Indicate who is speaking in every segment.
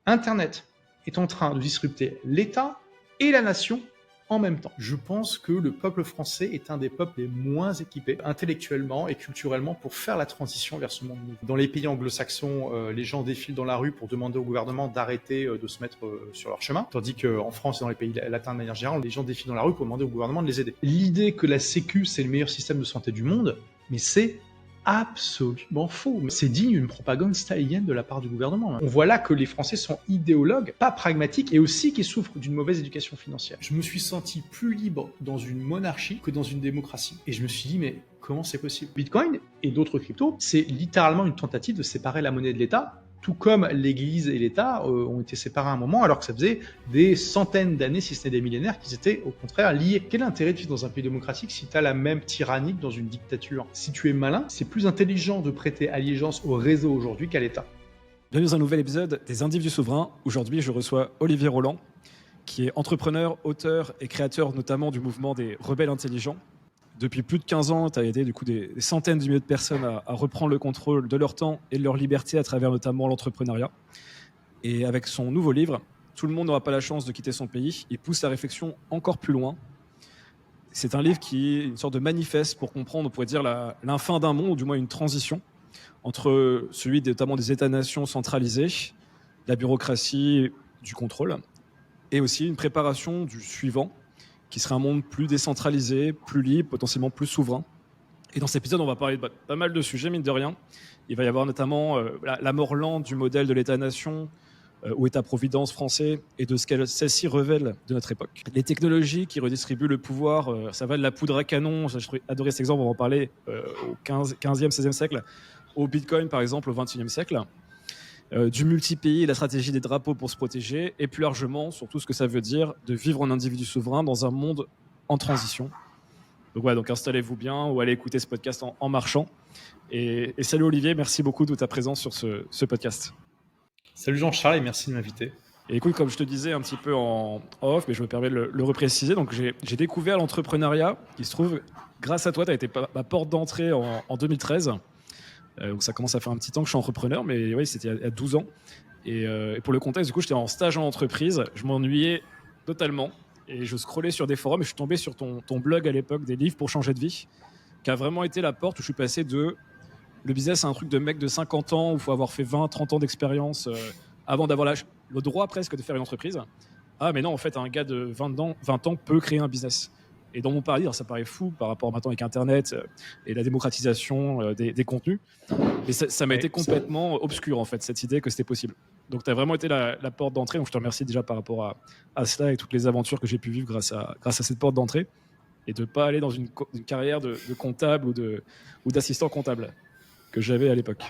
Speaker 1: Internet est en train de disrupter l'État et la nation en même temps. Je pense que le peuple français est un des peuples les moins équipés intellectuellement et culturellement pour faire la transition vers ce monde nouveau. Dans les pays anglo-saxons, les gens défilent dans la rue pour demander au gouvernement d'arrêter de se mettre sur leur chemin, tandis qu'en France et dans les pays latins de manière générale, les gens défilent dans la rue pour demander au gouvernement de les aider. L'idée que la Sécu, c'est le meilleur système de santé du monde, mais c'est absolument faux. C'est digne d'une propagande stalinienne de la part du gouvernement. On voit là que les Français sont idéologues, pas pragmatiques, et aussi qui souffrent d'une mauvaise éducation financière. Je me suis senti plus libre dans une monarchie que dans une démocratie. Et je me suis dit, mais comment c'est possible? Bitcoin et d'autres cryptos, c'est littéralement une tentative de séparer la monnaie de l'État, tout comme l'Église et l'État ont été séparés à un moment, alors que ça faisait des centaines d'années, si ce n'est des millénaires, qu'ils étaient au contraire liés. Quel est l'intérêt de vivre dans un pays démocratique si tu as la même tyrannie que dans une dictature? Si tu es malin, c'est plus intelligent de prêter allégeance au réseau aujourd'hui qu'à l'État.
Speaker 2: Bienvenue dans un nouvel épisode des Individus Souverains. Aujourd'hui, je reçois Olivier Roland, qui est entrepreneur, auteur et créateur notamment du mouvement des rebelles intelligents. Depuis plus de 15 ans, tu as aidé du coup des centaines de milliers de personnes à reprendre le contrôle de leur temps et de leur liberté à travers notamment l'entrepreneuriat. Et avec son nouveau livre, Tout le monde n'aura pas la chance de quitter son pays, il pousse la réflexion encore plus loin. C'est un livre qui est une sorte de manifeste pour comprendre, on pourrait dire, la fin d'un monde, ou du moins une transition, entre celui notamment des États-nations centralisés, la bureaucratie, du contrôle, et aussi une préparation du suivant, qui serait un monde plus décentralisé, plus libre, potentiellement plus souverain. Et dans cet épisode, on va parler de pas mal de sujets, mine de rien. Il va y avoir notamment la mort lente du modèle de l'État-nation ou État-providence français et de ce que celle-ci révèle de notre époque. Les technologies qui redistribuent le pouvoir, ça va de la poudre à canon, j'ai adoré cet exemple, on va en parler au 15e, 16e siècle, au Bitcoin par exemple au 21e siècle. Du multi-pays, la stratégie des drapeaux pour se protéger, et plus largement, surtout ce que ça veut dire de vivre en individu souverain dans un monde en transition. Donc voilà, donc installez-vous bien ou allez écouter ce podcast en marchant. Et salut Olivier, merci beaucoup de ta présence sur ce podcast.
Speaker 1: Salut Jean-Charles et merci de m'inviter.
Speaker 2: Et écoute, comme je te disais un petit peu en off, mais je me permets de le repréciser, donc j'ai découvert l'entrepreneuriat, qui se trouve, grâce à toi, tu as été ma porte d'entrée en 2013. Donc ça commence à faire un petit temps que je suis entrepreneur, mais oui, c'était il y a 12 ans. Et pour le contexte, du coup, j'étais en stage en entreprise, je m'ennuyais totalement, et je scrollais sur des forums, et je suis tombé sur ton blog à l'époque, des livres pour changer de vie, qui a vraiment été la porte où je suis passé de... Le business, c'est un truc de mec de 50 ans, où il faut avoir fait 20, 30 ans d'expérience avant d'avoir le droit presque de faire une entreprise. Ah, mais non, en fait, un gars de 20 ans peut créer un business. Et dans mon paradigme, ça paraît fou par rapport maintenant avec Internet et la démocratisation des contenus. Mais ça m'a été complètement obscur, en fait, cette idée que c'était possible. Donc, tu as vraiment été la porte d'entrée. Donc, je te remercie déjà par rapport à cela et toutes les aventures que j'ai pu vivre grâce à cette porte d'entrée. Et de ne pas aller dans une carrière de comptable ou d'assistant comptable que j'avais à l'époque.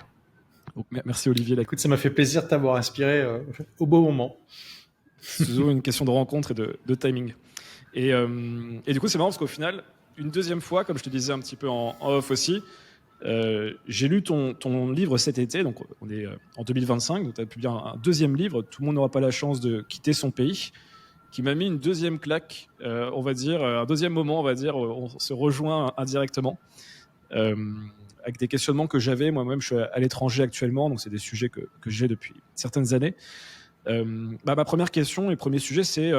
Speaker 2: Donc, merci Olivier.
Speaker 1: Écoute, ça m'a fait plaisir de t'avoir inspiré au beau moment.
Speaker 2: C'est toujours une question de rencontre et de timing. Et du coup, c'est marrant parce qu'au final, une deuxième fois, comme je te disais un petit peu en off aussi, j'ai lu ton livre cet été, donc on est en 2025, donc tu as publié un deuxième livre, Tout le monde n'aura pas la chance de quitter son pays, qui m'a mis une deuxième claque, on va dire, un deuxième moment, on va dire, on se rejoint indirectement, avec des questionnements que j'avais. Moi-même, je suis à l'étranger actuellement, donc c'est des sujets que j'ai depuis certaines années. Ma première question et premier sujet, c'est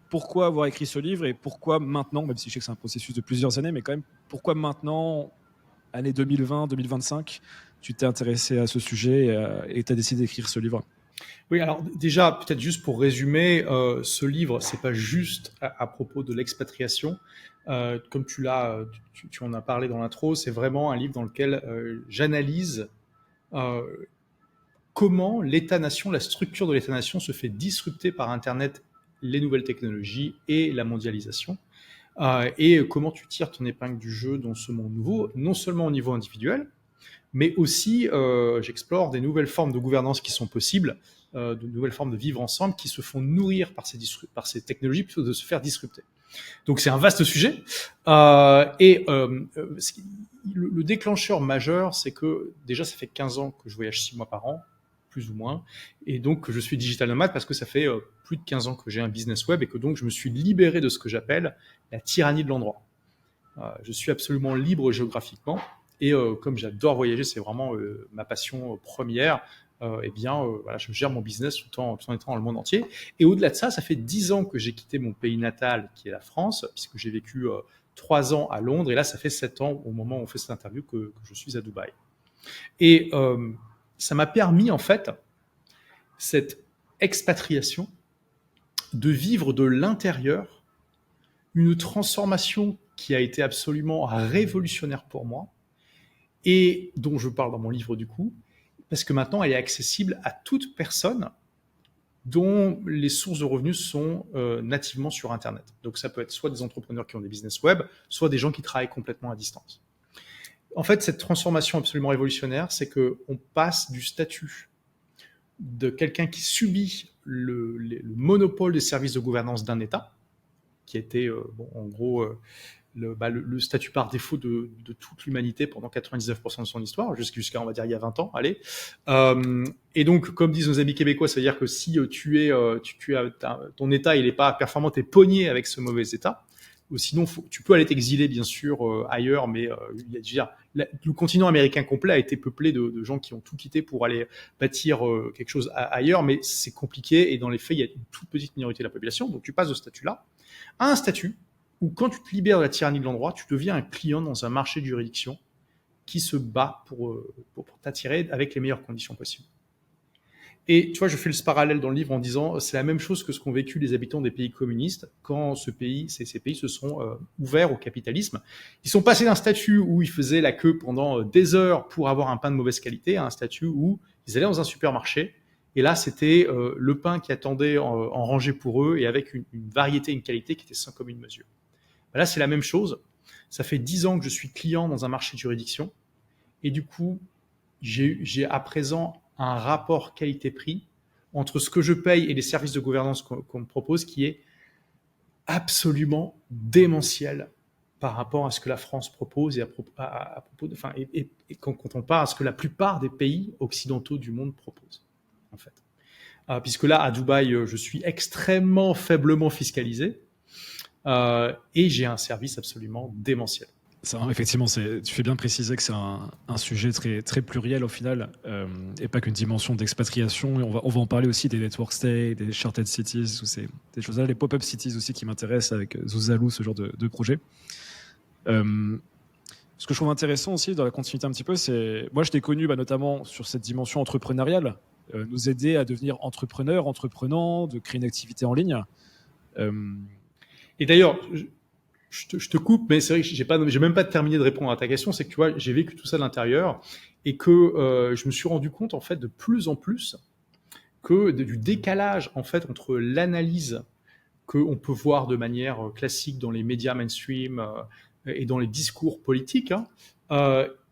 Speaker 2: pourquoi avoir écrit ce livre et pourquoi maintenant, même si je sais que c'est un processus de plusieurs années, mais quand même, pourquoi maintenant, année 2020, 2025, tu t'es intéressé à ce sujet et tu as décidé d'écrire ce livre?
Speaker 1: Oui, alors déjà, peut-être juste pour résumer, ce livre, c'est pas juste à propos de l'expatriation. Comme tu en as parlé dans l'intro, c'est vraiment un livre dans lequel j'analyse comment l'État-nation, la structure de l'État-nation se fait disrupter par Internet, les nouvelles technologies et la mondialisation. Et comment tu tires ton épingle du jeu dans ce monde nouveau, non seulement au niveau individuel, mais aussi j'explore des nouvelles formes de gouvernance qui sont possibles, de nouvelles formes de vivre ensemble qui se font nourrir par ces technologies plutôt que de se faire disrupter. Donc c'est un vaste sujet. Le déclencheur majeur, c'est que déjà ça fait 15 ans que je voyage 6 mois par an, plus ou moins, et donc je suis digital nomade parce que ça fait plus de 15 ans que j'ai un business web et que donc je me suis libéré de ce que j'appelle la tyrannie de l'endroit. Je suis absolument libre géographiquement. Et comme j'adore voyager, c'est vraiment ma passion première. voilà, je gère mon business tout en étant dans le monde entier. Et au-delà de ça, ça fait 10 ans que j'ai quitté mon pays natal, qui est la France, puisque j'ai vécu 3 ans à Londres, et là, ça fait 7 ans, au moment où on fait cette interview, que je suis à Dubaï. Et ça m'a permis, en fait, cette expatriation, de vivre de l'intérieur une transformation qui a été absolument révolutionnaire pour moi, et dont je parle dans mon livre du coup, parce que maintenant elle est accessible à toute personne dont les sources de revenus sont nativement sur Internet. Donc ça peut être soit des entrepreneurs qui ont des business web, soit des gens qui travaillent complètement à distance. En fait, cette transformation absolument révolutionnaire, c'est qu'on passe du statut de quelqu'un qui subit le monopole des services de gouvernance d'un État, qui était en gros le statut par défaut de toute l'humanité pendant 99% de son histoire, jusqu'à, on va dire, il y a 20 ans, allez. Et donc, comme disent nos amis québécois, ça veut dire que si ton État, il n'est pas performant, t'es pogné avec ce mauvais État. Ou sinon, tu peux aller t'exiler, bien sûr, ailleurs, mais je veux dire, le continent américain complet a été peuplé de gens qui ont tout quitté pour aller bâtir quelque chose ailleurs, mais c'est compliqué, et dans les faits, il y a une toute petite minorité de la population. Donc, tu passes de ce statut-là à un statut où, quand tu te libères de la tyrannie de l'endroit, tu deviens un client dans un marché de juridiction qui se bat pour t'attirer avec les meilleures conditions possibles. Et tu vois, je fais ce parallèle dans le livre en disant c'est la même chose que ce qu'ont vécu les habitants des pays communistes quand ces pays se sont ouverts au capitalisme. Ils sont passés d'un statut où ils faisaient la queue pendant des heures pour avoir un pain de mauvaise qualité à un statut où ils allaient dans un supermarché, et là c'était le pain qui attendait en rangée pour eux, et avec une variété, une qualité qui était sans commune mesure. Là, c'est la même chose. Ça fait 10 ans que je suis client dans un marché de juridiction, et du coup, j'ai à présent un rapport qualité-prix entre ce que je paye et les services de gouvernance qu'on me propose qui est absolument démentiel par rapport à ce que la France propose, et quand on parle à ce que la plupart des pays occidentaux du monde proposent, en fait. Puisque là, à Dubaï, je suis extrêmement faiblement fiscalisé, et j'ai un service absolument démentiel.
Speaker 2: Ça, effectivement, tu fais bien préciser que c'est un sujet très, très pluriel au final, et pas qu'une dimension d'expatriation. Et on va en parler aussi des network states, des chartered cities, des choses-là, les pop-up cities aussi qui m'intéressent avec Zuzalu, ce genre de projet. Ce que je trouve intéressant aussi dans la continuité un petit peu, c'est moi je t'ai connu notamment sur cette dimension entrepreneuriale, nous aider à devenir entreprenant, de créer une activité en ligne.
Speaker 1: Et d'ailleurs, je te coupe, mais c'est vrai que j'ai même pas terminé de répondre à ta question. C'est que tu vois, j'ai vécu tout ça de l'intérieur, et que je me suis rendu compte en fait de plus en plus du décalage en fait entre l'analyse qu'on peut voir de manière classique dans les médias mainstream et dans les discours politiques,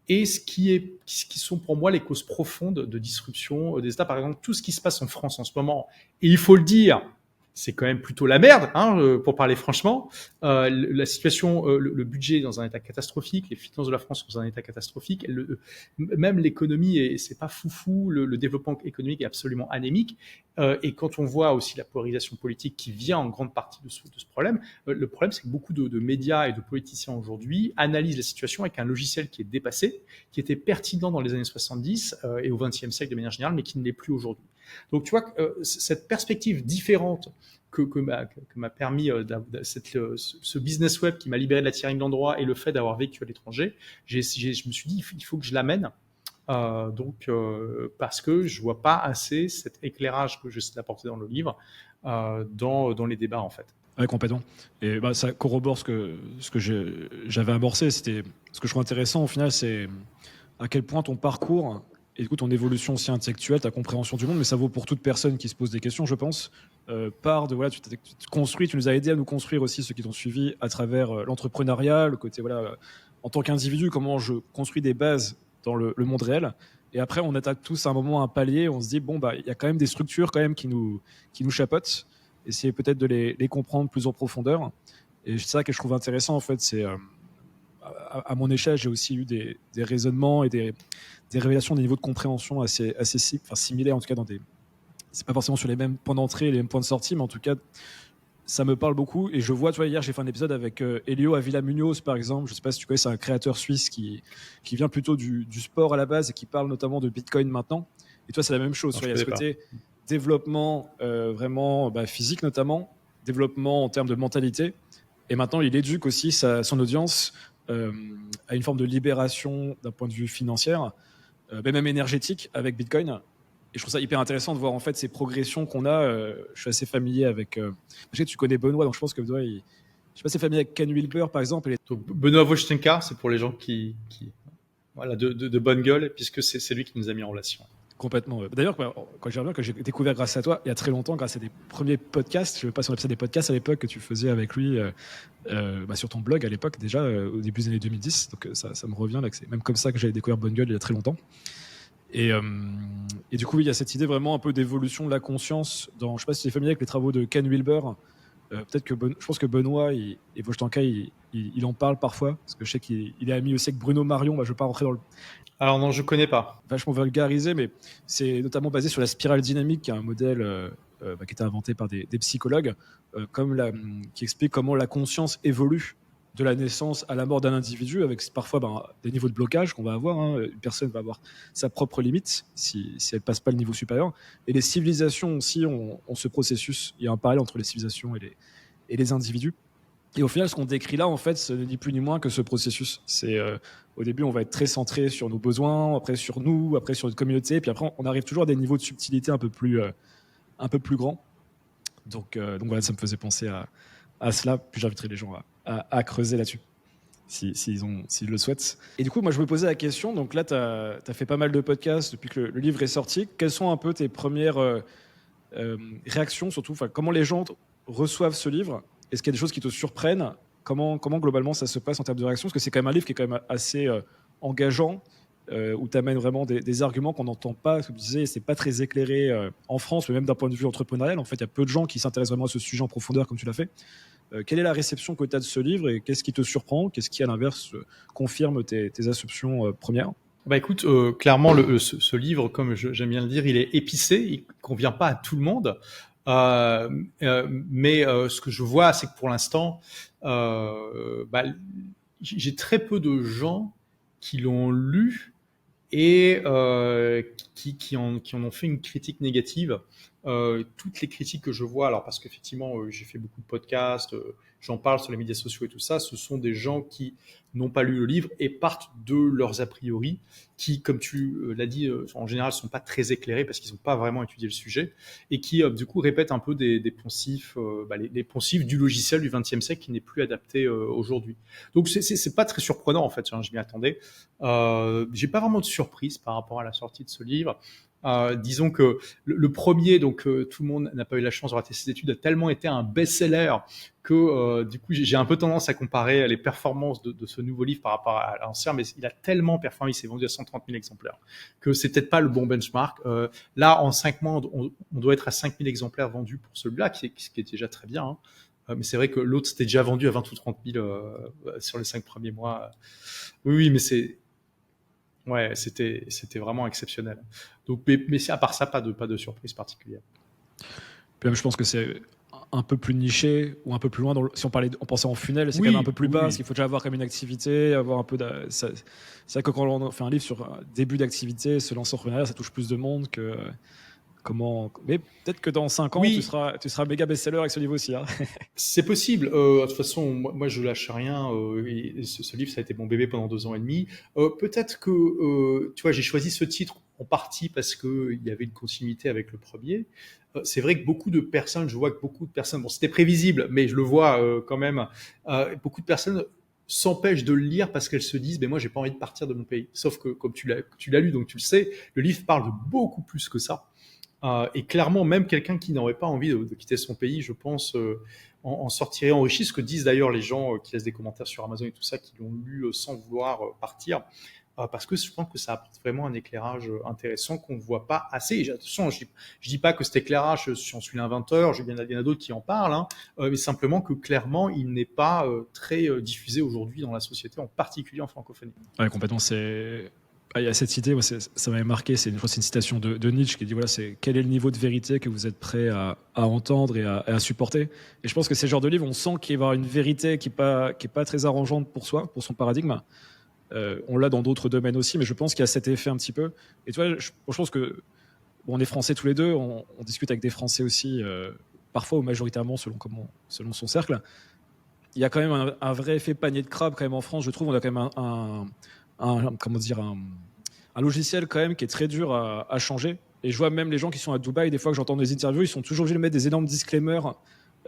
Speaker 1: et ce qui sont pour moi les causes profondes de disruption des États. Par exemple, tout ce qui se passe en France en ce moment, et il faut le dire, c'est quand même plutôt la merde, pour parler franchement. La situation, le budget est dans un état catastrophique, les finances de la France sont dans un état catastrophique, même l'économie, c'est pas foufou, le développement économique est absolument anémique, et quand on voit aussi la polarisation politique qui vient en grande partie de ce problème, le problème c'est que beaucoup de médias et de politiciens aujourd'hui analysent la situation avec un logiciel qui est dépassé, qui était pertinent dans les années 70 et au XXe siècle de manière générale, mais qui ne l'est plus aujourd'hui. Donc tu vois, cette perspective différente que m'a permis ce business web qui m'a libéré de la tyrannie de l'endroit, et le fait d'avoir vécu à l'étranger, je me suis dit il faut que je l'amène, parce que je vois pas assez cet éclairage que j'essaie d'apporter dans le livre dans les débats en fait.
Speaker 2: Ouais, complètement. Et ça corrobore ce que j'avais amorcé. C'était ce que je trouve intéressant au final, c'est à quel point ton parcours et du coup ton évolution aussi intellectuelle, ta compréhension du monde, mais ça vaut pour toute personne qui se pose des questions, je pense, part de tu te construis, tu nous as aidé à nous construire aussi, ceux qui t'ont suivi, à travers l'entrepreneuriat, le côté en tant qu'individu, comment je construis des bases dans le monde réel. Et après, on attaque tous à un moment un palier, on se dit il y a quand même des structures quand même qui nous chapotent. Essayer peut-être de les comprendre plus en profondeur. Et c'est ça que je trouve intéressant en fait, c'est à mon échelle, j'ai aussi eu des raisonnements et des révélations des niveaux de compréhension assez similaires, en tout cas c'est pas forcément sur les mêmes points d'entrée et les mêmes points de sortie, mais en tout cas ça me parle beaucoup. Et je vois, hier j'ai fait un épisode avec Elio Avila Munoz par exemple, je sais pas si tu connais, c'est un créateur suisse qui vient plutôt du sport à la base et qui parle notamment de Bitcoin maintenant. Et toi, c'est la même chose.
Speaker 1: Non,
Speaker 2: Il y a ce côté développement vraiment physique notamment, développement en termes de mentalité. Et maintenant, il éduque aussi son audience à une forme de libération d'un point de vue financier, mais même énergétique avec Bitcoin. Et je trouve ça hyper intéressant de voir en fait ces progressions qu'on a. Je suis assez familier avec. Je sais que tu connais Benoît, donc je pense que Benoît, je sais pas si c'est familier avec Ken Wilber par exemple.
Speaker 1: Donc, Benoît Wojtenka, c'est pour les gens qui voilà, de bonne gueule, puisque c'est lui qui nous a mis en relation.
Speaker 2: Complètement. D'ailleurs, quand j'ai découvert grâce à toi, il y a très longtemps, grâce à des premiers podcasts, je ne sais pas si on appelait ça des podcasts à l'époque, que tu faisais avec lui sur ton blog à l'époque, déjà au début des années 2010. Donc ça me revient, là, que c'est même comme ça que j'avais découvert Bonne Gueule il y a très longtemps. Et du coup, il y a cette idée vraiment un peu d'évolution de la conscience. Je ne sais pas si tu es familier avec les travaux de Ken Wilber. Peut-être que je pense que Benoît et Wojtenka, il en parle parfois, parce que je sais qu'il est ami aussi avec Bruno Marion. Je ne vais pas rentrer dans le...
Speaker 1: Alors non, je connais pas.
Speaker 2: Vachement vulgarisé, mais c'est notamment basé sur la spirale dynamique, qui est un modèle qui était inventé par des psychologues, qui explique comment la conscience évolue de la naissance à la mort d'un individu, avec parfois des niveaux de blocage qu'on va avoir. Une personne va avoir sa propre limite si elle passe pas le niveau supérieur. Et les civilisations aussi ont ce processus. Il y a un parallèle entre les civilisations et les individus. Et au final, ce qu'on décrit là, en fait, ce n'est ni plus ni moins que ce processus. C'est au début, on va être très centré sur nos besoins, après sur nous, après sur notre communauté, puis après, on arrive toujours à des niveaux de subtilité un peu plus grands. Donc voilà, ça me faisait penser à cela. Puis j'inviterai les gens à creuser là-dessus, s'ils le souhaitent. Et du coup, moi, je me posais la question. Donc là, tu as fait pas mal de podcasts depuis que le livre est sorti. Quelles sont un peu tes premières réactions, surtout, comment les gens reçoivent ce livre? Est-ce qu'il y a des choses qui te surprennent? Comment globalement ça se passe en termes de réaction? Parce que c'est quand même un livre qui est quand même assez engageant, où tu amènes vraiment des arguments qu'on n'entend pas. Comme tu disais, c'est pas très éclairé en France, mais même d'un point de vue entrepreneurial. En fait, il y a peu de gens qui s'intéressent vraiment à ce sujet en profondeur comme tu l'as fait. Quelle est la réception que tu as de ce livre et qu'est-ce qui te surprend? Qu'est-ce qui, à l'inverse, confirme tes assumptions premières?
Speaker 1: Écoute, clairement, ce livre, comme j'aime bien le dire, il est épicé, il convient pas à tout le monde. Mais ce que je vois, c'est que pour l'instant, j'ai très peu de gens qui l'ont lu et qui en ont fait une critique négative. Toutes les critiques que je vois, alors parce qu'effectivement, j'ai fait beaucoup de podcasts, j'en parle sur les médias sociaux et tout ça, ce sont des gens qui n'ont pas lu le livre et partent de leurs a priori, qui, comme tu l'as dit, en général, sont pas très éclairés parce qu'ils n'ont pas vraiment étudié le sujet et qui, du coup, répètent un peu des poncifs, les poncifs du logiciel du XXe siècle qui n'est plus adapté aujourd'hui. Donc, c'est pas très surprenant en fait. Je m'y attendais. J'ai pas vraiment de surprise par rapport à la sortie de ce livre. Disons que le premier, donc tout le monde n'a pas eu la chance de rater ses études, a tellement été un best-seller que du coup j'ai un peu tendance à comparer les performances de ce nouveau livre par rapport à l'ancien, mais il a tellement performé, il s'est vendu à 130 000 exemplaires, que c'est peut-être pas le bon benchmark. Là, en 5 mois, on doit être à 5 000 exemplaires vendus pour celui-là, qui est déjà très bien. Mais c'est vrai que l'autre s'était déjà vendu à 20 ou 30 000 sur les 5 premiers mois. Oui, mais c'était vraiment exceptionnel. Donc, mais à part ça, pas de surprise particulière.
Speaker 2: Puis même, je pense que c'est un peu plus niché ou un peu plus loin. Si on pensait en funnel, c'est quand même un peu plus bas, parce qu'il faut déjà avoir comme une activité, avoir un peu c'est vrai que quand on fait un livre sur un début d'activité, se lancer en entrepreneuriat, ça touche plus de monde que mais peut-être que dans 5 ans, tu seras méga best-seller avec ce livre aussi. Hein.
Speaker 1: C'est possible. De toute façon, moi, je lâche rien. Et ce livre, ça a été mon bébé pendant 2 ans et demi. Peut-être que, tu vois, j'ai choisi ce titre en partie parce qu'il y avait une continuité avec le premier. C'est vrai que je vois que beaucoup de personnes, bon, c'était prévisible, mais je le vois quand même, beaucoup de personnes s'empêchent de le lire parce qu'elles se disent, moi, j'ai pas envie de partir de mon pays. Sauf que, comme tu l'as lu, donc tu le sais, le livre parle de beaucoup plus que ça. Et clairement, même quelqu'un qui n'aurait pas envie de quitter son pays, je pense, en sortirait enrichi. Ce que disent d'ailleurs les gens qui laissent des commentaires sur Amazon et tout ça, qui l'ont lu sans vouloir partir. Parce que je pense que ça apporte vraiment un éclairage intéressant qu'on ne voit pas assez. Et attention, je dis pas que cet éclairage, j'en suis l'inventeur, il y en a d'autres qui en parlent, mais simplement que clairement, il n'est pas très diffusé aujourd'hui dans la société, en particulier en francophonie.
Speaker 2: Ouais, complètement. Il y a cette idée, ça m'avait marqué, c'est une citation de Nietzsche qui dit voilà, c'est quel est le niveau de vérité que vous êtes prêt à entendre et à supporter. Et je pense que ces genres de livres, on sent qu'il va y avoir une vérité qui est pas très arrangeante pour soi, pour son paradigme. On l'a dans d'autres domaines aussi, mais je pense qu'il y a cet effet un petit peu. Et tu vois, je pense que bon, on est Français tous les deux, on discute avec des Français aussi, parfois ou majoritairement selon son cercle. Il y a quand même un vrai effet panier de crabe quand même en France, je trouve. On a quand même un logiciel quand même qui est très dur à changer. Et je vois même les gens qui sont à Dubaï, des fois que j'entends des interviews, ils sont toujours obligés de mettre des énormes disclaimers,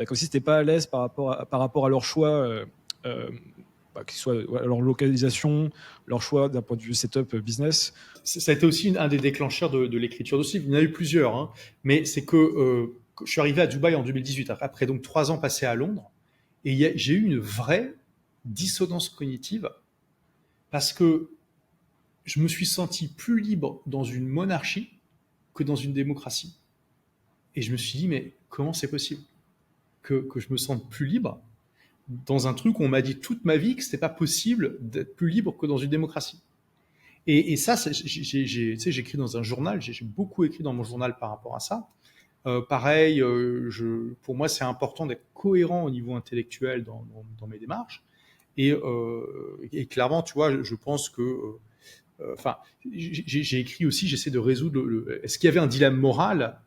Speaker 2: comme si c'était pas à l'aise par rapport à leur choix, qu'ils soient leur localisation, leur choix d'un point de vue setup business.
Speaker 1: Ça a été aussi un des déclencheurs de l'écriture de ce livre. Il y en a eu plusieurs, hein. Mais c'est que je suis arrivé à Dubaï en 2018, après donc 3 ans passés à Londres, et j'ai eu une vraie dissonance cognitive parce que je me suis senti plus libre dans une monarchie que dans une démocratie. Et je me suis dit, mais comment c'est possible que je me sente plus libre dans un truc où on m'a dit toute ma vie que c'était pas possible d'être plus libre que dans une démocratie. Et ça, j'écris dans un journal, j'ai beaucoup écrit dans mon journal par rapport à ça. Pareil, pour moi, c'est important d'être cohérent au niveau intellectuel dans mes démarches. Et clairement, tu vois, je pense que, j'ai écrit aussi, j'essaie de résoudre est-ce qu'il y avait un dilemme moral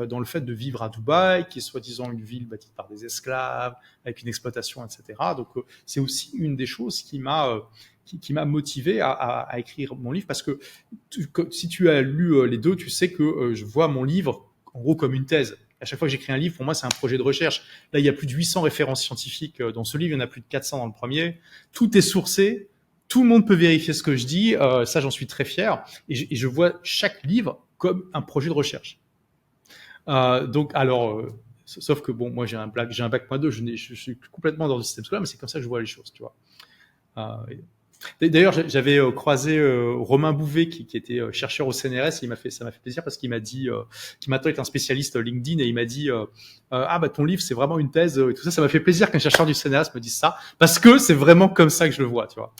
Speaker 1: dans le fait de vivre à Dubaï, qui est soi-disant une ville bâtie par des esclaves, avec une exploitation, etc. Donc, c'est aussi une des choses qui m'a motivé à écrire mon livre, parce que si tu as lu les deux, tu sais que je vois mon livre en gros comme une thèse. À chaque fois que j'écris un livre, pour moi, c'est un projet de recherche. Là, il y a plus de 800 références scientifiques dans ce livre, il y en a plus de 400 dans le premier. Tout est sourcé, tout le monde peut vérifier ce que je dis, ça, j'en suis très fier. Et je vois chaque livre comme un projet de recherche. Donc, alors, sauf que bon, moi, j'ai un bac -2, je suis complètement dans le système scolaire, mais c'est comme ça que je vois les choses, tu vois. D'ailleurs, j'avais croisé Romain Bouvet, qui était chercheur au CNRS, et ça m'a fait plaisir parce qu'il m'a dit, qui maintenant est un spécialiste LinkedIn, et il m'a dit, ton livre, c'est vraiment une thèse, et tout ça. Ça m'a fait plaisir qu'un chercheur du CNRS me dise ça, parce que c'est vraiment comme ça que je le vois, tu vois.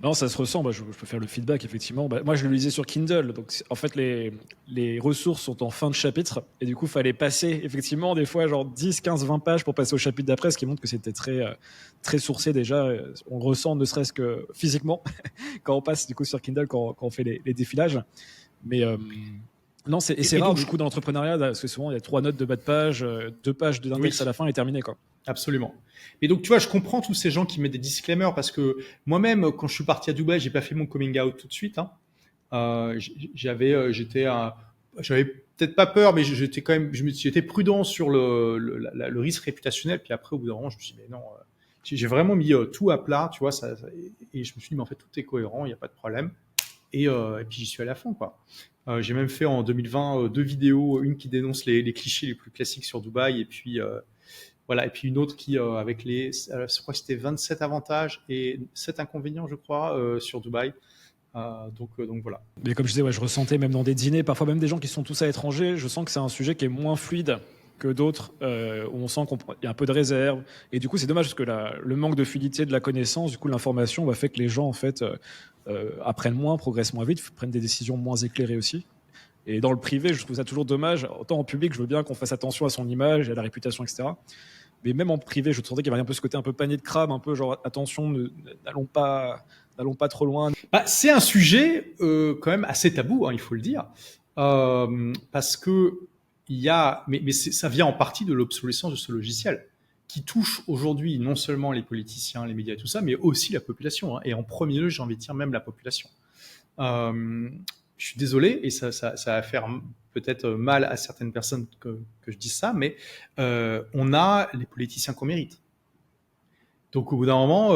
Speaker 2: Non, ça se ressent. Je peux faire le feedback, effectivement. Moi, je le lisais sur Kindle. Donc, en fait, les ressources sont en fin de chapitre. Et du coup, il fallait passer, effectivement, des fois, genre 10, 15, 20 pages pour passer au chapitre d'après, ce qui montre que c'était très sourcé déjà. On ressent, ne serait-ce que physiquement, quand on passe, du coup, sur Kindle, quand on fait les défilages. Mais non, c'est rare, du coup, dans l'entrepreneuriat, parce que souvent, il y a 3 notes de bas de page, 2 pages d'index à la fin et terminé, quoi.
Speaker 1: Absolument. Et donc, tu vois, je comprends tous ces gens qui mettent des disclaimers, parce que moi-même, quand je suis parti à Dubaï, j'ai pas fait mon coming out tout de suite, hein. J'avais peut-être pas peur, mais j'étais prudent sur le risque réputationnel. Puis après, au bout d'un moment, je me suis dit, mais non, j'ai vraiment mis tout à plat, tu vois, et je me suis dit, mais en fait, tout est cohérent, il n'y a pas de problème. Et puis j'y suis allé à fond, quoi. J'ai même fait en 2020 2 vidéos, une qui dénonce les clichés les plus classiques sur Dubaï, et puis voilà, et puis une autre qui avec je crois que c'était 27 avantages et 7 inconvénients, je crois, sur Dubaï. Donc voilà.
Speaker 2: Mais comme je disais, je ressentais même dans des dîners, parfois même des gens qui sont tous à l'étranger, je sens que c'est un sujet qui est moins fluide que d'autres, où on sent qu'il y a un peu de réserve. Et du coup, c'est dommage parce que le manque de fluidité de la connaissance, du coup, l'information va faire que les gens, en fait, apprennent moins, progressent moins vite, prennent des décisions moins éclairées aussi. Et dans le privé, je trouve ça toujours dommage. Autant en public, je veux bien qu'on fasse attention à son image, à la réputation, etc. Mais même en privé, je sentais qu'il y avait un peu ce côté un peu panier de crabe, un peu genre attention, n'allons pas trop loin.
Speaker 1: C'est un sujet quand même assez tabou, hein, il faut le dire, parce que ça vient en partie de l'obsolescence de ce logiciel, qui touche aujourd'hui non seulement les politiciens, les médias et tout ça, mais aussi la population, hein, et en premier lieu, j'ai envie de dire même la population. Je suis désolé, et ça va faire peut-être mal à certaines personnes que je dise ça, mais on a les politiciens qu'on mérite. Donc au bout d'un moment,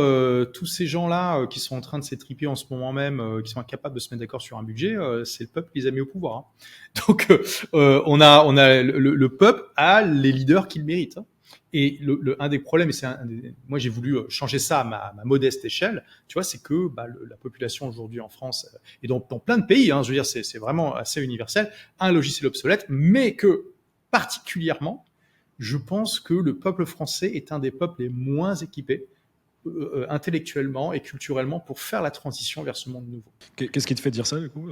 Speaker 1: tous ces gens-là qui sont en train de s'étriper en ce moment même, qui sont incapables de se mettre d'accord sur un budget, c'est le peuple qui les a mis au pouvoir, hein. Donc on a le peuple a les leaders qu'il mérite, hein. Et un des problèmes, et moi j'ai voulu changer ça à ma modeste échelle, tu vois, c'est que la population aujourd'hui en France et dans plein de pays, hein, je veux dire, c'est vraiment assez universel, a un logiciel obsolète, mais que particulièrement, je pense que le peuple français est un des peuples les moins équipés intellectuellement et culturellement pour faire la transition vers ce monde nouveau.
Speaker 2: Qu'est-ce qui te fait dire ça, du coup?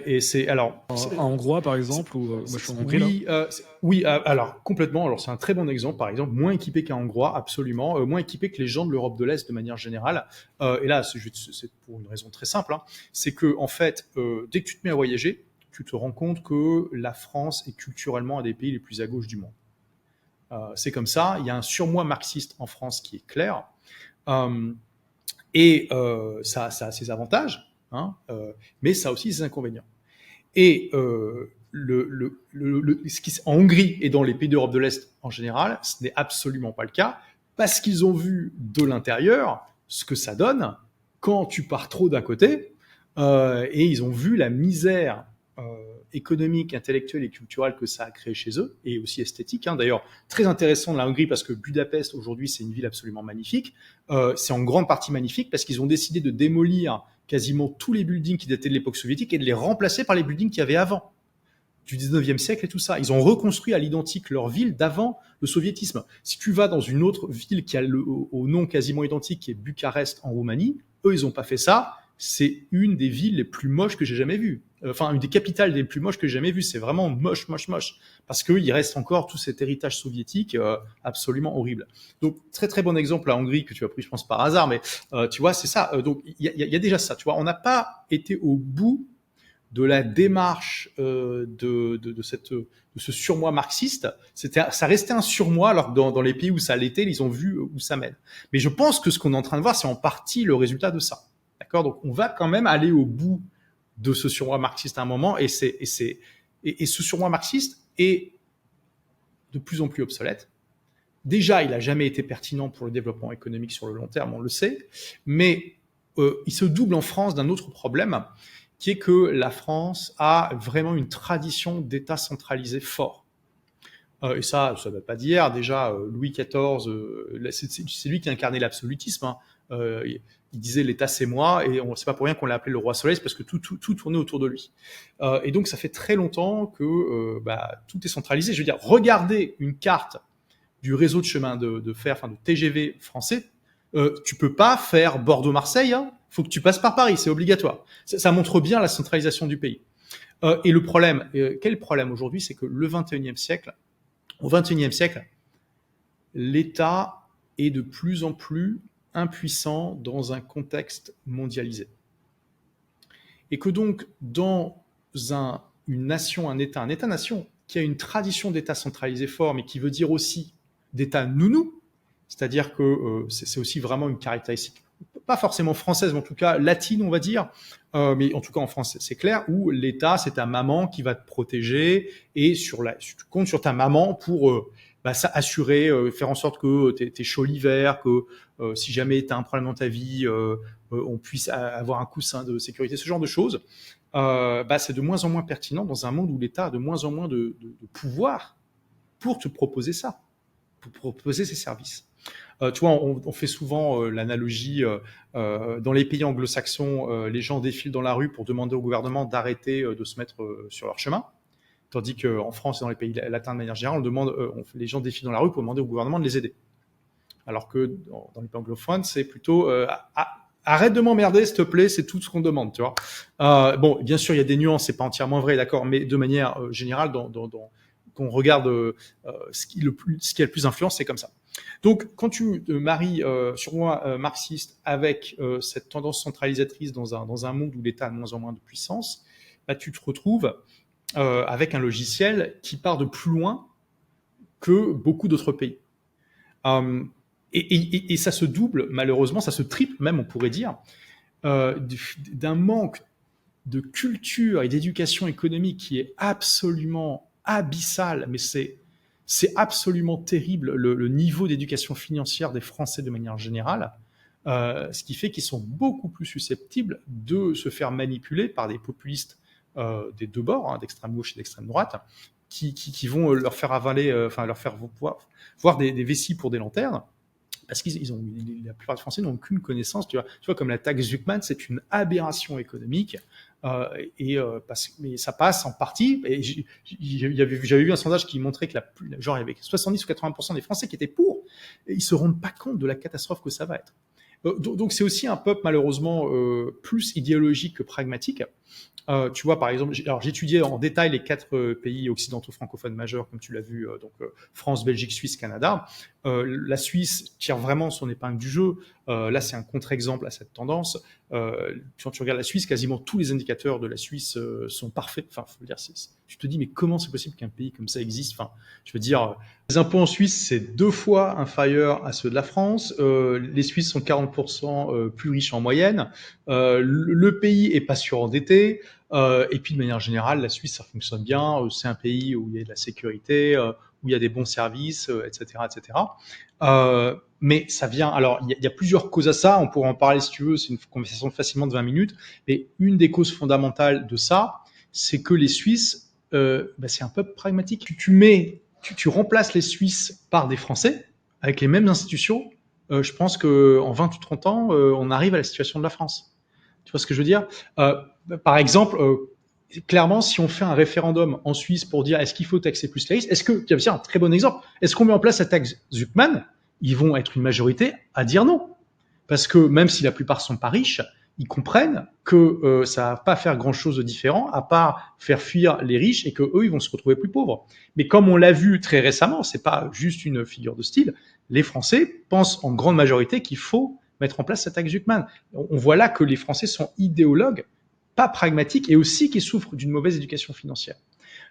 Speaker 1: Et c'est alors
Speaker 2: en hongrois par exemple, ou moi je suis en
Speaker 1: Hongrie. Oui, alors complètement. Alors c'est un très bon exemple, par exemple, moins équipé qu'un Hongrois, absolument, moins équipé que les gens de l'Europe de l'Est de manière générale. Et là, c'est pour une raison très simple, hein, c'est que en fait, dès que tu te mets à voyager, tu te rends compte que la France est culturellement un des pays les plus à gauche du monde. C'est comme ça, il y a un surmoi marxiste en France qui est clair, et ça a ses avantages, hein, mais ça a aussi ses inconvénients. Et en Hongrie et dans les pays d'Europe de l'Est en général, ce n'est absolument pas le cas, parce qu'ils ont vu de l'intérieur ce que ça donne quand tu pars trop d'un côté, et ils ont vu la misère économique, intellectuelle et culturelle que ça a créé chez eux, et aussi esthétique. Hein. D'ailleurs, très intéressant de la Hongrie, parce que Budapest, aujourd'hui, c'est une ville absolument magnifique. C'est en grande partie magnifique, parce qu'ils ont décidé de démolir quasiment tous les buildings qui dataient de l'époque soviétique et de les remplacer par les buildings qu'il y avait avant, du 19e siècle et tout ça. Ils ont reconstruit à l'identique leur ville d'avant le soviétisme. Si tu vas dans une autre ville qui a au nom quasiment identique, qui est Bucarest en Roumanie, eux, ils n'ont pas fait ça. C'est une des villes les plus moches que j'ai jamais vues. Enfin, une des capitales les plus moches que j'ai jamais vues. C'est vraiment moche. Parce qu'il reste encore tout cet héritage soviétique absolument horrible. Donc, très très bon exemple, la Hongrie, que tu as pris, je pense, par hasard. Mais tu vois, c'est ça. Donc, il y a déjà ça. Tu vois, on n'a pas été au bout de la démarche de ce surmoi marxiste. Ça restait un surmoi, alors que dans les pays où ça l'était, ils ont vu où ça mène. Mais je pense que ce qu'on est en train de voir, c'est en partie le résultat de ça. D'accord ? Donc, on va quand même aller au bout de ce surmoi marxiste à un moment, et ce surmoi marxiste est de plus en plus obsolète. Déjà, il n'a jamais été pertinent pour le développement économique sur le long terme, on le sait, mais il se double en France d'un autre problème, qui est que la France a vraiment une tradition d'État centralisé fort. Et ça ne date pas d'hier. Déjà, Louis XIV, c'est lui qui incarnait l'absolutisme. Hein. Il disait l'État c'est moi, et c'est pas pour rien qu'on l'a appelé le roi soleil, parce que tout tournait autour de lui. Et donc ça fait très longtemps que tout est centralisé. Je veux dire, regardez une carte du réseau de chemin de fer, enfin de TGV français, tu peux pas faire Bordeaux-Marseille, hein. Faut que tu passes par Paris, c'est obligatoire. Ça montre bien la centralisation du pays. Et le problème, quel problème aujourd'hui, c'est que au XXIe siècle, l'État est de plus en plus impuissant dans un contexte mondialisé. Et que donc, dans une nation, un État-nation, qui a une tradition d'État centralisé fort, mais qui veut dire aussi d'État nounou, c'est-à-dire que c'est aussi vraiment une caractéristique, pas forcément française, mais en tout cas latine, on va dire, mais en tout cas en France, c'est clair, où l'État, c'est ta maman qui va te protéger, et tu comptes sur ta maman pour assurer, faire en sorte que t'es chaud l'hiver, que si jamais tu as un problème dans ta vie, on puisse avoir un coussin de sécurité, ce genre de choses. C'est de moins en moins pertinent dans un monde où l'État a de moins en moins de pouvoir pour te proposer ça, pour proposer ses services. Tu vois, on fait souvent l'analogie, dans les pays anglo-saxons, les gens défilent dans la rue pour demander au gouvernement d'arrêter de se mettre sur leur chemin, tandis qu'en France et dans les pays latins de manière générale, les gens défilent dans la rue pour demander au gouvernement de les aider. Alors que dans les pays anglophones, c'est plutôt arrête de m'emmerder, s'il te plaît, c'est tout ce qu'on demande, tu vois. Bon, bien sûr, il y a des nuances, c'est pas entièrement vrai, d'accord, mais de manière générale, qu'on regarde ce qui a le plus d'influence, c'est comme ça. Donc, quand tu maries surmoi marxiste avec cette tendance centralisatrice dans un monde où l'État a de moins en moins de puissance, tu te retrouves avec un logiciel qui part de plus loin que beaucoup d'autres pays. Et ça se double, malheureusement, ça se triple même, on pourrait dire, d'un manque de culture et d'éducation économique qui est absolument abyssal, mais c'est absolument terrible le niveau d'éducation financière des Français de manière générale, ce qui fait qu'ils sont beaucoup plus susceptibles de se faire manipuler par des populistes des deux bords, hein, d'extrême gauche et d'extrême droite, qui vont leur faire avaler, leur faire voir des vessies pour des lanternes, parce la plupart des Français n'ont aucune connaissance. Tu vois, comme la taxe Zuckman, c'est une aberration économique, mais ça passe en partie. Et j'avais vu un sondage qui montrait que il y avait 70 ou 80% des Français qui étaient pour, et ils se rendent pas compte de la catastrophe que ça va être. Donc c'est aussi un peuple malheureusement plus idéologique que pragmatique. Tu vois, par exemple, j'étudiais en détail les 4 pays occidentaux francophones majeurs, comme tu l'as vu, France, Belgique, Suisse, Canada, La Suisse tire vraiment son épingle du jeu. Là, c'est un contre-exemple à cette tendance. Quand tu regardes la Suisse, quasiment tous les indicateurs de la Suisse sont parfaits. Enfin, faut dire, tu te dis, mais comment c'est possible qu'un pays comme ça existe? Enfin, je veux dire, les impôts en Suisse, c'est 2 fois inférieur à ceux de la France. Les Suisses sont 40% plus riches en moyenne. Le pays est pas surendetté. Et puis, de manière générale, la Suisse, ça fonctionne bien. C'est un pays où il y a de la sécurité, où il y a des bons services, etc., etc. Mais ça vient. Alors, il y a plusieurs causes à ça. On pourrait en parler si tu veux. C'est une conversation facilement de 20 minutes. Mais une des causes fondamentales de ça, c'est que les Suisses, c'est un peuple pragmatique. Tu remplaces les Suisses par des Français avec les mêmes institutions. Je pense que en 20 ou 30 ans, on arrive à la situation de la France. Tu vois ce que je veux dire? Par exemple, clairement, si on fait un référendum en Suisse pour dire est-ce qu'il faut taxer plus les riches, tiens, un très bon exemple, est-ce qu'on met en place la taxe Zuckman? Ils vont être une majorité à dire non. Parce que même si la plupart sont pas riches, ils comprennent que ça va pas faire grand-chose de différent à part faire fuir les riches et que eux ils vont se retrouver plus pauvres. Mais comme on l'a vu très récemment, c'est pas juste une figure de style, les Français pensent en grande majorité qu'il faut mettre en place cette taxe Zuckman. On voit là que les Français sont idéologues, pas pragmatiques et aussi qui souffrent d'une mauvaise éducation financière.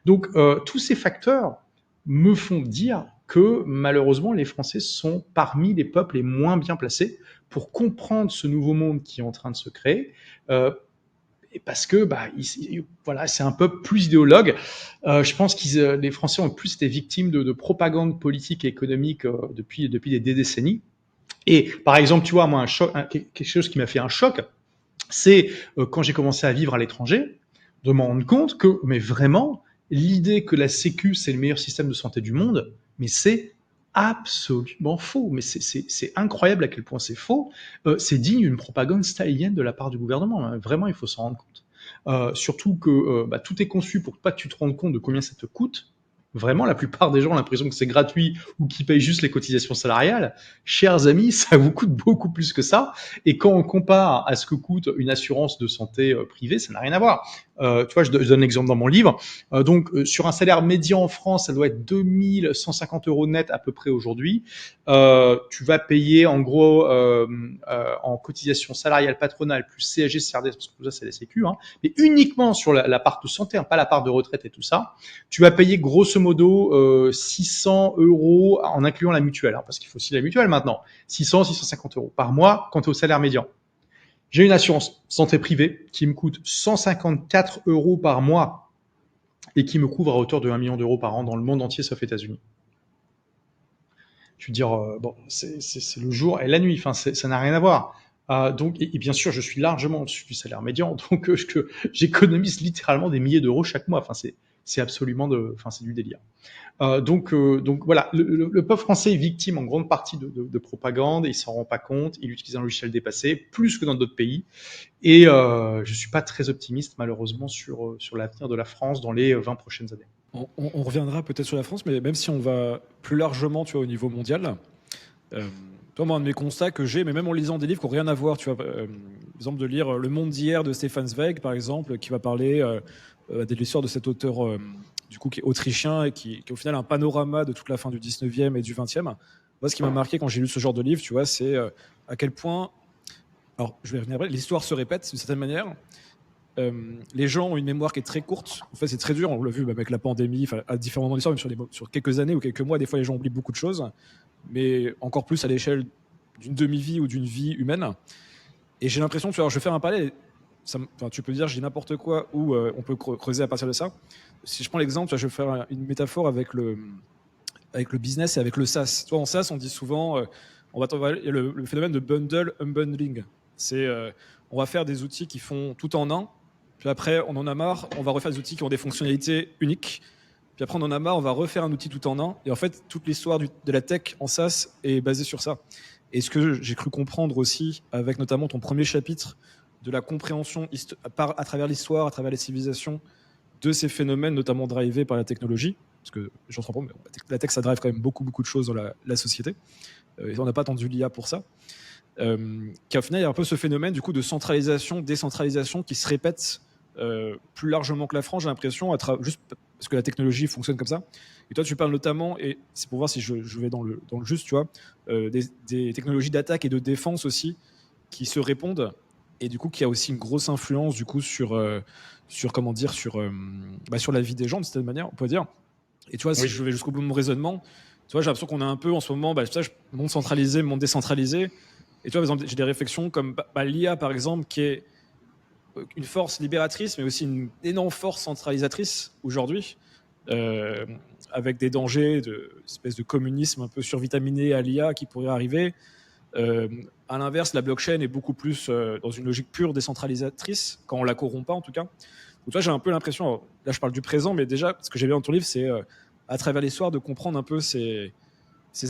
Speaker 1: Donc tous ces facteurs me font dire que malheureusement les Français sont parmi les peuples les moins bien placés pour comprendre ce nouveau monde qui est en train de se créer, parce que voilà, c'est un peuple plus idéologue. Je pense que les Français ont plus été victimes de propagande politique et économique depuis des décennies. Et par exemple, tu vois, moi, quelque chose qui m'a fait un choc, c'est quand j'ai commencé à vivre à l'étranger, de me rendre compte que, mais vraiment, l'idée que la Sécu, c'est le meilleur système de santé du monde, mais c'est absolument faux. Mais c'est incroyable à quel point c'est faux. C'est digne d'une propagande stalinienne de la part du gouvernement. Vraiment, il faut s'en rendre compte. Surtout que tout est conçu pour pas que tu te rendes compte de combien ça te coûte. Vraiment, la plupart des gens ont l'impression que c'est gratuit ou qu'ils payent juste les cotisations salariales. Chers amis, ça vous coûte beaucoup plus que ça. Et quand on compare à ce que coûte une assurance de santé privée, ça n'a rien à voir. Tu vois, je donne l'exemple dans mon livre. Sur un salaire médian en France, ça doit être 2150 € net à peu près aujourd'hui. Tu vas payer en gros en cotisation salariale patronale plus CSG, CRDS, parce que tout ça c'est la Sécu, mais uniquement sur la part de santé, pas la part de retraite et tout ça. Tu vas payer grosso modo 600 € en incluant la mutuelle, parce qu'il faut aussi la mutuelle maintenant. 650 € par mois quand tu es au salaire médian. J'ai une assurance santé privée qui me coûte 154 € par mois et qui me couvre à hauteur de 1 million d'euros par an dans le monde entier sauf États-Unis. Je veux dire, c'est le jour et la nuit, ça n'a rien à voir. Donc, et bien sûr, je suis largement au-dessus du salaire médian, donc j'économise littéralement des milliers d'euros chaque mois. C'est absolument c'est du délire. Donc voilà, le peuple français est victime en grande partie de propagande et il s'en rend pas compte. Il utilise un logiciel dépassé plus que dans d'autres pays. Et je suis pas très optimiste malheureusement sur l'avenir de la France dans les 20 prochaines années.
Speaker 2: On reviendra peut-être sur la France, mais même si on va plus largement, tu vois, au niveau mondial. Moi, un de mes constats que j'ai, mais même en lisant des livres qui n'ont rien à voir, tu vois, par exemple de lire Le Monde d'hier de Stefan Zweig, par exemple, qui va parler de l'histoire de cet auteur du coup qui est autrichien et qui est au final un panorama de toute la fin du 19e et du 20e. Moi, ce qui m'a marqué quand j'ai lu ce genre de livre, tu vois, c'est à quel point, alors je vais revenir après, l'histoire se répète d'une certaine manière. Les gens ont une mémoire qui est très courte. En fait, c'est très dur. On l'a vu avec la pandémie, à différents moments de l'histoire, même sur quelques années ou quelques mois, des fois les gens oublient beaucoup de choses, mais encore plus à l'échelle d'une demi-vie ou d'une vie humaine. Et j'ai l'impression, tu vois, alors je vais faire un parallèle. Tu peux dire je dis n'importe quoi ou on peut creuser à partir de ça. Si je prends l'exemple, tu vois, je vais faire une métaphore avec le business et avec le SaaS. Tu vois, en SaaS, on dit souvent, il y a le phénomène de bundle unbundling. C'est on va faire des outils qui font tout en un. Puis après, on en a marre, on va refaire des outils qui ont des fonctionnalités uniques. Puis après, on en a marre, on va refaire un outil tout en un. Et en fait, toute l'histoire de la tech en SaaS est basée sur ça. Et ce que j'ai cru comprendre aussi, avec notamment ton premier chapitre de la compréhension à travers l'histoire, à travers les civilisations, de ces phénomènes, notamment drivés par la technologie, parce que j'entends pas, mais la tech, ça drive quand même beaucoup de choses dans la société. Et on n'a pas attendu l'IA pour ça. Qu'au final, il y a un peu ce phénomène du coup de centralisation, décentralisation qui se répète plus largement que la France, j'ai l'impression, juste parce que la technologie fonctionne comme ça. Et toi, tu parles notamment, et c'est pour voir si je vais dans le juste, tu vois, des technologies d'attaque et de défense aussi qui se répondent, et du coup, qui a aussi une grosse influence du coup sur comment dire, sur la vie des gens de cette manière, on peut dire. Et tu vois, si je vais jusqu'au bout de mon raisonnement, tu vois, j'ai l'impression qu'on a un peu en ce moment, monde centralisé, monde décentralisé. Et tu vois, par exemple, j'ai des réflexions comme l'IA, par exemple, qui est une force libératrice, mais aussi une énorme force centralisatrice aujourd'hui, avec des dangers espèce de communisme un peu survitaminé à l'IA qui pourrait arriver. À l'inverse, la blockchain est beaucoup plus dans une logique pure décentralisatrice, quand on la corrompt pas en tout cas. Donc, toi, j'ai un peu l'impression, là je parle du présent, mais déjà, ce que j'ai bien dans ton livre, c'est à travers l'histoire de comprendre un peu ces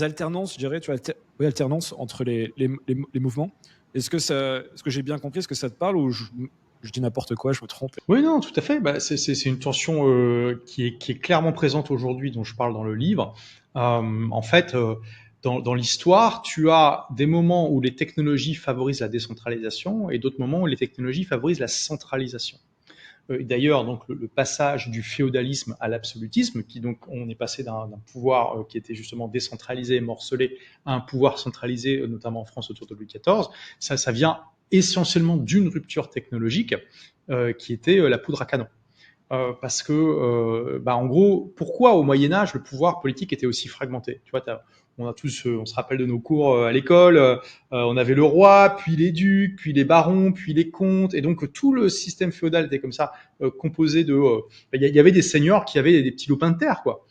Speaker 2: alternances, je dirais, tu vois, alternances entre les mouvements. Est-ce que j'ai bien compris? Est-ce que ça te parle, ou je dis n'importe quoi, je me trompe?
Speaker 1: Oui, non, tout à fait. C'est une tension qui est clairement présente aujourd'hui, dont je parle dans le livre. En fait, dans l'histoire, tu as des moments où les technologies favorisent la décentralisation et d'autres moments où les technologies favorisent la centralisation. D'ailleurs, donc le passage du féodalisme à l'absolutisme, qui donc on est passé d'un pouvoir qui était justement décentralisé et morcelé à un pouvoir centralisé, notamment en France autour de Louis XIV, ça vient essentiellement d'une rupture technologique qui était la poudre à canon. Parce que, en gros, pourquoi au Moyen Âge le pouvoir politique était aussi fragmenté? Tu vois, on se rappelle de nos cours à l'école. On avait le roi, puis les ducs, puis les barons, puis les comtes, et donc tout le système féodal était comme ça, composé de. Il y avait des seigneurs qui avaient des petits lopins de terre, quoi,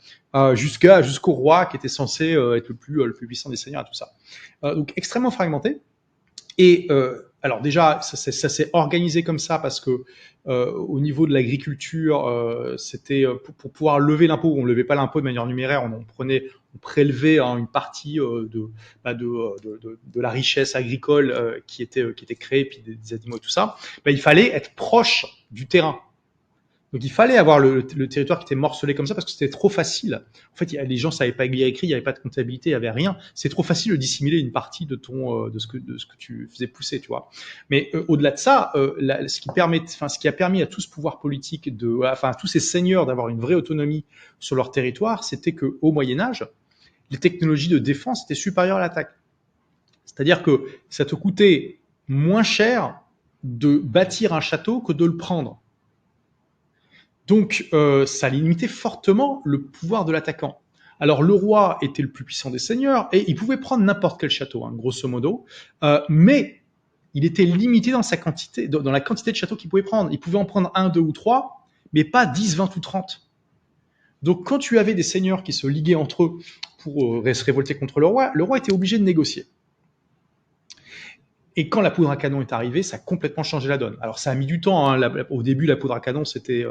Speaker 1: jusqu'au roi qui était censé être le plus puissant des seigneurs et tout ça. Donc extrêmement fragmenté. Et alors déjà, ça s'est organisé comme ça parce que au niveau de l'agriculture, c'était pour pouvoir lever l'impôt. On ne levait pas l'impôt de manière numéraire, on prélevait une partie de la richesse agricole qui était créée, puis des animaux et tout ça. Il fallait être proche du terrain. Donc il fallait avoir le territoire qui était morcelé comme ça parce que c'était trop facile. En fait, les gens savaient pas lire écrit, il n'y avait pas de comptabilité, il n'y avait rien. C'est trop facile de dissimuler une partie de ce que tu faisais pousser, tu vois. Mais au-delà de ça, ce qui a permis à tout ce pouvoir politique à tous ces seigneurs d'avoir une vraie autonomie sur leur territoire, c'était que au Moyen Âge, les technologies de défense étaient supérieures à l'attaque. C'est-à-dire que ça te coûtait moins cher de bâtir un château que de le prendre. Donc, ça limitait fortement le pouvoir de l'attaquant. Alors, le roi était le plus puissant des seigneurs et il pouvait prendre n'importe quel château, grosso modo, mais il était limité dans sa quantité, dans la quantité de châteaux qu'il pouvait prendre. Il pouvait en prendre 1, 2 ou 3, mais pas 10, 20 ou 30. Donc, quand tu avais des seigneurs qui se liguaient entre eux pour se révolter contre le roi était obligé de négocier. Et quand la poudre à canon est arrivée, ça a complètement changé la donne. Alors, ça a mis du temps. Au début, la poudre à canon, c'était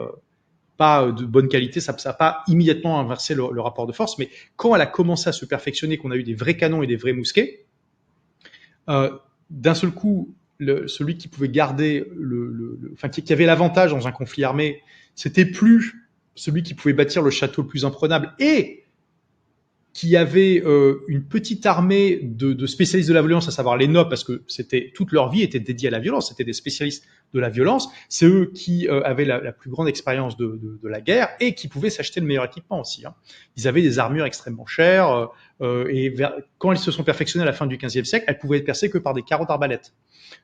Speaker 1: pas de bonne qualité, ça n'a pas immédiatement inversé le rapport de force, mais quand elle a commencé à se perfectionner, qu'on a eu des vrais canons et des vrais mousquets, d'un seul coup, celui qui pouvait garder qui avait l'avantage dans un conflit armé, c'était plus celui qui pouvait bâtir le château le plus imprenable et qui avait une petite armée de spécialistes de la violence, à savoir les nobles, parce que toute leur vie était dédiée à la violence, c'était des spécialistes de la violence, c'est eux qui avaient la plus grande expérience de la guerre et qui pouvaient s'acheter le meilleur équipement aussi. Ils avaient des armures extrêmement chères et quand ils se sont perfectionnés à la fin du XVe siècle, elles pouvaient être percées que par des carreaux d'arbalète.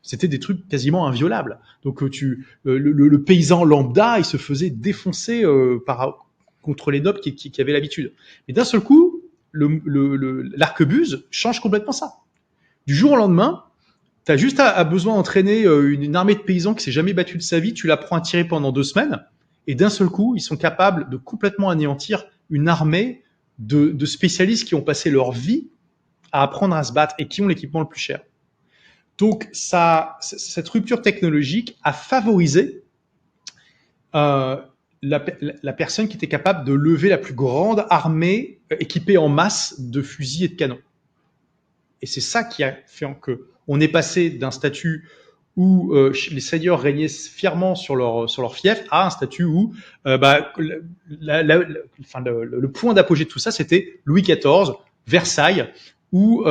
Speaker 1: C'était des trucs quasiment inviolables. Donc le paysan lambda, il se faisait défoncer contre les nobles qui avaient l'habitude. Mais d'un seul coup, l'arquebuse change complètement ça. Du jour au lendemain, tu as juste besoin d'entraîner une armée de paysans qui s'est jamais battue de sa vie, tu l'apprends à tirer pendant 2 semaines, et d'un seul coup, ils sont capables de complètement anéantir une armée de spécialistes qui ont passé leur vie à apprendre à se battre et qui ont l'équipement le plus cher. Donc, cette rupture technologique a favorisé la personne qui était capable de lever la plus grande armée équipée en masse de fusils et de canons. Et c'est ça qui a fait qu'on est passé d'un statut où les seigneurs régnaient fièrement sur leur fief à un statut où le point d'apogée de tout ça, c'était Louis XIV, Versailles, où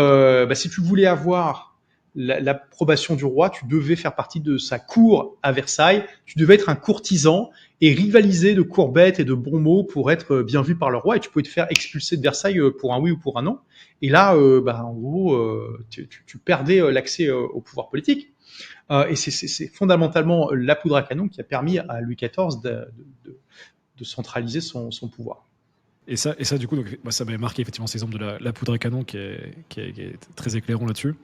Speaker 1: si tu voulais avoir l'approbation du roi, tu devais faire partie de sa cour à Versailles, tu devais être un courtisan et rivaliser de courbettes et de bons mots pour être bien vu par le roi, et tu pouvais te faire expulser de Versailles pour un oui ou pour un non. Et là, en gros, tu perdais l'accès au pouvoir politique. Et c'est fondamentalement la poudre à canon qui a permis à Louis XIV de centraliser son pouvoir.
Speaker 2: Et ça, du coup, donc, ça m'avait marqué effectivement cet exemple de la poudre à canon qui est très éclairant là-dessus.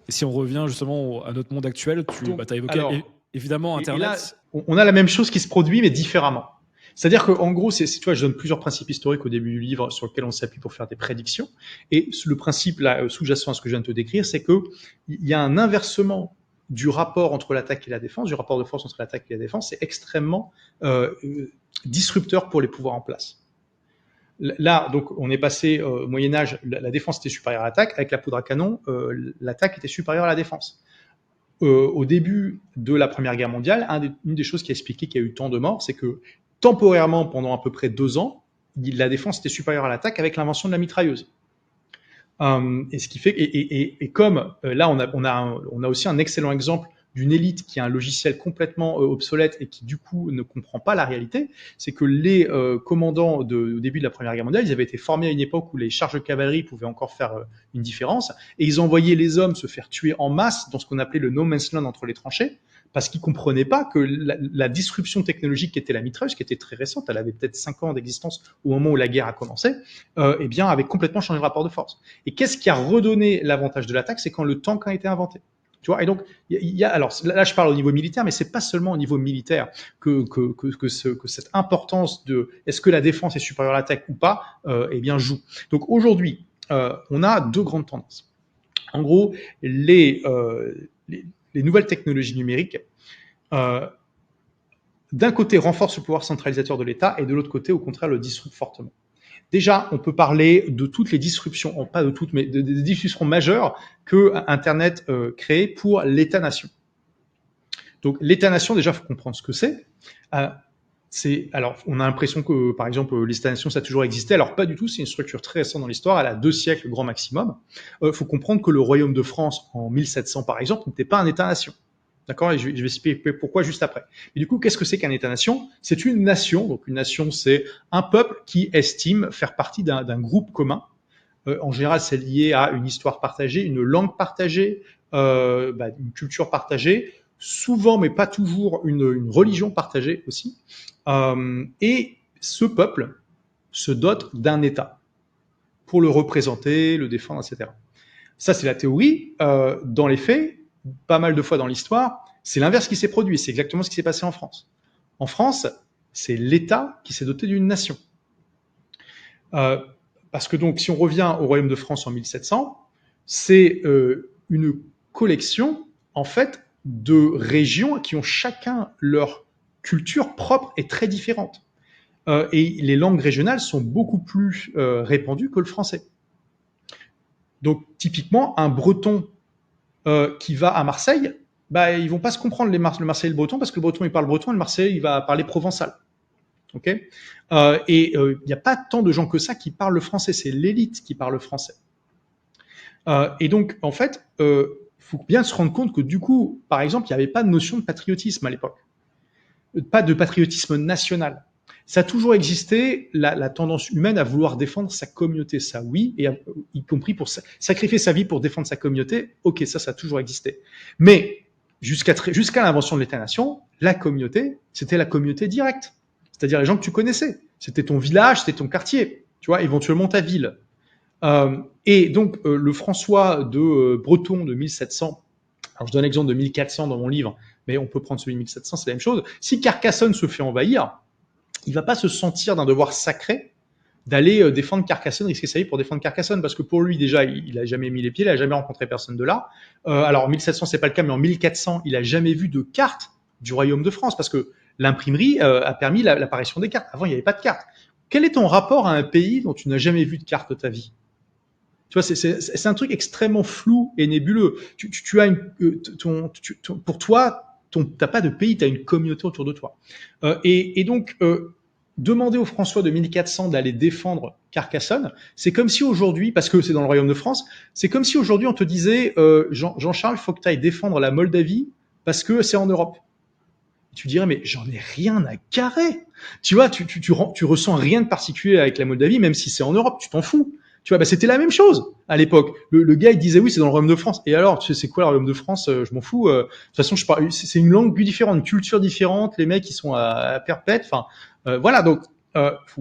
Speaker 2: Et si on revient justement à notre monde actuel, tu as évoqué évidemment Internet.
Speaker 1: Et là, on a la même chose qui se produit, mais différemment. C'est-à-dire qu'en gros, tu vois, je donne plusieurs principes historiques au début du livre sur lesquels on s'appuie pour faire des prédictions. Et le principe là, sous-jacent à ce que je viens de te décrire, c'est qu'il y a un inversement du rapport entre l'attaque et la défense, du rapport de force entre l'attaque et la défense. C'est extrêmement disrupteur pour les pouvoirs en place. Là, donc, on est passé au Moyen-Âge, la défense était supérieure à l'attaque. Avec la poudre à canon, l'attaque était supérieure à la défense. Au début de la Première Guerre mondiale, une des choses qui a expliqué qu'il y a eu tant de morts, c'est que temporairement, pendant à peu près 2 ans, la défense était supérieure à l'attaque avec l'invention de la mitrailleuse. Et ce qui fait, et comme là, on a aussi un excellent exemple d'une élite qui a un logiciel complètement obsolète et qui du coup ne comprend pas la réalité, c'est que les commandants au début de la Première Guerre mondiale, ils avaient été formés à une époque où les charges de cavalerie pouvaient encore faire une différence, et ils envoyaient les hommes se faire tuer en masse dans ce qu'on appelait le no man's land entre les tranchées, parce qu'ils comprenaient pas que la disruption technologique qui était la mitrailleuse, qui était très récente, elle avait peut-être 5 ans d'existence au moment où la guerre a commencé, eh bien avait complètement changé le rapport de force. Et qu'est-ce qui a redonné l'avantage de l'attaque? C'est quand le tank a été inventé. Tu vois, et donc, alors là, je parle au niveau militaire, mais c'est pas seulement au niveau militaire que cette importance de est-ce que la défense est supérieure à l'attaque ou pas, eh bien, joue. Donc aujourd'hui, on a 2 grandes tendances. En gros, les nouvelles technologies numériques, d'un côté, renforcent le pouvoir centralisateur de l'État, et de l'autre côté, au contraire, le disruptent fortement. Déjà, on peut parler de toutes les disruptions, pas de toutes, mais des disruptions majeures que Internet crée pour l'État-nation. Donc, l'État-nation, déjà, il faut comprendre ce que c'est. Alors, on a l'impression que, par exemple, l'État-nation, ça a toujours existé. Alors, pas du tout. C'est une structure très récente dans l'histoire. Elle a 2 siècles, grand maximum. Faut comprendre que le Royaume de France, en 1700, par exemple, n'était pas un État-nation. D'accord? Et je vais expliquer pourquoi juste après. Et du coup, qu'est-ce que c'est qu'un État-nation? C'est une nation. Donc, une nation, c'est un peuple qui estime faire partie d'un groupe commun. En général, c'est lié à une histoire partagée, une langue partagée, une culture partagée, souvent, mais pas toujours, une religion partagée aussi. Et ce peuple se dote d'un État pour le représenter, le défendre, etc. Ça, c'est la théorie. Dans les faits, pas mal de fois dans l'histoire, c'est l'inverse qui s'est produit. C'est exactement ce qui s'est passé en France. En France, c'est l'État qui s'est doté d'une nation. Parce que donc, si on revient au Royaume de France en 1700, c'est une collection, en fait, de régions qui ont chacun leur culture propre et très différente. Et les langues régionales sont beaucoup plus répandues que le français. Donc, typiquement, un Breton qui va à Marseille, ils vont pas se comprendre le Marseillais et le Breton, parce que le Breton il parle breton et le Marseillais il va parler provençal. Ok. Et il n'y a pas tant de gens que ça qui parlent le français, c'est l'élite qui parle le français. Et donc en fait, faut bien se rendre compte que du coup, par exemple, il n'y avait pas de notion de patriotisme à l'époque, pas de patriotisme national. Ça a toujours existé la tendance humaine à vouloir défendre sa communauté, ça oui, et y compris pour sacrifier sa vie pour défendre sa communauté. Ok, ça a toujours existé. Mais jusqu'à l'invention de l'État-nation, la communauté, c'était la communauté directe, c'est-à-dire les gens que tu connaissais. C'était ton village, c'était ton quartier, tu vois, éventuellement ta ville. Et donc le François de Breton de 1700. Alors je donne l'exemple de 1400 dans mon livre, mais on peut prendre celui de 1700, c'est la même chose. Si Carcassonne se fait envahir, il va pas se sentir d'un devoir sacré d'aller défendre Carcassonne, risquer sa vie pour défendre Carcassonne, parce que pour lui déjà, il a jamais mis les pieds, il a jamais rencontré personne de là. Alors 1700 c'est pas le cas, mais en 1400, il a jamais vu de carte du Royaume de France, parce que l'imprimerie a permis l'apparition des cartes. Avant, il n'y avait pas de carte. Quel est ton rapport à un pays dont tu n'as jamais vu de carte de ta vie? Tu vois, c'est un truc extrêmement flou et nébuleux. Tu as pour toi, t'as pas de pays, tu as une communauté autour de toi. Et donc, demander aux François de 1400 d'aller défendre Carcassonne, c'est comme si aujourd'hui, parce que c'est dans le Royaume de France, c'est comme si aujourd'hui on te disait Jean-Charles, il faut que tu ailles défendre la Moldavie parce que c'est en Europe. Tu dirais, mais j'en ai rien à carrer. Tu vois, tu ressens rien de particulier avec la Moldavie, même si c'est en Europe, tu t'en fous. Tu vois, c'était la même chose à l'époque. Le gars, il disait, oui, c'est dans le Royaume de France. Et alors, tu sais, c'est quoi le Royaume de France? Je m'en fous. De toute façon, c'est une langue différente, une culture différente. Les mecs, ils sont à perpète. Enfin, voilà. Donc,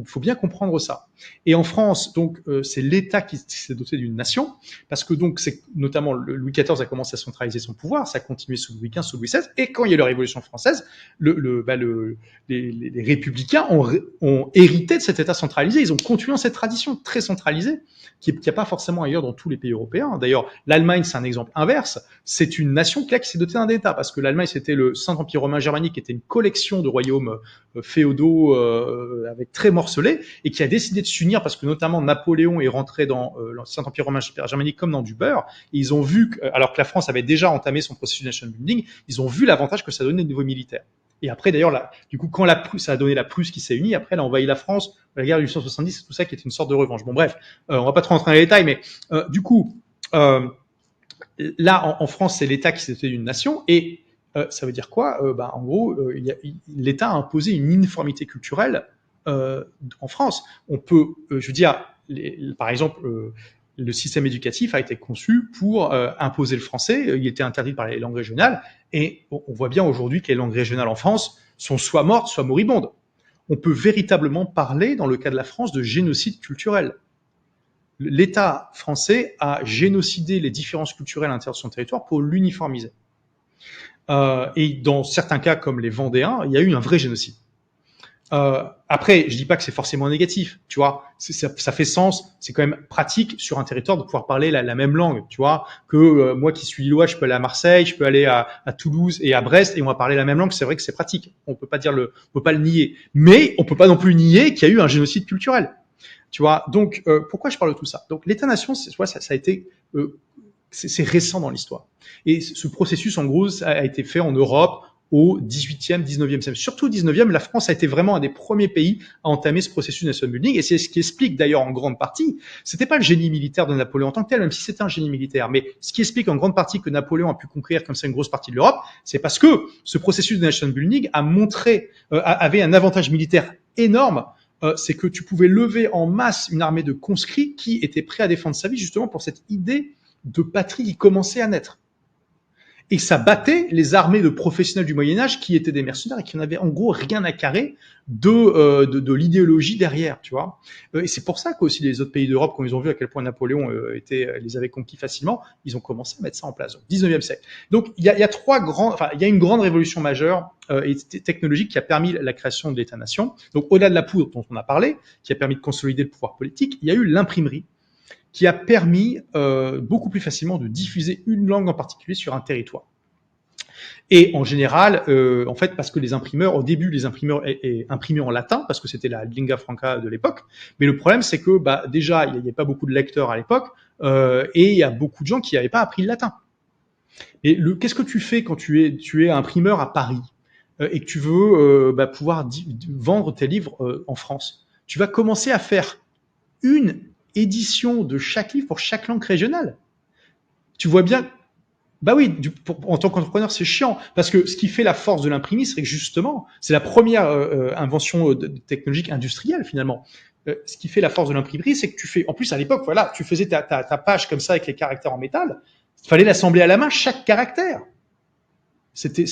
Speaker 1: faut bien comprendre ça. Et en France, donc, c'est l'État qui s'est doté d'une nation, parce que donc, c'est notamment Louis XIV a commencé à centraliser son pouvoir, ça a continué sous Louis XV, sous Louis XVI, et quand il y a eu la Révolution française, les républicains ont hérité de cet État centralisé. Ils ont continué dans cette tradition très centralisée, qui n'a pas forcément ailleurs dans tous les pays européens. D'ailleurs, l'Allemagne, c'est un exemple inverse. C'est une nation qui s'est dotée d'un État, parce que l'Allemagne, c'était le Saint-Empire romain germanique, qui était une collection de royaumes féodaux avec très morcelés, et qui a décidé de s'unir parce que notamment Napoléon est rentré dans le Saint-Empire romain germanique comme dans du beurre. Et ils ont vu, alors que la France avait déjà entamé son processus de nation building, ils ont vu l'avantage que ça donnait au niveau militaire. Et après, d'ailleurs, du coup, quand ça a donné la Prusse qui s'est unie, après, elle a envahi la France, la guerre de 1870, tout ça qui était une sorte de revanche. Bon, bref, on va pas trop rentrer dans les détails, mais du coup, là, en France, c'est l'État qui s'est doté d'une nation, et ça veut dire quoi? En gros, l'État a imposé une uniformité culturelle en France. On peut, je veux dire, par exemple, le système éducatif a été conçu pour imposer le français. Il était interdit par les langues régionales. Et on voit bien aujourd'hui que les langues régionales en France sont soit mortes, soit moribondes. On peut véritablement parler, dans le cas de la France, de génocide culturel. L'État français a génocidé les différences culturelles à l'intérieur de son territoire pour l'uniformiser. Et dans certains cas, comme les Vendéens, il y a eu un vrai génocide. Après, je dis pas que c'est forcément négatif, tu vois. Ça fait sens, c'est quand même pratique sur un territoire de pouvoir parler la même langue, tu vois. Que moi qui suis lillois, je peux aller à Marseille, je peux aller à Toulouse et à Brest et on va parler la même langue. C'est vrai que c'est pratique. On peut pas le nier. Mais on peut pas non plus nier qu'il y a eu un génocide culturel, tu vois. Donc pourquoi je parle de tout ça? Donc l'État-nation, ça a été c'est récent dans l'histoire. Et ce processus, en gros, ça a été fait en Europe au 18e, 19e siècle. Surtout au 19e, la France a été vraiment un des premiers pays à entamer ce processus de nation building. Et c'est ce qui explique d'ailleurs en grande partie, c'était pas le génie militaire de Napoléon en tant que tel, même si c'était un génie militaire, mais ce qui explique en grande partie que Napoléon a pu conquérir comme ça une grosse partie de l'Europe, c'est parce que ce processus de nation building avait un avantage militaire énorme. C'est que tu pouvais lever en masse une armée de conscrits qui étaient prêts à défendre sa vie justement pour cette idée de patrie qui commençait à naître. Et ça battait les armées de professionnels du Moyen-Âge qui étaient des mercenaires et qui n'avaient en gros rien à carrer de l'idéologie derrière, tu vois. Et c'est pour ça qu'aussi les autres pays d'Europe, quand ils ont vu à quel point Napoléon les avait conquis facilement, ils ont commencé à mettre ça en place. 19e siècle. Donc il y a une grande révolution majeure et technologique qui a permis la création de l'État-nation. Donc au-delà de la poudre dont on a parlé, qui a permis de consolider le pouvoir politique, il y a eu l'imprimerie, qui a permis beaucoup plus facilement de diffuser une langue en particulier sur un territoire. Et en général, en fait, parce que les imprimeurs, au début, les imprimeurs imprimaient en latin, parce que c'était la lingua franca de l'époque. Mais le problème, c'est que déjà, il n'y avait pas beaucoup de lecteurs à l'époque, et il y a beaucoup de gens qui n'avaient pas appris le latin. Et qu'est-ce que tu fais quand tu es imprimeur à Paris et que tu veux pouvoir vendre tes livres en France? Tu vas commencer à faire une édition de chaque livre pour chaque langue régionale. Tu vois bien, en tant qu'entrepreneur, c'est chiant, parce que ce qui fait la force de l'imprimerie, c'est que justement, c'est la première invention technologique industrielle finalement. Ce qui fait la force de l'imprimerie, c'est que tu fais, en plus à l'époque, voilà, tu faisais ta page comme ça avec les caractères en métal, il fallait l'assembler à la main chaque caractère. C'était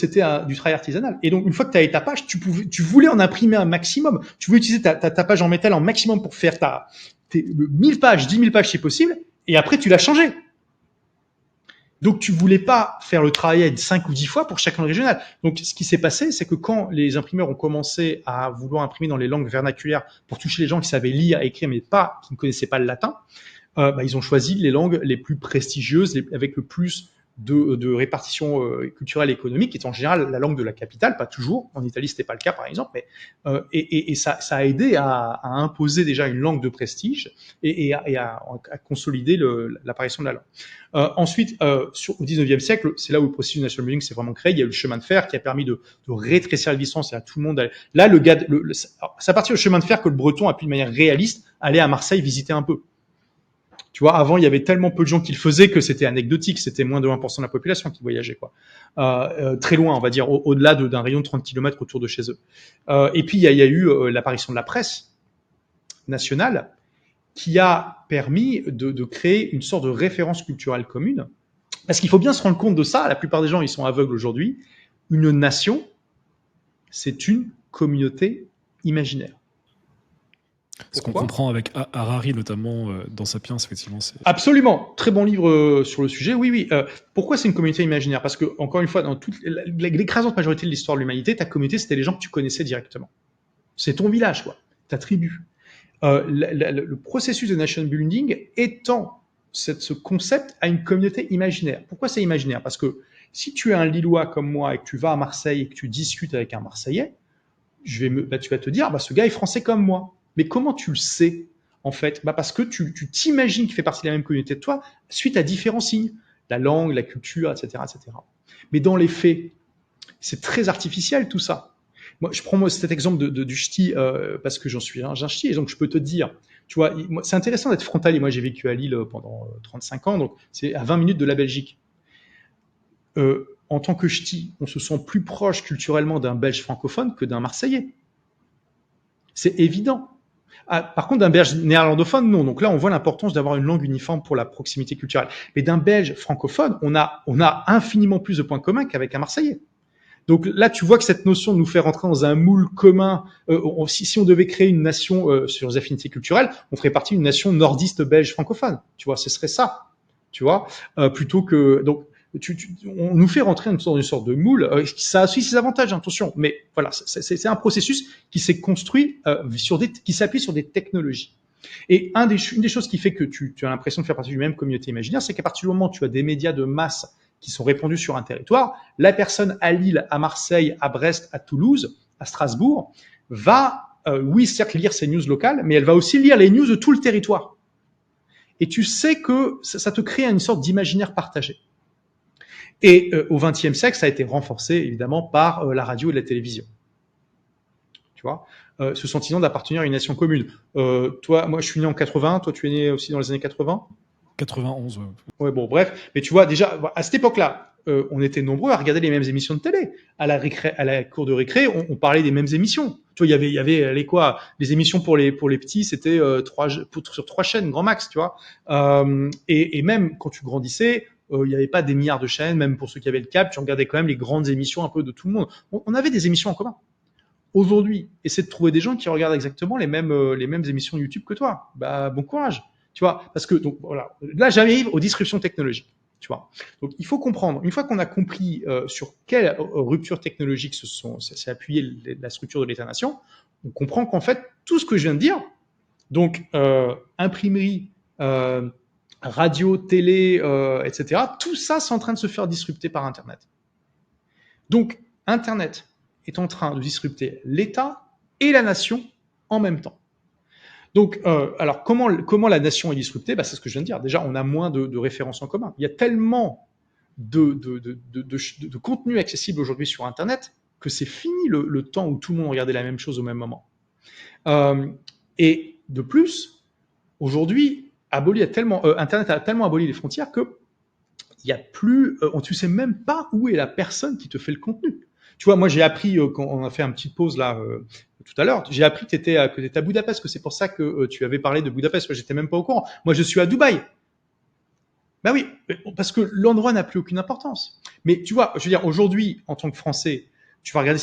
Speaker 1: du travail artisanal. Et donc, une fois que tu avais ta page, tu voulais en imprimer un maximum. Tu voulais utiliser ta page en métal en maximum pour faire 1000 pages, 10 000 pages si possible, et après, tu l'as changé. Donc, tu voulais pas faire le travail 5 ou 10 fois pour chaque langue régionale. Donc, ce qui s'est passé, c'est que quand les imprimeurs ont commencé à vouloir imprimer dans les langues vernaculaires pour toucher les gens qui savaient lire et écrire, mais qui ne connaissaient pas le latin, ils ont choisi les langues les plus prestigieuses, avec le plus de répartition culturelle et économique, qui est en général la langue de la capitale, pas toujours. En Italie, c'était pas le cas, par exemple, mais et ça a aidé à imposer déjà une langue de prestige et à consolider l'apparition de la langue. Ensuite, au 19e siècle, c'est là où le processus de nation building s'est vraiment créé. Il y a eu le chemin de fer qui a permis de rétrécir la distance et à tout le monde. Là, c'est à partir du chemin de fer que le Breton a pu de manière réaliste aller à Marseille visiter un peu. Tu vois, avant, il y avait tellement peu de gens qui le faisaient que c'était anecdotique. C'était moins de 1% de la population qui voyageait, quoi. Très loin, on va dire, au-delà d'un rayon de 30 km autour de chez eux. Et puis, il y a eu l'apparition de la presse nationale qui a permis de créer une sorte de référence culturelle commune. Parce qu'il faut bien se rendre compte de ça. La plupart des gens, ils sont aveugles aujourd'hui. Une nation, c'est une communauté imaginaire.
Speaker 2: Ce qu'on comprend avec Harari, notamment dans Sapiens, effectivement.
Speaker 1: Absolument. Très bon livre sur le sujet. Oui, oui. Pourquoi c'est une communauté imaginaire? Parce que, encore une fois, dans toute l'écrasante majorité de l'histoire de l'humanité, ta communauté, c'était les gens que tu connaissais directement. C'est ton village, quoi. Ta tribu. Le processus de nation building étend ce concept à une communauté imaginaire. Pourquoi c'est imaginaire? Parce que si tu es un Lillois comme moi et que tu vas à Marseille et que tu discutes avec un Marseillais, tu vas te dire, ce gars est français comme moi. Mais comment tu le sais, en fait? Parce que tu t'imagines qu'il fait partie de la même communauté de toi suite à différents signes. La langue, la culture, etc., etc. Mais dans les faits, c'est très artificiel tout ça. Moi, je prends cet exemple du ch'ti parce que j'ai un ch'ti et donc je peux te dire, tu vois, c'est intéressant d'être frontalier. Moi, j'ai vécu à Lille pendant 35 ans, donc c'est à 20 minutes de la Belgique. En tant que ch'ti, on se sent plus proche culturellement d'un Belge francophone que d'un Marseillais. C'est évident. Par contre, d'un Belge néerlandophone, non. Donc là, on voit l'importance d'avoir une langue uniforme pour la proximité culturelle. Mais d'un Belge francophone, on a infiniment plus de points communs qu'avec un Marseillais. Donc là, tu vois que cette notion de nous faire rentrer dans un moule commun, si on devait créer une nation sur les affinités culturelles, on ferait partie d'une nation nordiste belge francophone. Tu vois, ce serait ça. Tu vois, plutôt que donc on nous fait rentrer dans une sorte de moule. Ça a aussi ses avantages, attention. Mais voilà, c'est un processus qui s'est construit qui s'appuie sur des technologies. Et une des choses qui fait que tu as l'impression de faire partie d'une même communauté imaginaire, c'est qu'à partir du moment où tu as des médias de masse qui sont répandus sur un territoire, la personne à Lille, à Marseille, à Brest, à Toulouse, à Strasbourg, va, oui, certes, lire ses news locales, mais elle va aussi lire les news de tout le territoire. Et tu sais que ça te crée une sorte d'imaginaire partagé. Et au XXe siècle, ça a été renforcé évidemment par la radio et la télévision. Tu vois, ce sentiment d'appartenir à une nation commune. Toi, moi, je suis né en 80. Toi, tu es né aussi dans les années 80.
Speaker 2: 91.
Speaker 1: Ouais, bon, bref. Mais tu vois, déjà, à cette époque-là, on était nombreux à regarder les mêmes émissions de télé. À la cour de récré, on parlait des mêmes émissions. Tu vois, il y avait les émissions pour les petits, c'était sur 3 chaînes, grand max, tu vois. Et même quand tu grandissais, il n'y avait pas des milliards de chaînes, même pour ceux qui avaient le câble, tu regardais quand même les grandes émissions un peu de tout le monde. On avait des émissions en commun. Aujourd'hui, essaie de trouver des gens qui regardent exactement les mêmes émissions YouTube que toi. Bon courage. Tu vois, parce que donc voilà, là j'arrive aux disruptions technologiques. Tu vois, donc il faut comprendre. Une fois qu'on a compris sur quelle rupture technologique s'est appuyée la structure de l'État-nation, on comprend qu'en fait tout ce que je viens de dire, donc imprimerie, radio, télé, etc., tout ça c'est en train de se faire disrupter par Internet. Donc Internet est en train de disrupter l'État et la nation en même temps. Donc, alors comment la nation est disruptée? C'est ce que je viens de dire. Déjà, on a moins de références en commun. Il y a tellement de contenu accessible aujourd'hui sur Internet que c'est fini le temps où tout le monde regardait la même chose au même moment. Et de plus, aujourd'hui, Internet a tellement aboli les frontières que il y a plus, tu sais même pas où est la personne qui te fait le contenu. Tu vois, moi j'ai appris quand on a fait une petite pause là tout à l'heure, j'ai appris que tu étais à Budapest, que c'est pour ça que tu avais parlé de Budapest. Moi, j'étais même pas au courant. Moi, je suis à Dubaï. Oui, parce que l'endroit n'a plus aucune importance. Mais tu vois, je veux dire, aujourd'hui, en tant que Français, tu vas regarder.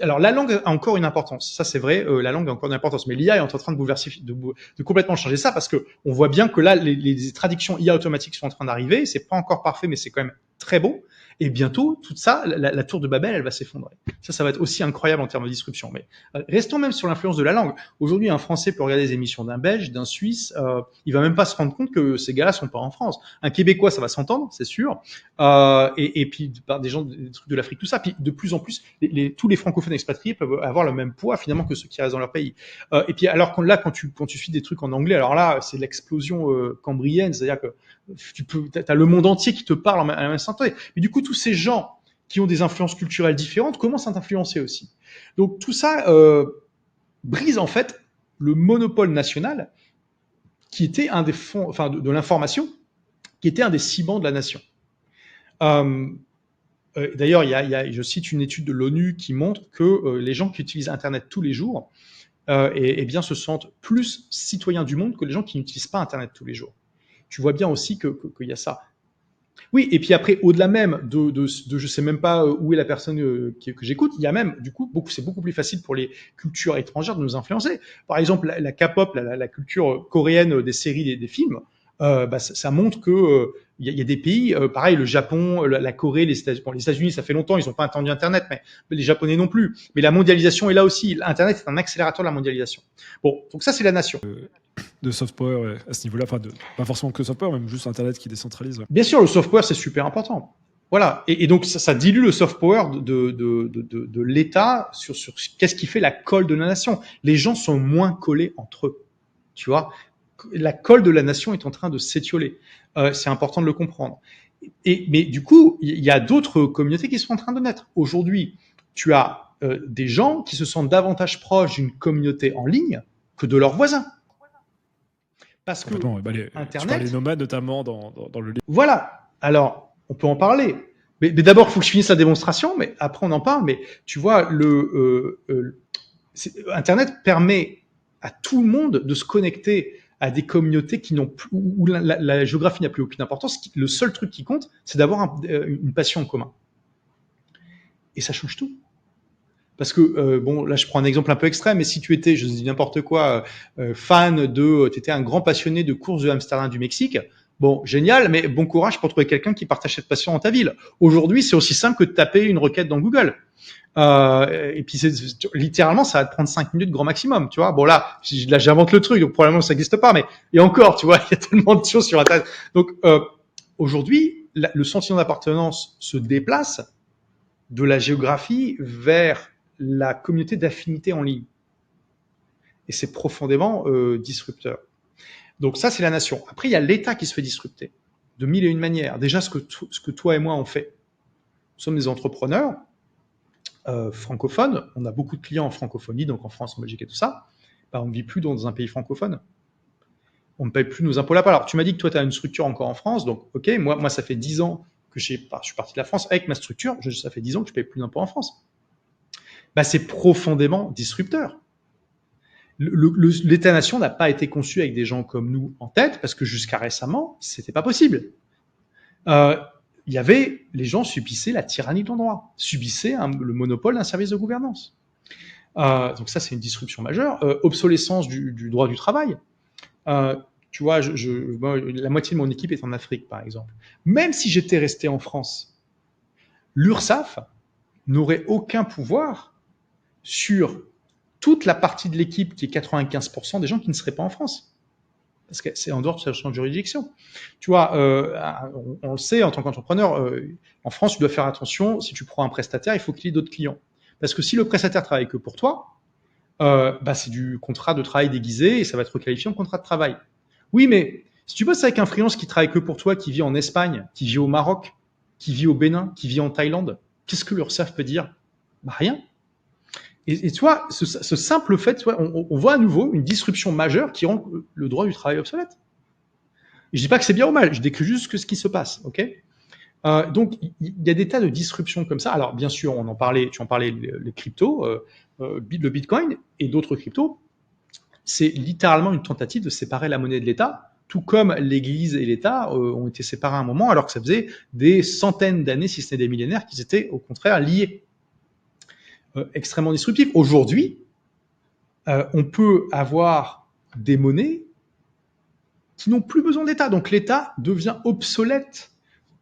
Speaker 1: Alors, la langue a encore une importance. Ça, c'est vrai. La langue a encore une importance. Mais l'IA est en train de bouleverser, de complètement changer ça, parce que on voit bien que là, les traductions IA automatiques sont en train d'arriver. C'est pas encore parfait, mais c'est quand même très beau. Et bientôt, tout ça, la tour de Babel, elle va s'effondrer. Ça va être aussi incroyable en termes de disruption. Mais restons même sur l'influence de la langue. Aujourd'hui, un Français peut regarder des émissions d'un Belge, d'un Suisse. Il va même pas se rendre compte que ces gars-là sont pas en France. Un Québécois, ça va s'entendre, c'est sûr. Et puis par des gens des trucs de l'Afrique, tout ça. Puis de plus en plus, tous les francophones expatriés peuvent avoir le même poids finalement que ceux qui restent dans leur pays. Et puis alors quand tu suis des trucs en anglais, alors là, c'est l'explosion cambrienne, c'est-à-dire que t'as le monde entier qui te parle à la même instant. Mais du coup, tous ces gens qui ont des influences culturelles différentes commencent à t'influencer aussi. Donc tout ça brise en fait le monopole national qui était un des fonds, enfin de l'information, qui était un des ciments de la nation. D'ailleurs, je cite une étude de l'ONU qui montre que les gens qui utilisent Internet tous les jours bien, se sentent plus citoyens du monde que les gens qui n'utilisent pas Internet tous les jours. Tu vois bien aussi qu'il y a ça. Oui, et puis après, au-delà même de je sais même pas où est la personne que j'écoute, il y a même, du coup, c'est beaucoup plus facile pour les cultures étrangères de nous influencer. Par exemple, la K-pop, la culture coréenne des séries, des films, ça montre que il y a des pays, pareil, le Japon, la Corée, les États-Unis. Bon, les États-Unis, ça fait longtemps, ils n'ont pas entendu Internet, mais les Japonais non plus. Mais la mondialisation est là aussi. Internet est un accélérateur de la mondialisation. Bon, donc ça, c'est la nation.
Speaker 2: De soft power à ce niveau-là, enfin pas forcément que soft power, même juste Internet qui décentralise.
Speaker 1: Bien sûr, le soft power, c'est super important. Voilà, et donc ça dilue le soft power de l'État sur qu'est-ce qui fait la colle de la nation. Les gens sont moins collés entre eux, tu vois. La colle de la nation est en train de s'étioler. C'est important de le comprendre. Mais du coup, il y a d'autres communautés qui sont en train de naître. Aujourd'hui, tu as des gens qui se sentent davantage proches d'une communauté en ligne que de leurs voisins. Parce que
Speaker 2: Internet, tu parlais nomades notamment dans le livre.
Speaker 1: Voilà. Alors, on peut en parler. Mais d'abord, il faut que je finisse la démonstration, mais après on en parle. Mais tu vois, Internet permet à tout le monde de se connecter à des communautés qui n'ont plus, où la géographie n'a plus aucune importance. Le seul truc qui compte, c'est d'avoir une passion en commun. Et ça change tout. Parce que, bon, là, je prends un exemple un peu extrême, mais si tu étais, je dis n'importe quoi, tu étais un grand passionné de courses de Amsterdam du Mexique, bon, génial, mais bon courage pour trouver quelqu'un qui partage cette passion dans ta ville. Aujourd'hui, c'est aussi simple que de taper une requête dans Google. Et puis, littéralement, ça va te prendre 5 minutes grand maximum, tu vois. Bon, là, j'invente le truc, donc probablement ça n'existe pas, mais, et encore, tu vois, il y a tellement de choses sur Internet. Donc, aujourd'hui, le sentiment d'appartenance se déplace de la géographie vers la communauté d'affinité en ligne. Et c'est profondément disrupteur. Donc ça, c'est la nation. Après, il y a l'État qui se fait disrupter de mille et une manières. Déjà, ce que toi et moi on fait. Nous sommes des entrepreneurs francophones. On a beaucoup de clients en francophonie, donc en France, en Belgique et tout ça. On ne vit plus dans un pays francophone. On ne paye plus nos impôts là-bas. Alors, tu m'as dit que toi, tu as une structure encore en France. Donc, OK, moi ça fait 10 ans que je suis parti de la France avec ma structure. Ça fait 10 ans que je ne paye plus d'impôts en France. C'est profondément disrupteur. L'État-nation n'a pas été conçu avec des gens comme nous en tête, parce que jusqu'à récemment, c'était pas possible. Les gens subissaient la tyrannie de l'endroit, subissaient le monopole d'un service de gouvernance. Donc ça, c'est une disruption majeure. Obsolescence du droit du travail. Tu vois, la moitié de mon équipe est en Afrique, par exemple. Même si j'étais resté en France, l'URSSAF n'aurait aucun pouvoir sur toute la partie de l'équipe qui est 95% des gens qui ne seraient pas en France. Parce que c'est en dehors de sa champ de juridiction. Tu vois, on le sait, en tant qu'entrepreneur, en France, tu dois faire attention, si tu prends un prestataire, il faut qu'il y ait d'autres clients. Parce que si le prestataire travaille que pour toi, c'est du contrat de travail déguisé et ça va être requalifié en contrat de travail. Oui, mais si tu bosses avec un freelance qui travaille que pour toi, qui vit en Espagne, qui vit au Maroc, qui vit au Bénin, qui vit en Thaïlande, qu'est-ce que l'URSSAF peut dire? Rien. Et tu vois, ce simple fait, tu vois, on voit à nouveau une disruption majeure qui rend le droit du travail obsolète. Et je dis pas que c'est bien ou mal, je décris juste ce qui se passe, ok? Donc, il y a des tas de disruptions comme ça. Alors, bien sûr, tu en parlais, les cryptos, le Bitcoin et d'autres cryptos, c'est littéralement une tentative de séparer la monnaie de l'État, tout comme l'Église et l'État ont été séparés à un moment, alors que ça faisait des centaines d'années, si ce n'est des millénaires, qu'ils étaient au contraire liés. Extrêmement disruptif. Aujourd'hui, on peut avoir des monnaies qui n'ont plus besoin d'État. Donc l'État devient obsolète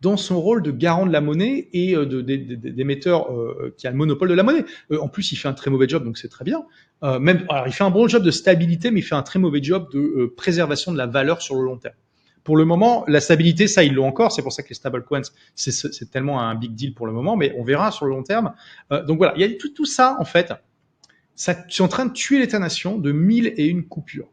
Speaker 1: dans son rôle de garant de la monnaie et d'émetteur qui a le monopole de la monnaie. En plus, il fait un très mauvais job, donc c'est très bien. Alors, il fait un bon job de stabilité, mais il fait un très mauvais job de préservation de la valeur sur le long terme. Pour le moment, la stabilité, ça, ils l'ont encore. C'est pour ça que les stablecoins, c'est tellement un big deal pour le moment, mais on verra sur le long terme. Donc voilà, il y a tout ça, en fait. C'est en train de tuer l'État-nation de 1001 coupures.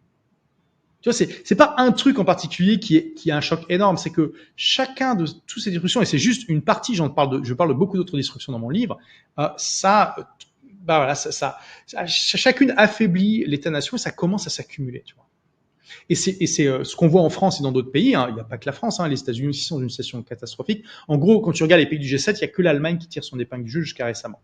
Speaker 1: Tu vois, c'est pas un truc en particulier qui a un choc énorme. C'est que chacun de toutes ces disruptions, et c'est juste une partie, je parle de beaucoup d'autres disruptions dans mon livre, chacune affaiblit l'État-nation et ça commence à s'accumuler, tu vois. Et c'est ce qu'on voit en France et dans d'autres pays. Hein. Il n'y a pas que la France. Hein. Les États-Unis aussi sont dans une situation catastrophique. En gros, quand tu regardes les pays du G7, il n'y a que l'Allemagne qui tire son épingle du jeu jusqu'à récemment.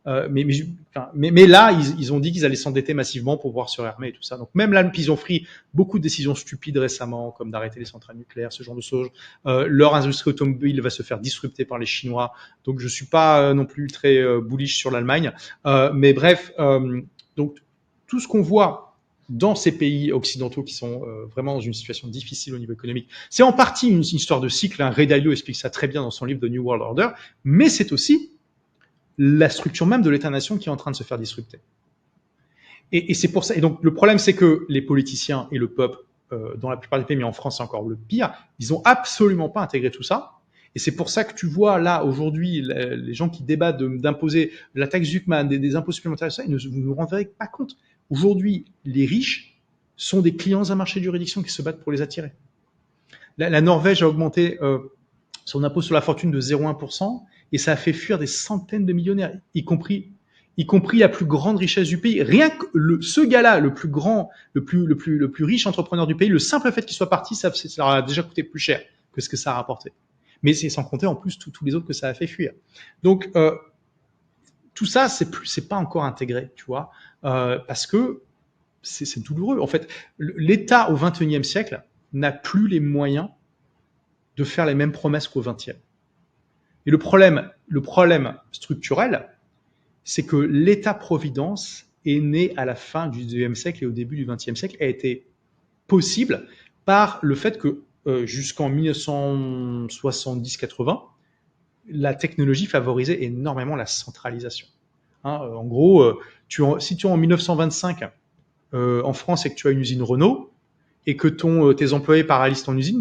Speaker 1: Mais là, ils ont dit qu'ils allaient s'endetter massivement pour pouvoir se réarmer et tout ça. Donc même là, ils ont pris beaucoup de décisions stupides récemment, comme d'arrêter les centrales nucléaires, ce genre de choses. Leur industrie automobile va se faire disrupter par les Chinois. Donc je suis pas non plus très bullish sur l'Allemagne. Mais bref, donc tout ce qu'on voit dans ces pays occidentaux qui sont vraiment dans une situation difficile au niveau économique, c'est en partie une histoire de cycle. Hein. Ray Dalio explique ça très bien dans son livre The New World Order, mais c'est aussi la structure même de l'État-nation qui est en train de se faire disrupter. Et c'est pour ça. Et donc le problème, c'est que les politiciens et le peuple, dans la plupart des pays, mais en France c'est encore le pire, ils ont absolument pas intégré tout ça. Et c'est pour ça que tu vois là aujourd'hui les gens qui débattent d'imposer la taxe Zuckman, des impôts supplémentaires, ça, ils ne vous rendrez pas compte. Aujourd'hui, les riches sont des clients d'un marché de juridiction qui se battent pour les attirer. La Norvège a augmenté son impôt sur la fortune de 0,1%. Et ça a fait fuir des centaines de millionnaires, y compris la plus grande richesse du pays. Rien que ce gars-là, le plus grand, le plus riche entrepreneur du pays, le simple fait qu'il soit parti, ça leur a déjà coûté plus cher que ce que ça a rapporté. Mais c'est sans compter en plus tous les autres que ça a fait fuir. Donc tout ça, c'est pas encore intégré, tu vois, parce que c'est douloureux. En fait, l'État au XXIe siècle n'a plus les moyens de faire les mêmes promesses qu'au XXe. Et le problème structurel, c'est que l'État-providence est né à la fin du XIXe siècle et au début du XXe siècle, a été possible par le fait que jusqu'en 1970-80, la technologie favorisait énormément la centralisation. Hein, en gros, si tu es en 1925 en France et que tu as une usine Renault, et que tes employés paralysent ton usine,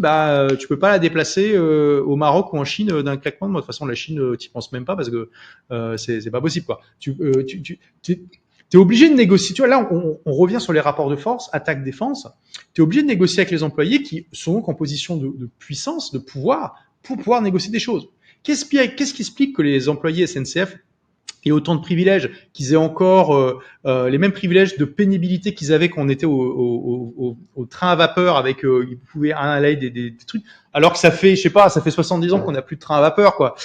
Speaker 1: tu peux pas la déplacer au Maroc ou en Chine d'un claquement de doigts. De toute façon, la Chine, t'y penses même pas parce que c'est pas possible, quoi. T'es obligé de négocier. Tu vois, là, on revient sur les rapports de force, attaque-défense. T'es obligé de négocier avec les employés qui sont donc en position de puissance, de pouvoir, pour pouvoir négocier des choses. Qu'est-ce qui explique que les employés SNCF aient autant de privilèges, qu'ils aient encore les mêmes privilèges de pénibilité qu'ils avaient quand on était au train à vapeur avec ils pouvaient aller des trucs, alors que ça fait 70 ans qu'on n'a plus de train à vapeur, quoi.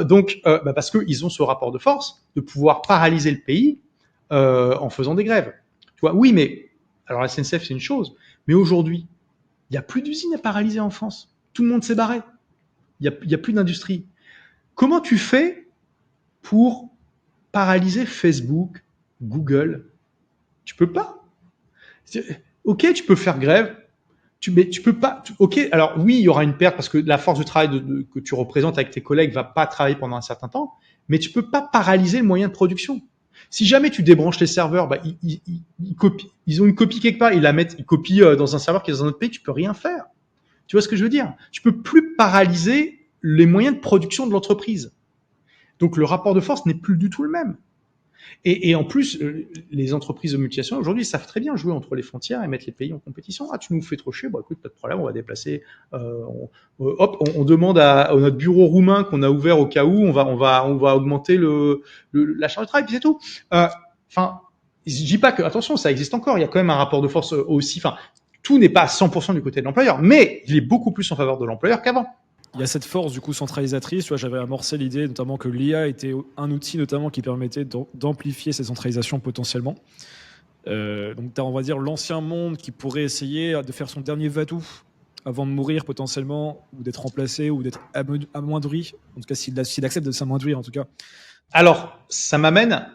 Speaker 1: Donc parce que ils ont ce rapport de force de pouvoir paralyser le pays en faisant des grèves. Tu vois, oui, mais alors la SNCF c'est une chose, mais aujourd'hui il y a plus d'usines à paralyser en France. Tout le monde s'est barré. Il y a plus d'industrie. Comment tu fais pour paralyser Facebook, Google? Tu peux pas. Ok, tu peux faire grève. Mais tu peux pas. Ok, alors oui, il y aura une perte parce que la force de travail que tu représentes avec tes collègues va pas travailler pendant un certain temps, mais tu peux pas paralyser le moyen de production. Si jamais tu débranches les serveurs, ils copient. Ils ont une copie quelque part, ils copient dans un serveur qui est dans un autre pays, tu peux rien faire. Tu vois ce que je veux dire? Tu peux plus paralyser les moyens de production de l'entreprise. Donc le rapport de force n'est plus du tout le même. Et en plus, les entreprises de multinationales aujourd'hui savent très bien jouer entre les frontières et mettre les pays en compétition. Ah, tu nous fais trop chier, écoute, pas de problème, on va déplacer. On demande à notre bureau roumain qu'on a ouvert au cas où, on va augmenter la charge de travail, puis c'est tout. Enfin, je dis pas que, attention, ça existe encore. Il y a quand même un rapport de force aussi. Enfin, tout n'est pas à 100% du côté de l'employeur, mais il est beaucoup plus en faveur de l'employeur qu'avant.
Speaker 2: Il y a cette force du coup centralisatrice. Tu vois, j'avais amorcé l'idée notamment que l'IA était un outil notamment qui permettait d'amplifier cette centralisation potentiellement. Donc tu as, on va dire, l'ancien monde qui pourrait essayer de faire son dernier vadou avant de mourir potentiellement, ou d'être remplacé, ou d'être amoindri. En tout cas, s'il accepte de s'amoindrir en tout cas.
Speaker 1: Alors, ça m'amène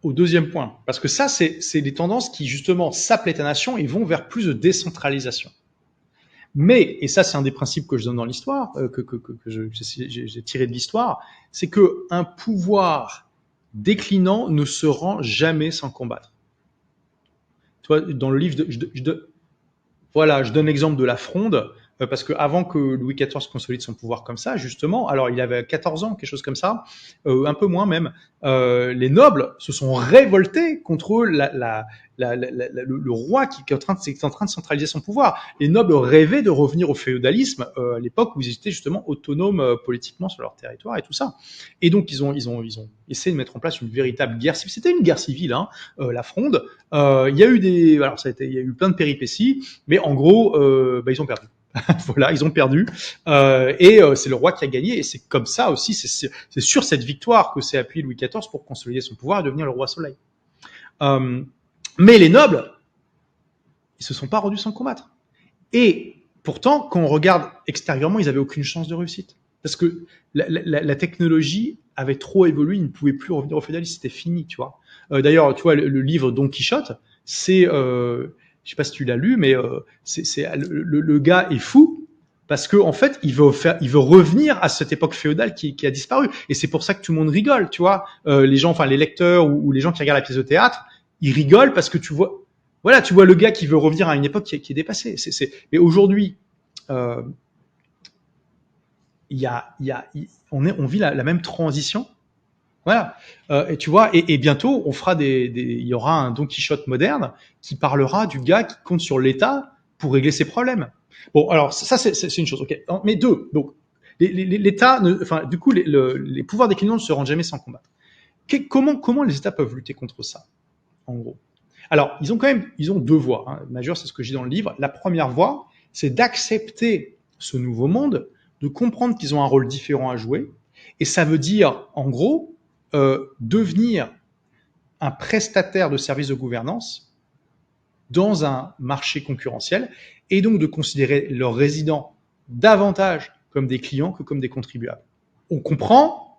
Speaker 1: au deuxième point. Parce que ça, c'est des tendances qui justement sapent l'État-nation et vont vers plus de décentralisation. Mais, et ça c'est un des principes que je donne dans l'histoire, que j'ai tiré de l'histoire, c'est que un pouvoir déclinant ne se rend jamais sans combattre. Tu vois, dans le livre, je donne l'exemple de la Fronde. parce que avant que Louis XIV consolide son pouvoir comme ça, justement, alors il avait 14 ans, quelque chose comme ça, un peu moins même, les nobles se sont révoltés contre le roi qui est en train de centraliser son pouvoir. Les nobles rêvaient de revenir au féodalisme à l'époque où ils étaient justement autonomes politiquement sur leur territoire et tout ça. Et donc ils ont essayé de mettre en place une véritable guerre civile. C'était une guerre civile, hein, la Fronde. Il y a eu il y a eu plein de péripéties, mais en gros, ils ont perdu. Voilà, ils ont perdu et c'est le roi qui a gagné et c'est comme ça aussi, c'est sur cette victoire que s'est appuyé Louis XIV pour consolider son pouvoir et devenir le roi Soleil. Mais les nobles, ils se sont pas rendus sans combattre. Et pourtant, quand on regarde extérieurement, ils avaient aucune chance de réussite parce que la technologie avait trop évolué, ils ne pouvaient plus revenir au féodalisme, c'était fini, tu vois. D'ailleurs, tu vois, le livre Don Quichotte, c'est je sais pas si tu l'as lu, mais le gars est fou parce que en fait, il veut revenir à cette époque féodale qui a disparu. Et c'est pour ça que tout le monde rigole, tu vois. Les gens, enfin les lecteurs ou les gens qui regardent la pièce de théâtre, ils rigolent parce que tu vois, voilà, tu vois le gars qui veut revenir à une époque qui est dépassée. Mais aujourd'hui, on vit la même transition. Voilà. Et tu vois, et bientôt, il y aura un Don Quichotte moderne qui parlera du gars qui compte sur l'État pour régler ses problèmes. Bon, alors ça c'est une chose, ok. Mais deux, donc l'État, du coup, les pouvoirs des clients ne se rendent jamais sans combattre. Comment les États peuvent lutter contre ça, en gros? Alors, ils ont deux voies hein, majeures, c'est ce que je dis dans le livre. La première voie, c'est d'accepter ce nouveau monde, de comprendre qu'ils ont un rôle différent à jouer, et ça veut dire, en gros, devenir un prestataire de services de gouvernance dans un marché concurrentiel et donc de considérer leurs résidents davantage comme des clients que comme des contribuables. On comprend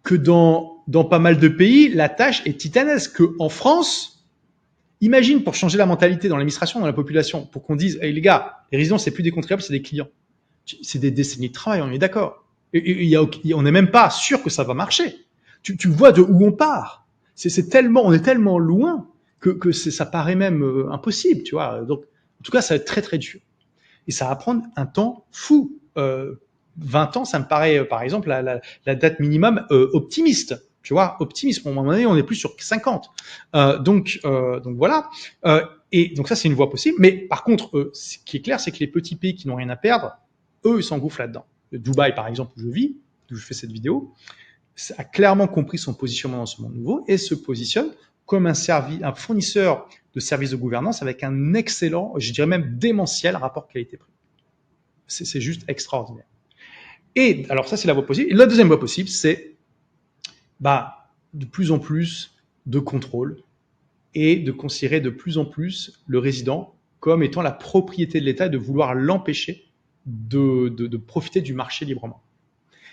Speaker 1: que dans pas mal de pays, la tâche est titanesque. En France, imagine pour changer la mentalité dans l'administration, dans la population, pour qu'on dise hey, les gars, les résidents, c'est plus des contribuables, c'est des clients. C'est des décennies de travail, on est d'accord. On n'est même pas sûr que ça va marcher. Tu vois de où on part. On est tellement loin que ça paraît même impossible, tu vois. Donc, en tout cas, ça va être très très dur. Et ça va prendre un temps fou. 20 ans, ça me paraît, par exemple, la date minimum optimiste. Tu vois, optimiste. À un moment donné, on est plus sur 50. Donc voilà. Et donc ça, c'est une voie possible. Mais par contre, ce qui est clair, c'est que les petits pays qui n'ont rien à perdre, eux, ils s'engouffrent là-dedans. Dubaï, par exemple, où je vis, d'où je fais cette vidéo, a clairement compris son positionnement dans ce monde nouveau et se positionne comme un fournisseur de services de gouvernance avec un excellent, je dirais même démentiel rapport qualité-prix. C'est juste extraordinaire. Et alors ça, c'est la voie possible. Et la deuxième voie possible, c'est de plus en plus de contrôle et de considérer de plus en plus le résident comme étant la propriété de l'État et de vouloir l'empêcher de profiter du marché librement.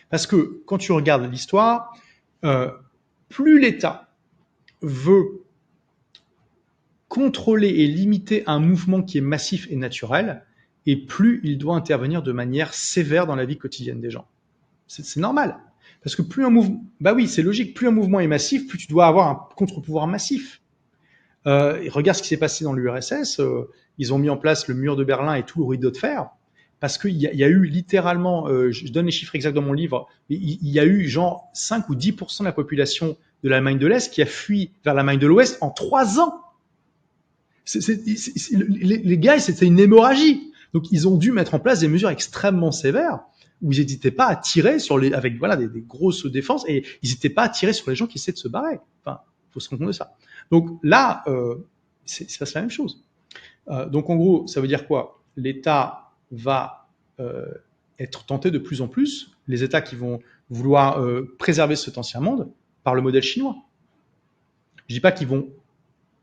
Speaker 1: Parce que quand tu regardes l'histoire, plus l'État veut contrôler et limiter un mouvement qui est massif et naturel, et plus il doit intervenir de manière sévère dans la vie quotidienne des gens. C'est normal. Parce que plus un mouvement, oui, c'est logique, plus un mouvement est massif, plus tu dois avoir un contre-pouvoir massif. Regarde ce qui s'est passé dans l'URSS, ils ont mis en place le mur de Berlin et tout le rideau de fer, parce qu'il y a eu littéralement, je donne les chiffres exacts dans mon livre, il y a eu genre 5 ou 10% de la population de l'Allemagne de l'Est qui a fui vers l'Allemagne de l'Ouest en 3 ans. Les gars, c'était une hémorragie. Donc, ils ont dû mettre en place des mesures extrêmement sévères où ils n'hésitaient pas à tirer avec des grosses défenses et ils n'hésitaient pas à tirer sur les gens qui essaient de se barrer. Enfin, il faut se rendre compte de ça. Donc là, c'est la même chose. Donc en gros, ça veut dire quoi? L'État va être tenté de plus en plus, les États qui vont vouloir préserver cet ancien monde par le modèle chinois. Je dis pas qu'ils vont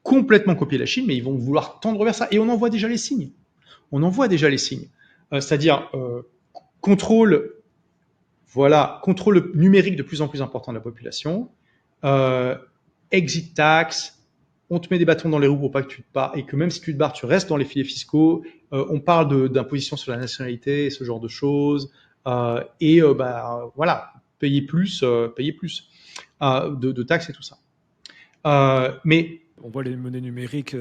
Speaker 1: complètement copier la Chine, mais ils vont vouloir tendre vers ça. Et on en voit déjà les signes. C'est-à-dire contrôle numérique de plus en plus important de la population, exit tax, on te met des bâtons dans les roues pour pas que tu te barres, et que même si tu te barres, tu restes dans les filets fiscaux. On parle d'imposition sur la nationalité, ce genre de choses, payer plus de taxes et tout ça. Mais
Speaker 2: on voit les monnaies numériques.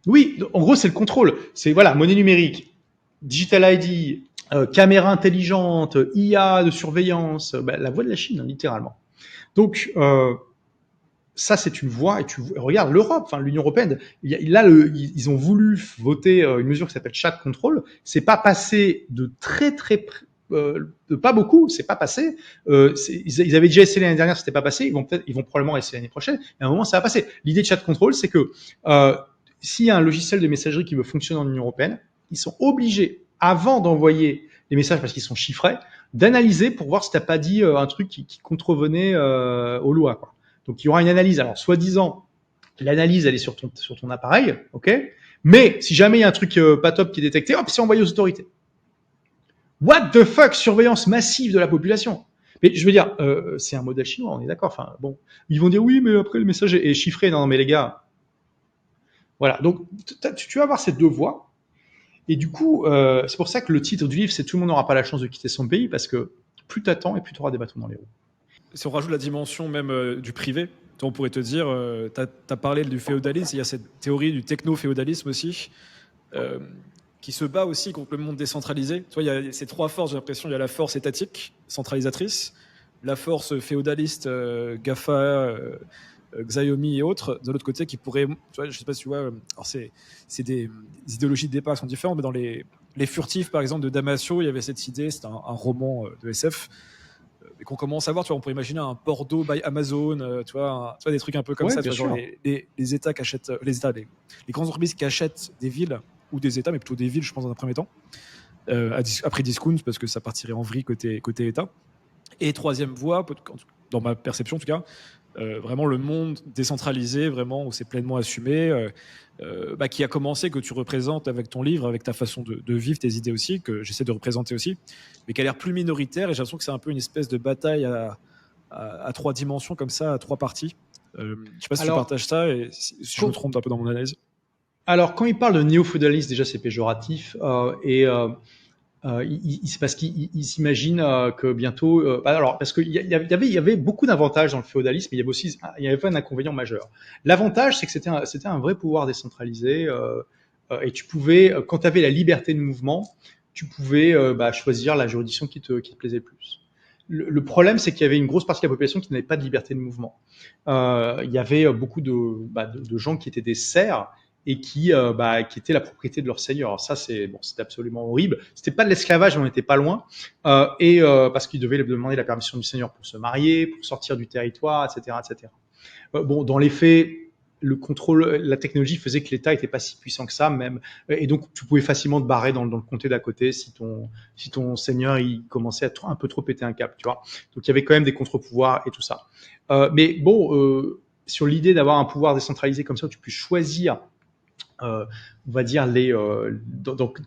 Speaker 1: Oui, en gros, c'est le contrôle. C'est monnaie numérique. Digital ID, caméra intelligente, IA de surveillance, la voie de la Chine, hein, littéralement. Donc, ça, c'est une voie, et regarde l'Europe, enfin l'Union européenne. Là, ils ont voulu voter une mesure qui s'appelle chat control. C'est pas passé de de pas beaucoup, c'est pas passé. Ils avaient déjà essayé l'année dernière, c'était pas passé. Ils vont probablement essayer l'année prochaine. Et à un moment, ça va passer. L'idée de chat control, c'est que s'il y a un logiciel de messagerie qui veut fonctionner en Union européenne, ils sont obligés, avant d'envoyer les messages parce qu'ils sont chiffrés, d'analyser pour voir si t'as pas dit un truc qui contrevenait aux lois, quoi. Donc il y aura une analyse. Alors soi-disant, l'analyse elle est sur ton appareil, ok. Mais si jamais il y a un truc pas top qui est détecté, hop, c'est envoyé aux autorités. What the fuck, surveillance massive de la population. Mais je veux dire, c'est un modèle chinois, on est d'accord. Enfin bon, ils vont dire oui, mais après le message est chiffré. Non, mais les gars, voilà. Donc tu vas avoir ces deux voies. Et du coup, c'est pour ça que le titre du livre, c'est Tout le monde n'aura pas la chance de quitter son pays, parce que plus t'attends et plus tu auras des bâtons dans les roues.
Speaker 2: Si on rajoute la dimension même du privé, on pourrait te dire, tu as parlé du féodalisme, il y a cette théorie du techno-féodalisme aussi, qui se bat aussi contre le monde décentralisé. Tu vois, il y a ces trois forces, j'ai l'impression. Il y a la force étatique, centralisatrice, la force féodaliste, GAFA, Xiaomi et autres, de l'autre côté, qui pourrait, tu vois, je sais pas si tu vois, alors c'est des idéologies de départ qui sont différentes, mais dans les Furtifs, par exemple, de Damasio, il y avait cette idée, c'est un roman de SF, et qu'on commence à voir, tu vois, on pourrait imaginer un Bordeaux by Amazon, tu vois, des trucs un peu comme ça, tu vois, genre les États qui achètent, les grandes entreprises qui achètent des villes, ou des États, mais plutôt des villes, je pense, dans un premier temps, après discount, parce que ça partirait en vrille côté État. Et troisième voie, dans ma perception en tout cas, vraiment le monde décentralisé, vraiment, où c'est pleinement assumé, qui a commencé, que tu représentes avec ton livre, avec ta façon de vivre, tes idées aussi, que j'essaie de représenter aussi, mais qui a l'air plus minoritaire, et j'ai l'impression que c'est un peu une espèce de bataille à trois dimensions, comme ça, à trois parties. Je ne sais pas si tu partages ça, et si je me trompe un peu dans mon analyse.
Speaker 1: Alors, quand il parle de néo-féodalisme, déjà, c'est péjoratif, c'est parce qu'il s'imagine que bientôt, alors parce qu'il y avait beaucoup d'avantages dans le féodalisme, mais il y avait un inconvénient majeur. L'avantage, c'est que c'était un vrai pouvoir décentralisé, et tu pouvais, quand tu avais la liberté de mouvement, tu pouvais choisir la juridiction qui te plaisait le plus. Le problème, c'est qu'il y avait une grosse partie de la population qui n'avait pas de liberté de mouvement. Il y avait beaucoup de gens qui étaient des serfs et qui étaient la propriété de leur seigneur. Alors ça, c'était absolument horrible. C'était pas de l'esclavage, mais on n'était pas loin. Parce qu'ils devaient demander la permission du seigneur pour se marier, pour sortir du territoire, etc., etc. Dans les faits, le contrôle, la technologie faisait que l'État était pas si puissant que ça, même, et donc tu pouvais facilement te barrer dans le comté d'à côté si ton seigneur il commençait à un peu trop péter un câble, tu vois. Donc il y avait quand même des contre-pouvoirs et tout ça. Mais bon, sur l'idée d'avoir un pouvoir décentralisé comme ça, où tu peux choisir, on va dire,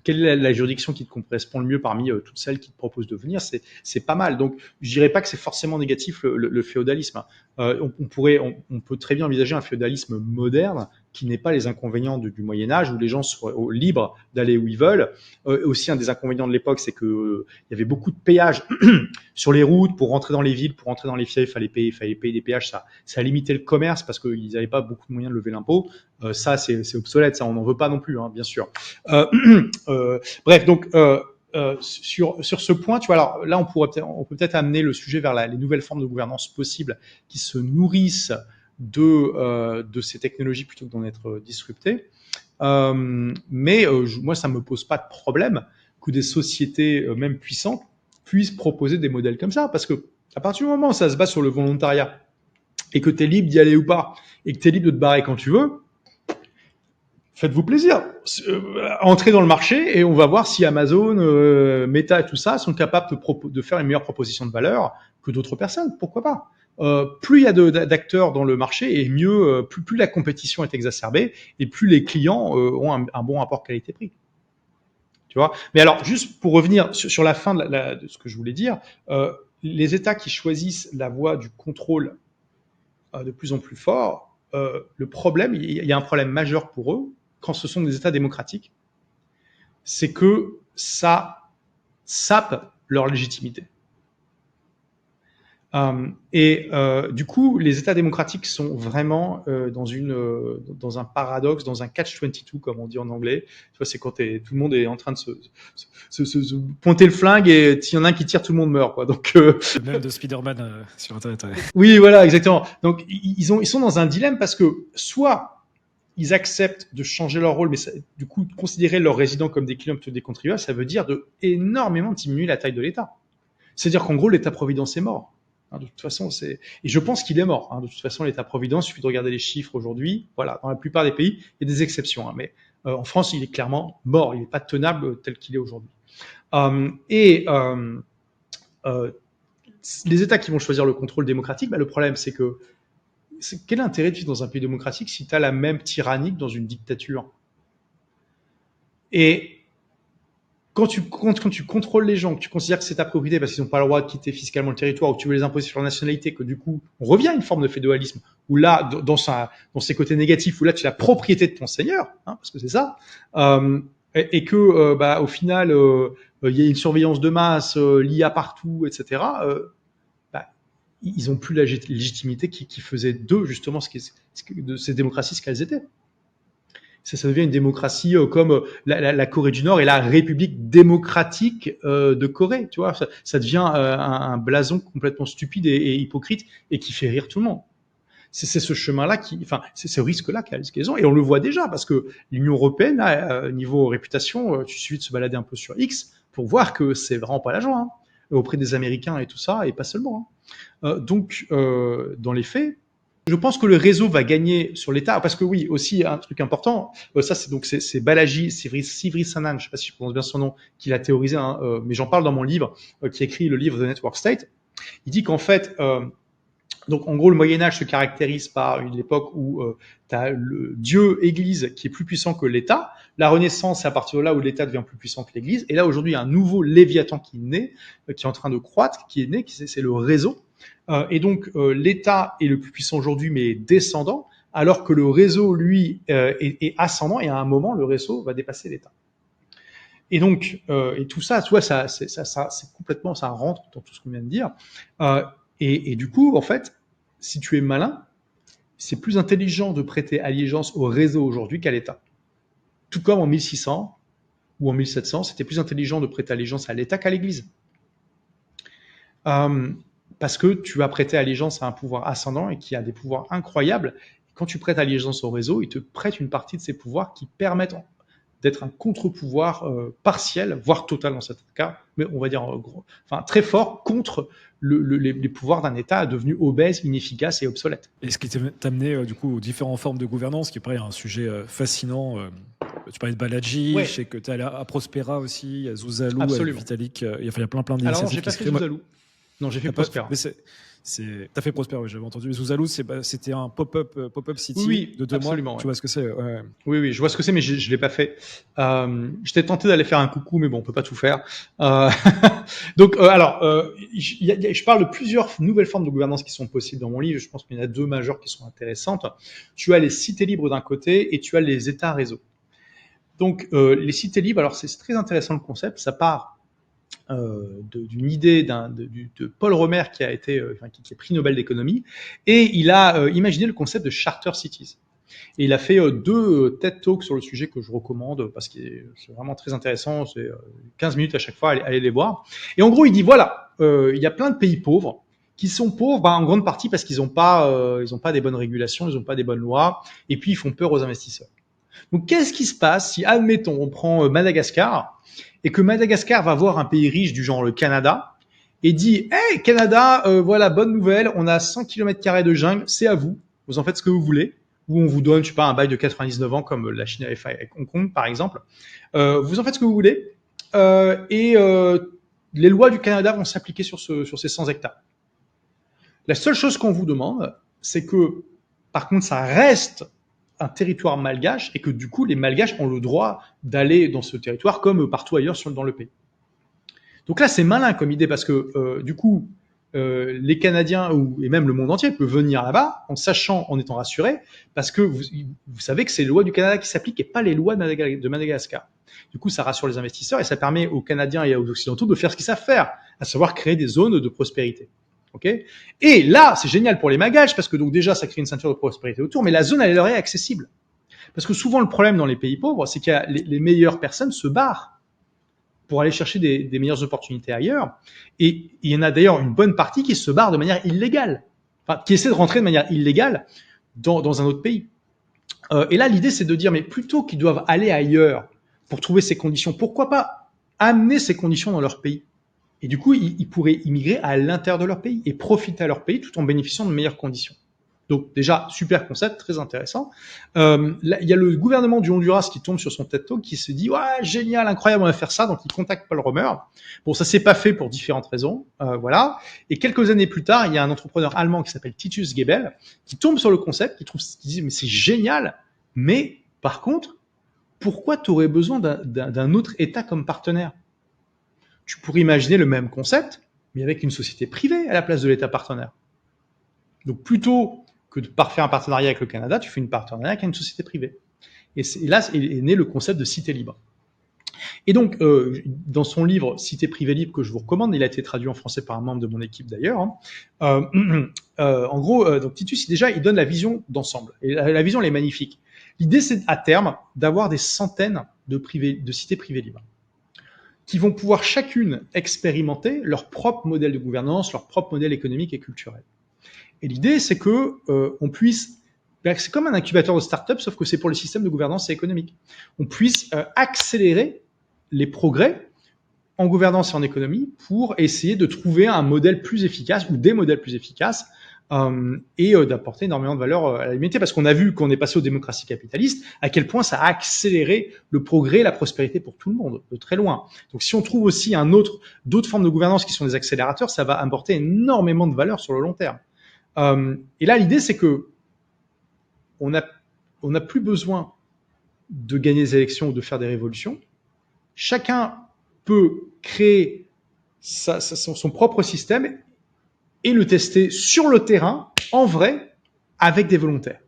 Speaker 1: quelle est la juridiction qui te correspond le mieux parmi toutes celles qui te proposent de venir, c'est pas mal. Donc, je dirais pas que c'est forcément négatif le féodalisme. On peut très bien envisager un féodalisme moderne qui n'ait pas les inconvénients du Moyen Âge, où les gens soient libres d'aller où ils veulent. Aussi, un des inconvénients de l'époque, c'est que il y avait beaucoup de péages sur les routes pour rentrer dans les villes, pour rentrer dans les fiefs, il fallait payer des péages. Ça a limité le commerce parce qu'ils n'avaient pas beaucoup de moyens de lever l'impôt. Ça, c'est obsolète, ça, on n'en veut pas non plus, hein, bien sûr. Bref, donc sur ce point, tu vois, alors là, on peut peut-être amener le sujet vers les nouvelles formes de gouvernance possibles qui se nourrissent de ces technologies plutôt que d'en être disruptées. Moi, ça me pose pas de problème que des sociétés, même puissantes, puissent proposer des modèles comme ça, parce que à partir du moment où ça se base sur le volontariat et que tu es libre d'y aller ou pas, et que tu es libre de te barrer quand tu veux, faites-vous plaisir. Entrez dans le marché et on va voir si Amazon, Meta et tout ça sont capables de faire une meilleure proposition de valeur que d'autres personnes. Pourquoi pas? Plus il y a d'acteurs dans le marché, et mieux, plus la compétition est exacerbée, et plus les clients ont un bon rapport qualité-prix. Tu vois? Mais alors, juste pour revenir sur la fin de ce que je voulais dire, les États qui choisissent la voie du contrôle de plus en plus fort, le problème, il y a un problème majeur pour eux, quand ce sont des États démocratiques, c'est que ça sape leur légitimité. Du coup, les États démocratiques sont vraiment dans un paradoxe, dans un catch-22, comme on dit en anglais. Tu vois, c'est quand tout le monde est en train de se pointer le flingue et s'il y en a un qui tire, tout le monde meurt, quoi. Donc,
Speaker 2: le même de Spider-Man sur Internet. Ouais.
Speaker 1: Oui, voilà, exactement. Donc, ils sont dans un dilemme parce que soit ils acceptent de changer leur rôle, mais du coup, considérer leurs résidents comme des clients plutôt que des contribuables, ça veut dire de énormément diminuer la taille de l'État. C'est-à-dire qu'en gros, l'État-providence est mort. De toute façon, et je pense qu'il est mort. De toute façon, l'État-providence, il suffit de regarder les chiffres aujourd'hui. Voilà, dans la plupart des pays, il y a des exceptions, mais en France, il est clairement mort. Il n'est pas tenable tel qu'il est aujourd'hui. Les États qui vont choisir le contrôle démocratique, le problème, c'est que quel est l'intérêt de vivre dans un pays démocratique si tu as la même tyrannie que dans une dictature? Et quand tu contrôles les gens, que tu considères que c'est ta propriété parce qu'ils n'ont pas le droit de quitter fiscalement le territoire, ou que tu veux les imposer sur leur nationalité, que du coup, on revient à une forme de féodalisme, où là, dans ses côtés négatifs, où là, tu as la propriété de ton seigneur, parce que c'est ça, et que, au final, il y a une surveillance de masse, l'IA partout, etc., ils n'ont plus la légitimité qui faisait d'eux, justement, de ces démocraties, ce qu'elles étaient. Ça devient une démocratie comme la Corée du Nord et la République démocratique de Corée. Tu vois, ça devient un blason complètement stupide et hypocrite et qui fait rire tout le monde. C'est ce chemin-là c'est ce risque-là qu'elles ont. Et on le voit déjà parce que l'Union européenne, là, niveau réputation, tu suffit de se balader un peu sur X pour voir que c'est vraiment pas la joie auprès des Américains et tout ça, et pas seulement. Donc, dans les faits, je pense que le réseau va gagner sur l'État, parce que oui, aussi un truc important, c'est Balaji Sivrisanan, je sais pas si je prononce bien son nom, qui l'a théorisé, mais j'en parle dans mon livre, qui écrit le livre The Network State. Il dit qu'en fait, donc en gros, le Moyen-Âge se caractérise par une époque où tu as le Dieu Église qui est plus puissant que l'État. La Renaissance, c'est à partir de là où l'État devient plus puissant que l'Église. Et là, aujourd'hui, il y a un nouveau Léviathan qui est né, qui est en train de croître, qui est né, c'est le réseau. Et donc, l'État est le plus puissant aujourd'hui, mais descendant, alors que le réseau, lui, est ascendant. Et à un moment, le réseau va dépasser l'État. Et donc, et tout ça, tu vois, c'est complètement, ça rentre dans tout ce qu'on vient de dire. Et du coup, en fait, si tu es malin, c'est plus intelligent de prêter allégeance au réseau aujourd'hui qu'à l'État. Tout comme en 1600 ou en 1700, c'était plus intelligent de prêter allégeance à l'État qu'à l'Église. Parce que tu vas prêter allégeance à un pouvoir ascendant et qui a des pouvoirs incroyables. Quand tu prêtes allégeance au réseau, il te prête une partie de ces pouvoirs qui permettent d'être un contre-pouvoir partiel, voire total dans certains cas, mais on va dire très fort contre les pouvoirs d'un État devenu obèse, inefficace et obsolète.
Speaker 2: Et ce qui t'a amené du coup aux différentes formes de gouvernance, qui est pareil un sujet fascinant. Tu parlais de Balaji, ouais. Je sais que tu es allé à Prospera aussi, il y a Zouzalou, Vitalik, il y a plein d'initiatives.
Speaker 1: Alors non, j'ai pas fait Zouzalou. Non, j'ai fait Prospera.
Speaker 2: T'as fait Prospera, oui, j'avais entendu. Zouzalou, c'était un pop-up city de 2 mois.
Speaker 1: Ouais.
Speaker 2: Tu vois ce que c'est? Ouais.
Speaker 1: Oui, je vois ce que c'est, mais je l'ai pas fait. J'étais tenté d'aller faire un coucou, mais bon, on peut pas tout faire. Donc, je parle de plusieurs nouvelles formes de gouvernance qui sont possibles dans mon livre. Je pense qu'il y en a 2 majeures qui sont intéressantes. Tu as les cités libres d'un côté et tu as les États réseaux. Donc, les cités libres, alors c'est très intéressant le concept. Ça part d'une idée de Paul Romer qui a été qui est prix Nobel d'économie, et il a imaginé le concept de charter cities. Et il a fait 2 TED Talks sur le sujet que je recommande parce que c'est vraiment très intéressant. C'est 15 minutes à chaque fois, allez les voir. Et en gros, il dit voilà, il y a plein de pays pauvres qui sont pauvres en grande partie parce qu'ils n'ont pas des bonnes régulations, ils n'ont pas des bonnes lois, et puis ils font peur aux investisseurs. Donc, qu'est-ce qui se passe si, admettons, on prend Madagascar et que Madagascar va voir un pays riche du genre le Canada et dit « Hey, Canada, voilà, bonne nouvelle, on a 100 km² de jungle, c'est à vous, vous en faites ce que vous voulez. » Ou on vous donne, je sais pas, un bail de 99 ans comme la Chine avait fait avec Hong Kong, par exemple. Vous en faites ce que vous voulez. Et les lois du Canada vont s'appliquer sur ces 100 hectares. La seule chose qu'on vous demande, c'est que, par contre, ça reste un territoire malgache et que du coup les malgaches ont le droit d'aller dans ce territoire comme partout ailleurs dans le pays. Donc là c'est malin comme idée parce que du coup les Canadiens et même le monde entier peut venir là-bas en sachant, en étant rassuré, parce que vous savez que c'est les lois du Canada qui s'appliquent et pas les lois de Madagascar. Du coup ça rassure les investisseurs et ça permet aux Canadiens et aux Occidentaux de faire ce qu'ils savent faire, à savoir créer des zones de prospérité. Ok. Et là, c'est génial pour les magages parce que donc déjà, ça crée une ceinture de prospérité autour, mais la zone, elle leur est accessible. Parce que souvent, le problème dans les pays pauvres, c'est que les meilleures personnes se barrent pour aller chercher des meilleures opportunités ailleurs. Et il y en a d'ailleurs une bonne partie qui se barre de manière illégale, enfin, qui essaie de rentrer de manière illégale dans un autre pays. Et là, l'idée, c'est de dire, mais plutôt qu'ils doivent aller ailleurs pour trouver ces conditions, pourquoi pas amener ces conditions dans leur pays? Et du coup, ils pourraient immigrer à l'intérieur de leur pays et profiter à leur pays tout en bénéficiant de meilleures conditions. Donc déjà, super concept, très intéressant. Là, il y a le gouvernement du Honduras qui tombe sur son TED Talk, qui se dit « Ouais, génial, incroyable, on va faire ça », donc il contacte Paul Romer. Bon, ça s'est pas fait pour différentes raisons, voilà. Et quelques années plus tard, il y a un entrepreneur allemand qui s'appelle Titus Gebel, qui tombe sur le concept, qui dit « Mais c'est génial, mais par contre, pourquoi tu aurais besoin d'un autre État comme partenaire ?» Tu pourrais imaginer le même concept, mais avec une société privée à la place de l'État partenaire. Donc plutôt que de faire un partenariat avec le Canada, tu fais une partenariat avec une société privée. Et là est né le concept de cité libre. Et donc, dans son livre Cité privée libre, que je vous recommande, il a été traduit en français par un membre de mon équipe d'ailleurs, en gros, donc Titus, déjà, il donne la vision d'ensemble. Et la vision, elle est magnifique. L'idée, c'est à terme d'avoir des centaines de cités privées libres qui vont pouvoir chacune expérimenter leur propre modèle de gouvernance, leur propre modèle économique et culturel. Et l'idée, c'est que on puisse, c'est comme un incubateur de start-up, sauf que c'est pour les systèmes de gouvernance et économique. On puisse accélérer les progrès en gouvernance et en économie pour essayer de trouver un modèle plus efficace ou des modèles plus efficaces et d'apporter énormément de valeur à l'humanité. Parce qu'on a vu qu'on est passé aux démocraties capitalistes, à quel point ça a accéléré le progrès et la prospérité pour tout le monde, de très loin. Donc si on trouve aussi d'autres formes de gouvernance qui sont des accélérateurs, ça va apporter énormément de valeur sur le long terme. Et là, l'idée, c'est que on n'a plus besoin de gagner des élections ou de faire des révolutions. Chacun peut créer son propre système et le tester sur le terrain, en vrai, avec des volontaires.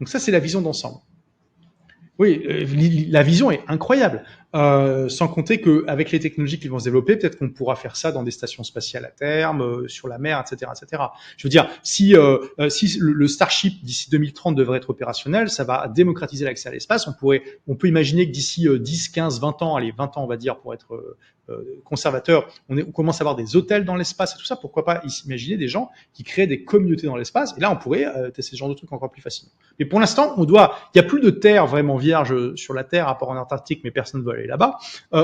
Speaker 1: Donc ça, c'est la vision d'ensemble. Oui, la vision est incroyable. Sans compter qu'avec les technologies qui vont se développer, peut-être qu'on pourra faire ça dans des stations spatiales à terme, sur la mer, etc., etc. Je veux dire, si le Starship d'ici 2030 devrait être opérationnel, ça va démocratiser l'accès à l'espace. On peut imaginer que d'ici 10, 15, 20 ans, allez, 20 ans, on va dire, pour être conservateur, on commence à avoir des hôtels dans l'espace et tout ça. Pourquoi pas imaginer des gens qui créent des communautés dans l'espace? Et là, on pourrait tester ce genre de trucs encore plus facilement. Mais pour l'instant, il n'y a plus de terre vraiment vierge sur la Terre, à part en Antarctique, mais personne ne veut aller là-bas.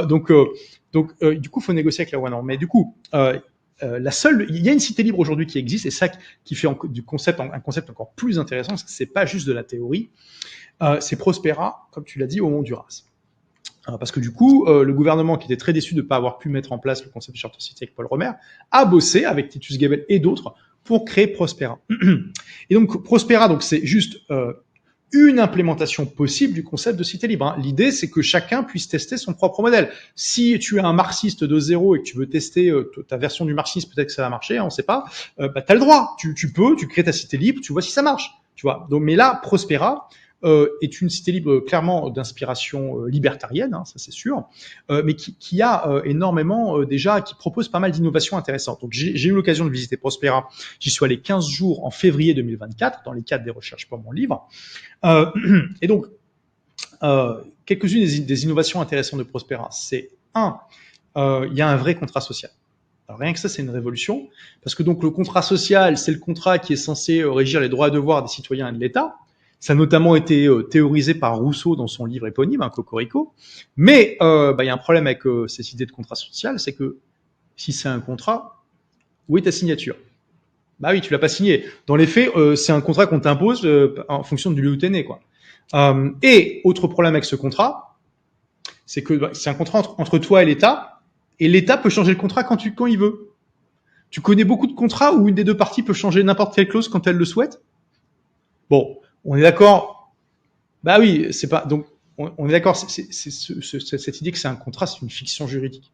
Speaker 1: Donc, du coup, il faut négocier avec la ONU. Mais du coup, il y a une cité libre aujourd'hui qui existe, et ça qui fait du concept un concept encore plus intéressant, parce que c'est pas juste de la théorie. C'est Prospera, comme tu l'as dit, au Honduras. Parce que du coup, le gouvernement, qui était très déçu de ne pas avoir pu mettre en place le concept de Charter City avec Paul Romer, a bossé avec Titus Gebel et d'autres pour créer Prospera. Et donc Prospera, donc c'est juste une implémentation possible du concept de cité libre. L'idée, c'est que chacun puisse tester son propre modèle. Si tu es un marxiste de zéro et que tu veux tester ta version du marxisme, peut-être que ça va marcher, on ne sait pas, t'as le droit. Tu crées ta cité libre, tu vois si ça marche. Tu vois. Donc, mais là, Prospera est une cité libre clairement d'inspiration libertarienne, ça c'est sûr, mais qui a énormément déjà, qui propose pas mal d'innovations intéressantes. Donc j'ai eu l'occasion de visiter Prospera, j'y suis allé 15 jours en février 2024, dans les cadres des recherches pour mon livre. Et donc, quelques-unes des innovations intéressantes de Prospera, c'est il y a un vrai contrat social. Alors rien que ça, c'est une révolution, parce que donc le contrat social, c'est le contrat qui est censé régir les droits et devoirs des citoyens et de l'État. Ça a notamment été théorisé par Rousseau dans son livre éponyme, Cocorico. Mais y a un problème avec ces idées de contrat social, c'est que si c'est un contrat, où est ta signature? Bah oui, tu l'as pas signé. Dans les faits, c'est un contrat qu'on t'impose en fonction du lieu où t'es né, quoi. Et autre problème avec ce contrat, c'est que c'est un contrat entre toi et l'État peut changer le contrat quand il veut. Tu connais beaucoup de contrats où une des deux parties peut changer n'importe quelle clause quand elle le souhaite? Bon, on est d'accord. Bah oui, c'est pas. Donc, on est d'accord. C'est cette idée que c'est un contrat, c'est une fiction juridique.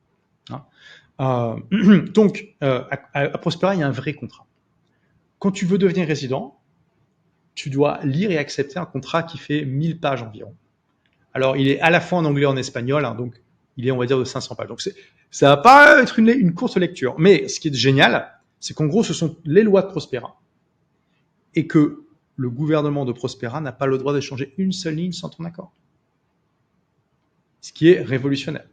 Speaker 1: Donc, à Prospera, il y a un vrai contrat. Quand tu veux devenir résident, tu dois lire et accepter un contrat qui fait 1000 pages environ. Alors, il est à la fois en anglais et en espagnol, donc il est, on va dire, de 500 pages. Donc, Ça va pas être une courte lecture. Mais ce qui est génial, c'est qu'en gros, ce sont les lois de Prospera. Et que le gouvernement de Prospera n'a pas le droit d'échanger une seule ligne sans ton accord. Ce qui est révolutionnaire.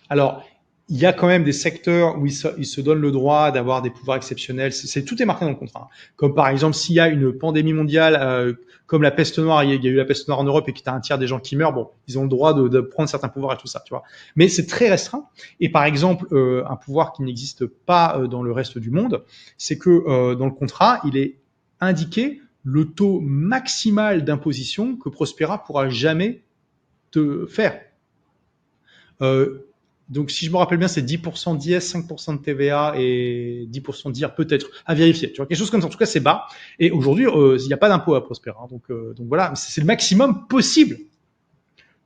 Speaker 1: Alors, il y a quand même des secteurs où ils se donnent le droit d'avoir des pouvoirs exceptionnels. Tout est marqué dans le contrat. Comme par exemple, s'il y a une pandémie mondiale, comme la peste noire, il y a eu la peste noire en Europe et qu'il y a un tiers des gens qui meurent, bon, ils ont le droit de prendre certains pouvoirs et tout ça, tu vois. Mais c'est très restreint. Et par exemple, un pouvoir qui n'existe pas dans le reste du monde, c'est que dans le contrat, il est indiqué le taux maximal d'imposition que Prospera pourra jamais te faire. Donc, si je me rappelle bien, c'est 10% d'IS, 5% de TVA et 10% d'IR peut-être à vérifier. Tu vois, quelque chose comme ça. En tout cas, c'est bas. Et aujourd'hui, il n'y a pas d'impôt à Prospera. Donc voilà, c'est le maximum possible.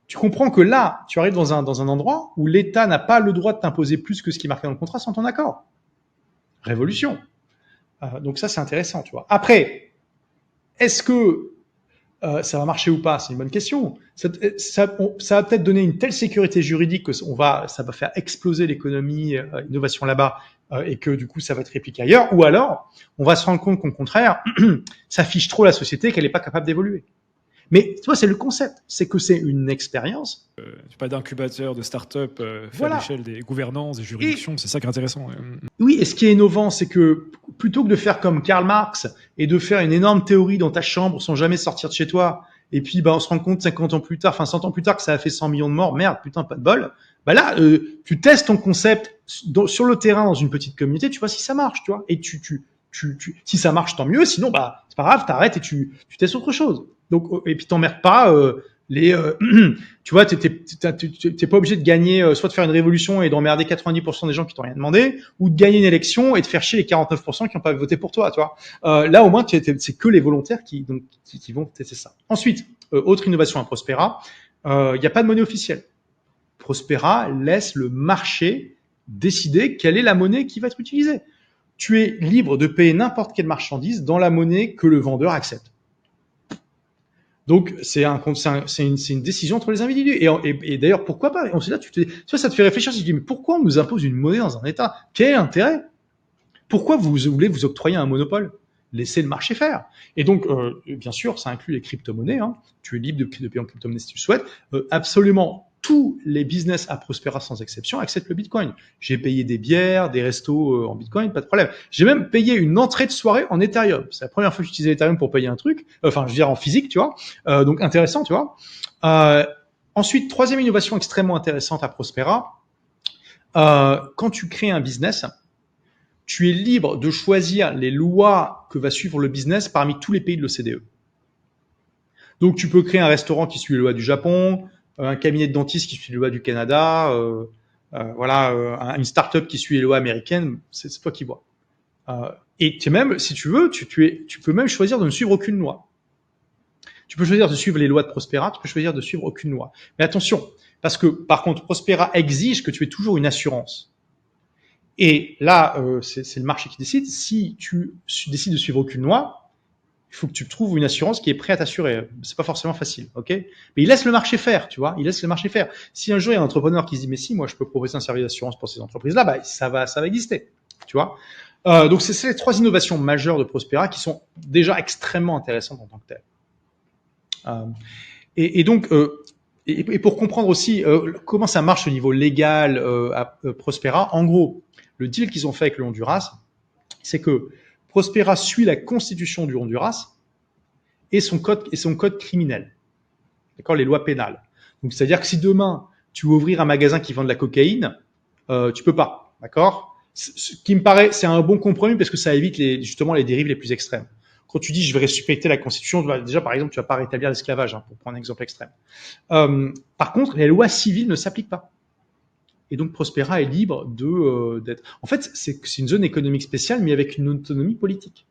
Speaker 1: Tu comprends que là, tu arrives dans un endroit où l'État n'a pas le droit de t'imposer plus que ce qui est marqué dans le contrat sans ton accord. Révolution. Donc ça, c'est intéressant, tu vois. Après, est-ce que ça va marcher ou pas? C'est une bonne question. Ça va peut-être donner une telle sécurité juridique que ça va faire exploser l'économie, innovation là-bas, et que du coup ça va être répliqué ailleurs. Ou alors, on va se rendre compte qu'au contraire, ça fiche trop la société, qu'elle n'est pas capable d'évoluer. Mais tu vois, c'est le concept, c'est que c'est une expérience.
Speaker 2: Pas d'incubateur, de start-up fait
Speaker 1: Voilà.
Speaker 2: à l'échelle des gouvernances, des juridictions, c'est ça qui est intéressant.
Speaker 1: Oui, et ce qui est innovant, c'est que plutôt que de faire comme Karl Marx et de faire une énorme théorie dans ta chambre sans jamais sortir de chez toi, et puis on se rend compte 50 ans plus tard, enfin 100 ans plus tard que ça a fait 100 millions de morts, merde, putain, pas de bol. Bah là, tu testes ton concept sur le terrain dans une petite communauté, tu vois si ça marche, tu vois. Et si ça marche, tant mieux. Sinon, bah c'est pas grave, t'arrêtes et tu testes autre chose. Donc, et puis t'emmerdes pas tu vois, t'es pas obligé de gagner, soit de faire une révolution et d'emmerder 90% des gens qui t'ont rien demandé, ou de gagner une élection et de faire chier les 49% qui n'ont pas voté pour toi, tu vois. Là, au moins, c'est que les volontaires qui vont tester ça. Ensuite, autre innovation à Prospera, il n'y a pas de monnaie officielle. Prospera laisse le marché décider quelle est la monnaie qui va être utilisée. Tu es libre de payer n'importe quelle marchandise dans la monnaie que le vendeur accepte. Donc, c'est une décision entre les individus. Et d'ailleurs, pourquoi pas? Et on sait là, tu vois, ça te fait réfléchir. Tu te dis, mais pourquoi on nous impose une monnaie dans un État? Quel est l'intérêt? Pourquoi vous voulez vous octroyer un monopole? Laissez le marché faire. Et donc, bien sûr, ça inclut les crypto-monnaies. Hein. Tu es libre de payer en crypto-monnaie si tu le souhaites. Absolument tous les business à Prospera sans exception acceptent le Bitcoin. J'ai payé des bières, des restos en Bitcoin, pas de problème. J'ai même payé une entrée de soirée en Ethereum. C'est la première fois que j'utilisais Ethereum pour payer un truc. Enfin, je veux dire en physique, tu vois. Donc intéressant, tu vois. Ensuite, troisième innovation extrêmement intéressante à Prospera. Quand tu crées un business, tu es libre de choisir les lois que va suivre le business parmi tous les pays de l'OCDE. Donc, tu peux créer un restaurant qui suit les lois du Japon, un cabinet de dentiste qui suit les lois du Canada, une start-up qui suit les lois américaines. C'est toi qui vois. Et même, si tu veux, tu peux même choisir de ne suivre aucune loi. Tu peux choisir de suivre les lois de Prospera, tu peux choisir de suivre aucune loi. Mais attention, parce que par contre, Prospera exige que tu aies toujours une assurance. Et là, c'est le marché qui décide. Si tu décides de suivre aucune loi, il faut que tu trouves une assurance qui est prête à t'assurer. C'est pas forcément facile, ok? Mais il laisse le marché faire, tu vois. Il laisse le marché faire. Si un jour il y a un entrepreneur qui se dit mais si, moi je peux proposer un service d'assurance pour ces entreprises-là, bah ça va exister, tu vois. Donc c'est les trois innovations majeures de Prospera qui sont déjà extrêmement intéressantes en tant que telles. Et donc pour comprendre aussi comment ça marche au niveau légal à Prospera, en gros, le deal qu'ils ont fait avec le Honduras, c'est que Prospera suit la constitution du Honduras et son code criminel. D'accord, les lois pénales. Donc, c'est-à-dire que si demain, tu veux ouvrir un magasin qui vend de la cocaïne, tu peux pas. D'accord? Ce qui me paraît, c'est un bon compromis parce que ça évite justement les dérives les plus extrêmes. Quand tu dis je vais respecter la constitution, déjà, par exemple, tu vas pas rétablir l'esclavage, hein, pour prendre un exemple extrême. Par contre, les lois civiles ne s'appliquent pas. Et donc Prospera est libre d'être. En fait, c'est une zone économique spéciale, mais avec une autonomie politique.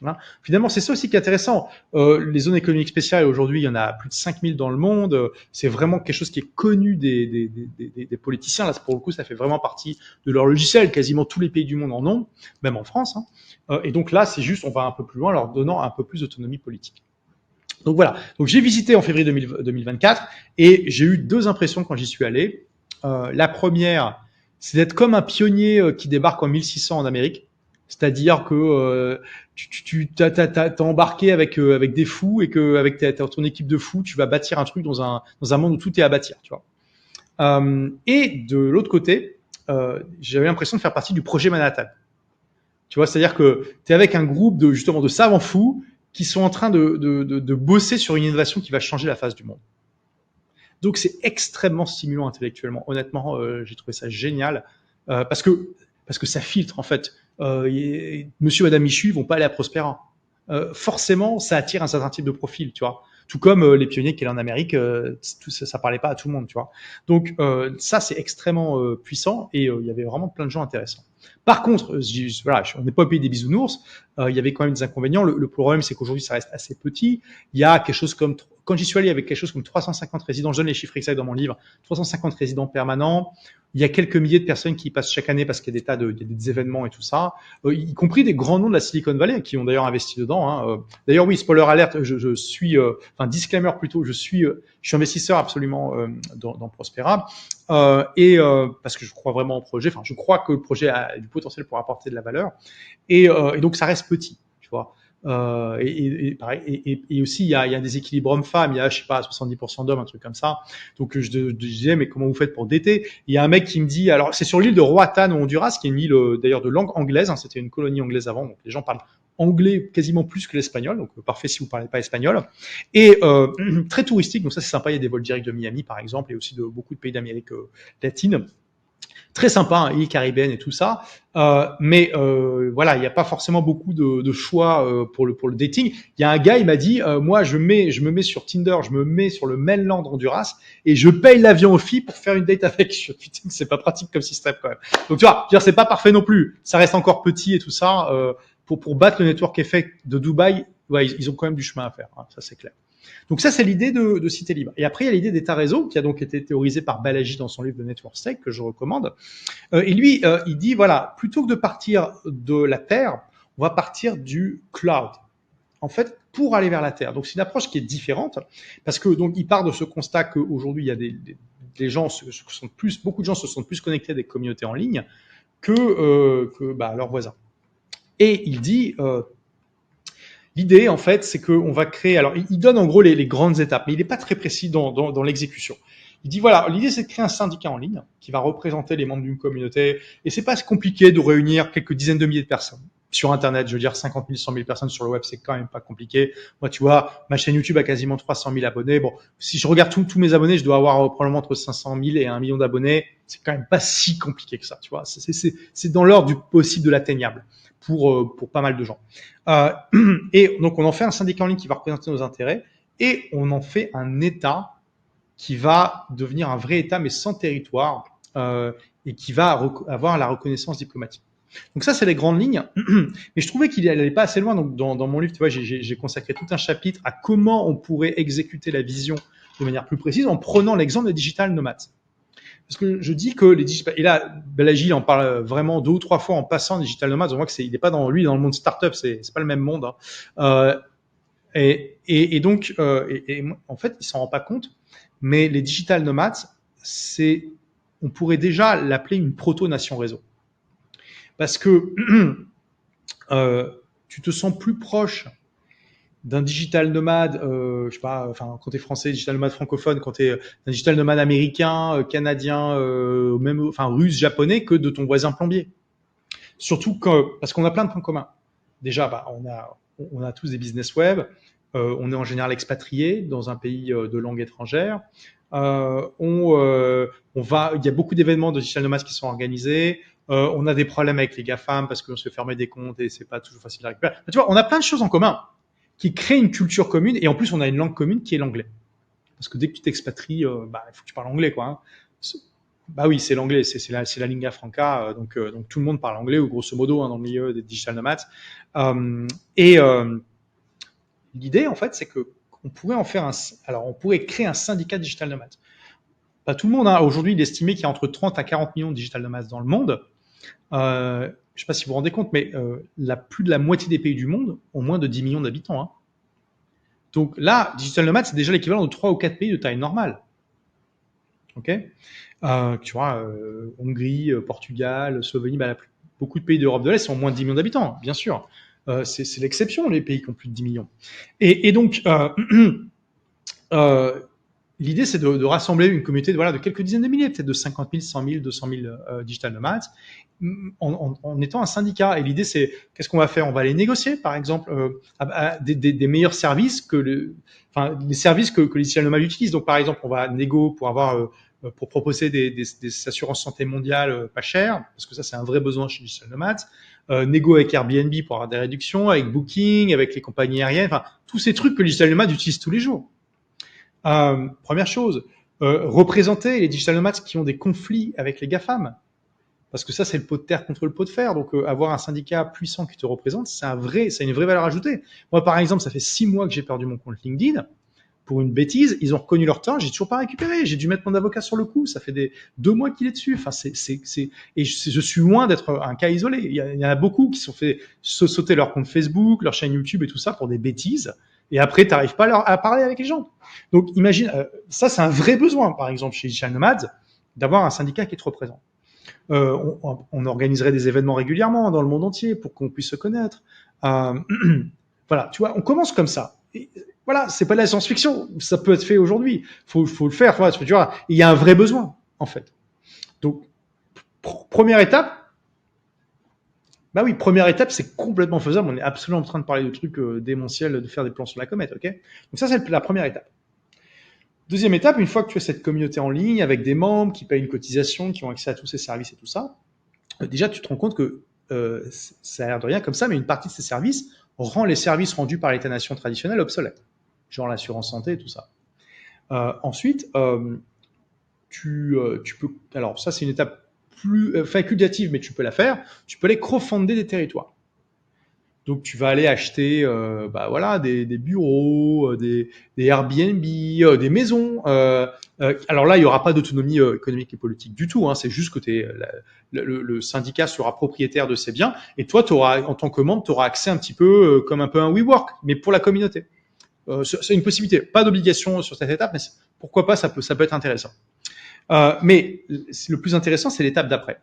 Speaker 1: Hein. Finalement, c'est ça aussi qui est intéressant. Les zones économiques spéciales, aujourd'hui, il y en a plus de 5000 dans le monde. C'est vraiment quelque chose qui est connu des politiciens. Là, pour le coup, ça fait vraiment partie de leur logiciel. Quasiment tous les pays du monde en ont, même en France. Hein. Et donc là, c'est juste, on va un peu plus loin, leur donnant un peu plus d'autonomie politique. Donc voilà. Donc j'ai visité en février 2024 et j'ai eu deux impressions quand j'y suis allé. La première, c'est d'être comme un pionnier qui débarque en 1600 en Amérique. C'est-à-dire que t'as embarqué avec des fous et que avec ton équipe de fous, tu vas bâtir un truc dans un monde où tout est à bâtir, tu vois. Et de l'autre côté, j'avais l'impression de faire partie du projet Manhattan. Tu vois, c'est-à-dire que tu es avec un groupe de savants fous qui sont en train de bosser sur une innovation qui va changer la face du monde. Donc c'est extrêmement stimulant intellectuellement. Honnêtement, j'ai trouvé ça génial parce que ça filtre en fait. Monsieur, Madame Michu, ils vont pas aller à Prospera. Forcément, ça attire un certain type de profil, tu vois. Tout comme les pionniers qu'il y a en Amérique, tout ça parlait pas à tout le monde, tu vois. Donc ça, c'est extrêmement puissant et il y avait vraiment plein de gens intéressants. Par contre, voilà, on n'est pas au pays des bisounours. Il y avait quand même des inconvénients. Le problème, c'est qu'aujourd'hui, ça reste assez petit. Il y a quelque chose comme, quand j'y suis allé, il y avait quelque chose comme 350 résidents. Je donne les chiffres exacts dans mon livre. 350 résidents permanents. Il y a quelques milliers de personnes qui y passent chaque année parce qu'il y a il y a des événements et tout ça, y compris des grands noms de la Silicon Valley qui ont d'ailleurs investi dedans. Hein. D'ailleurs, oui, spoiler alert, je suis, enfin disclaimer plutôt, je suis investisseur absolument dans Prospera parce que je crois vraiment au projet. Enfin, je crois que le projet a du potentiel pour apporter de la valeur et donc ça reste petit, tu vois. Et aussi, il y a un déséquilibre homme-femme. Il y a, je sais pas, 70% d'hommes, un truc comme ça. Donc, je disais, mais comment vous faites pour dater? Il y a un mec qui me dit, alors, c'est sur l'île de Roatan au Honduras, qui est une île, d'ailleurs, de langue anglaise. Hein, c'était une colonie anglaise avant. Donc, les gens parlent anglais quasiment plus que l'espagnol. Donc, parfait si vous parlez pas espagnol. Et, très touristique. Donc, ça, c'est sympa. Il y a des vols directs de Miami, par exemple, et aussi de beaucoup de pays d'Amérique latine. Très sympa, hein, île caribéenne et tout ça. Mais voilà, il n'y a pas forcément beaucoup de choix pour le dating. Il y a un gars, il m'a dit, moi, je me mets sur Tinder, je me mets sur le mainland Honduras et je paye l'avion aux filles pour faire une date avec. Putain, c'est pas pratique comme système quand même. Donc tu vois, c'est pas parfait non plus. Ça reste encore petit et tout ça. Pour battre le network effect de Dubaï, ouais, ils ont quand même du chemin à faire. Hein, ça c'est clair. Donc ça, c'est l'idée de Cité Libre. Et après, il y a l'idée d'État-réseau, qui a donc été théorisée par Balaji dans son livre de Network State, que je recommande. Et lui, il dit, voilà, plutôt que de partir de la Terre, on va partir du cloud. En fait, pour aller vers la Terre. Donc c'est une approche qui est différente, parce que donc il part de ce constat qu'aujourd'hui, il y a des gens beaucoup de gens se sont plus connectés à des communautés en ligne que leurs voisins. Et il dit, l'idée, en fait, c'est qu'on va créer. Alors, il donne en gros les grandes étapes, mais il n'est pas très précis dans l'exécution. Il dit voilà, l'idée c'est de créer un syndicat en ligne qui va représenter les membres d'une communauté. Et c'est pas compliqué de réunir quelques dizaines de milliers de personnes sur Internet. Je veux dire, 50 000, 100 000 personnes sur le web, c'est quand même pas compliqué. Moi, tu vois, ma chaîne YouTube a quasiment 300 000 abonnés. Bon, si je regarde tous mes abonnés, je dois avoir probablement entre 500 000 et 1 million d'abonnés. C'est quand même pas si compliqué que ça, tu vois. C'est dans l'ordre du possible de l'atteignable pour pas mal de gens. Et donc, on en fait un syndicat en ligne qui va représenter nos intérêts et on en fait un État qui va devenir un vrai État, mais sans territoire, et qui va avoir la reconnaissance diplomatique. Donc ça, c'est les grandes lignes. Mais je trouvais qu'il n'allait pas assez loin. Donc dans mon livre, tu vois, j'ai consacré tout un chapitre à comment on pourrait exécuter la vision de manière plus précise en prenant l'exemple des digital nomades. Parce que je dis que les digital, et là, Balaji en parle vraiment 2 ou 3 fois en passant digital nomades. On voit que il n'est pas dans le monde startup, c'est pas le même monde. Hein. Et donc, en fait, il s'en rend pas compte. Mais les digital nomades, on pourrait déjà l'appeler une proto-nation réseau. Parce que tu te sens plus proche d'un digital nomade, je sais pas, enfin, quand t'es français, digital nomade francophone, quand t'es un digital nomade américain, canadien, même, enfin, russe, japonais, que de ton voisin plombier. Surtout parce qu'on a plein de points communs. Déjà, on a tous des business web, on est en général expatrié dans un pays de langue étrangère. Il y a beaucoup d'événements de digital nomades qui sont organisés. On a des problèmes avec les GAFAM parce qu'on se fait fermer des comptes et c'est pas toujours facile à récupérer. Tu vois, on a plein de choses en commun qui créent une culture commune et en plus on a une langue commune qui est l'anglais. Parce que dès que tu t'expatries, il faut que tu parles anglais, quoi. Hein. Bah oui, c'est l'anglais, c'est la lingua franca, donc tout le monde parle anglais ou grosso modo dans le milieu des digital nomades. L'idée en fait, c'est que on pourrait créer un syndicat digital nomade. Pas tout le monde. Hein. Aujourd'hui, il est estimé qu'il y a entre 30 à 40 millions de digital nomades dans le monde. Je ne sais pas si vous vous rendez compte, mais plus de la moitié des pays du monde ont moins de 10 millions d'habitants. Hein. Donc là, digital nomade, c'est déjà l'équivalent de 3 ou 4 pays de taille normale. Ok, tu vois, Hongrie, Portugal, Slovénie, beaucoup de pays d'Europe de l'Est ont moins de 10 millions d'habitants, bien sûr. C'est l'exception, les pays qui ont plus de 10 millions. Et donc, l'idée, c'est de rassembler une communauté de quelques dizaines de milliers, peut-être de 50 000, 100 000, 200 000 digital nomades, en étant un syndicat. Et l'idée, c'est qu'est-ce qu'on va faire? On va aller négocier, par exemple, des meilleurs services que les services que les digital nomades utilisent. Donc, par exemple, on va pour proposer des assurances santé mondiales pas chères, parce que ça, c'est un vrai besoin chez les digital nomades. Négo avec Airbnb pour avoir des réductions, avec Booking, avec les compagnies aériennes, tous ces trucs que les digital nomades utilisent tous les jours. Première chose, représenter les digital nomades qui ont des conflits avec les GAFAM. Parce que ça, c'est le pot de terre contre le pot de fer. Donc, avoir un syndicat puissant qui te représente, c'est une vraie valeur ajoutée. Moi, par exemple, ça fait 6 mois que j'ai perdu mon compte LinkedIn. Pour une bêtise, ils ont reconnu leur tort, j'ai toujours pas récupéré. J'ai dû mettre mon avocat sur le coup. Ça fait 2 mois qu'il est dessus. Enfin, je suis loin d'être un cas isolé. Il y en a beaucoup qui se sont fait sauter leur compte Facebook, leur chaîne YouTube et tout ça pour des bêtises. Et après, t'arrives pas à parler avec les gens. Donc, imagine, ça, c'est un vrai besoin, par exemple, chez Digital Nomads, d'avoir un syndicat qui te représente. On organiserait des événements régulièrement dans le monde entier pour qu'on puisse se connaître. Voilà, tu vois, on commence comme ça. Et voilà, c'est pas de la science-fiction, ça peut être fait aujourd'hui. Faut le faire. Tu vois, il y a un vrai besoin, en fait. Donc, première étape. Bah oui, première étape, c'est complètement faisable. On est absolument en train de parler de trucs démentiels, de faire des plans sur la comète, ok? Donc ça, c'est la première étape. Deuxième étape, une fois que tu as cette communauté en ligne avec des membres qui payent une cotisation, qui ont accès à tous ces services et tout ça, déjà, tu te rends compte que ça a l'air de rien comme ça, mais une partie de ces services rend les services rendus par l'État-nation traditionnel obsolètes, genre l'assurance santé et tout ça. Ensuite, tu peux... Alors ça, c'est une étape plus facultative, mais tu peux la faire. Tu peux aller crowdfunder des territoires. Donc tu vas aller acheter des bureaux, des Airbnb, des maisons. Alors là, il n'y aura pas d'autonomie économique et politique du tout. C'est juste que le syndicat sera propriétaire de ces biens. Et toi, en tant que membre, tu auras accès un petit peu comme un peu un WeWork, mais pour la communauté. C'est une possibilité. Pas d'obligation sur cette étape, mais pourquoi pas, ça peut être intéressant. Mais le plus intéressant, c'est l'étape d'après.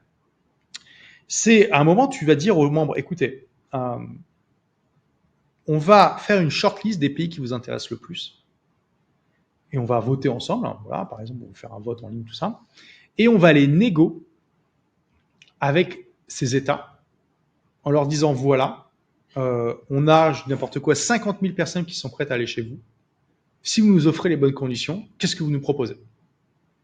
Speaker 1: C'est à un moment, tu vas dire aux membres, écoutez, on va faire une shortlist des pays qui vous intéressent le plus. Et on va voter ensemble. Voilà, par exemple, on va faire un vote en ligne, tout ça. Et on va aller négocier avec ces États en leur disant, voilà, on a, n'importe quoi, 50 000 personnes qui sont prêtes à aller chez vous. Si vous nous offrez les bonnes conditions, qu'est-ce que vous nous proposez?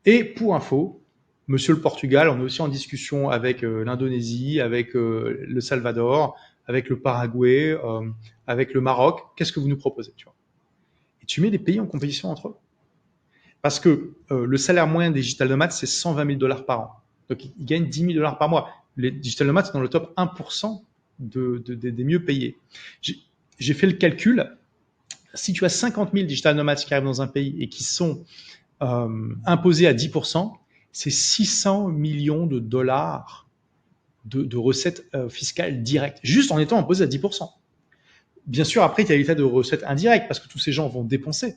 Speaker 1: Et pour info, monsieur le Portugal, on est aussi en discussion avec l'Indonésie, avec le Salvador, avec le Paraguay, avec le Maroc. Qu'est-ce que vous nous proposez, tu vois? Et tu mets les pays en compétition entre eux. Parce que le salaire moyen des digital nomades, c'est 120 000 $ par an. Donc, ils gagnent 10 000 $ par mois. Les digital nomades, c'est dans le top 1% des mieux payés. J'ai fait le calcul. Si tu as 50 000 digital nomades qui arrivent dans un pays et qui sont imposés à 10%, c'est 600 millions de dollars de recettes fiscales directes, juste en étant imposés à 10%. Bien sûr, après, il y a l'état de recettes indirectes, parce que tous ces gens vont dépenser.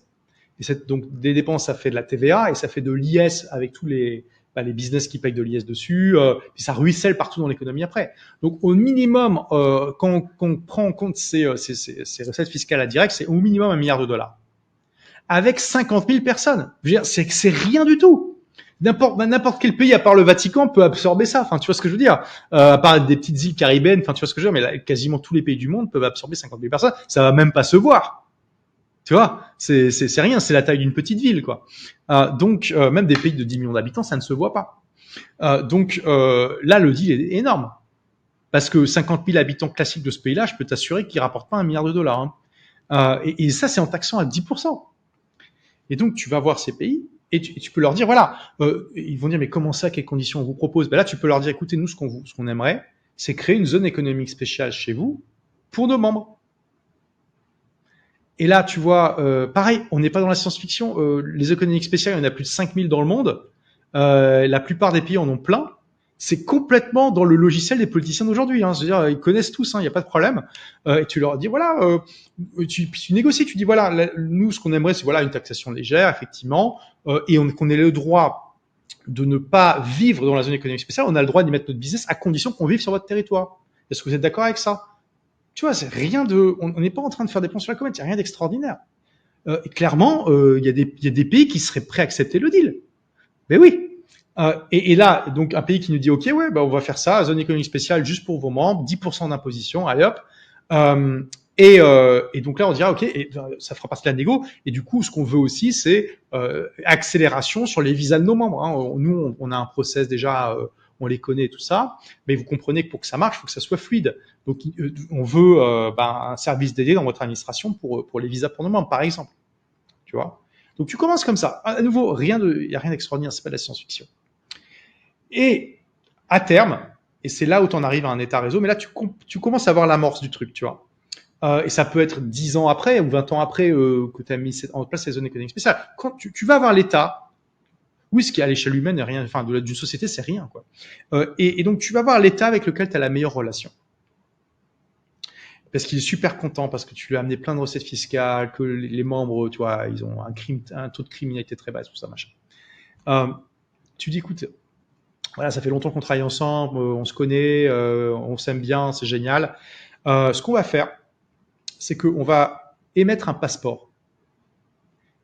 Speaker 1: Et donc, des dépenses, ça fait de la TVA et ça fait de l'IS avec tous les business qui payent de l'IS dessus. Puis ça ruisselle partout dans l'économie après. Donc, au minimum, quand on prend en compte ces recettes fiscales indirectes, c'est au minimum $1 milliard. Avec 50 000 personnes. Je veux dire, c'est rien du tout. N'importe quel pays, à part le Vatican, peut absorber ça. Enfin, tu vois ce que je veux dire. À part des petites îles caribéennes, enfin, tu vois ce que je veux dire. Mais là, quasiment tous les pays du monde peuvent absorber 50 000 personnes. Ça va même pas se voir. Tu vois, c'est rien, c'est la taille d'une petite ville, quoi. Donc, même des pays de 10 millions d'habitants, ça ne se voit pas. Donc, là, le deal est énorme. Parce que 50 000 habitants classiques de ce pays-là, je peux t'assurer qu'ils rapportent pas $1 milliard. Et ça, c'est en taxant à 10%. Et donc, tu vas voir ces pays et tu peux leur dire, voilà, ils vont dire, mais comment ça, quelles conditions on vous propose? Ben là, tu peux leur dire, écoutez, nous, ce qu'on aimerait, c'est créer une zone économique spéciale chez vous pour nos membres. Et là, tu vois, pareil, on n'est pas dans la science-fiction. Les économiques spéciales, il y en a plus de 5000 dans le monde. La plupart des pays en ont plein. C'est complètement dans le logiciel des politiciens d'aujourd'hui. C'est-à-dire, ils connaissent tous, il n'y a pas de problème. Et tu leur dis, voilà, tu négocies, tu dis, voilà, nous, ce qu'on aimerait, c'est voilà une taxation légère, effectivement, et qu'on ait le droit de ne pas vivre dans la zone économique spéciale, on a le droit d'y mettre notre business à condition qu'on vive sur votre territoire. Est-ce que vous êtes d'accord avec ça? Tu vois, c'est rien de, on n'est pas en train de faire des plans sur la comète, il n'y a rien d'extraordinaire. Clairement, il y a des pays qui seraient prêts à accepter le deal. Mais oui. Et là, donc, un pays qui nous dit, OK, ouais, bah, on va faire ça, zone économique spéciale juste pour vos membres, 10% d'imposition, allez hop. Et donc là, on dira, OK, et ça fera partie de la négo. Et du coup, ce qu'on veut aussi, c'est accélération sur les visas de nos membres. Hein. Nous, on a un process déjà, on les connaît et tout ça. Mais vous comprenez que pour que ça marche, il faut que ça soit fluide. Donc, on veut un service dédié dans votre administration pour les visas pour nos membres, par exemple. Tu vois. Donc, tu commences comme ça. À nouveau, il n'y a rien d'extraordinaire, c'est pas de la science-fiction. Et à terme, et c'est là où tu en arrives à un état réseau, mais là, tu commences à voir l'amorce du truc, tu vois. Et ça peut être 10 ans après ou 20 ans après que tu as mis en place ces zones économiques spéciales. Quand tu vas avoir l'État, oui, ce qui à l'échelle humaine est rien, enfin d'une société, c'est rien, quoi. Et donc tu vas voir l'État avec lequel tu as la meilleure relation. Parce qu'il est super content, parce que tu lui as amené plein de recettes fiscales, que les membres, tu vois, ils ont un taux de criminalité très bas, tout ça, machin. Tu dis, écoute, voilà, ça fait longtemps qu'on travaille ensemble, on se connaît, on s'aime bien, c'est génial. Ce qu'on va faire, c'est qu'on va émettre un passeport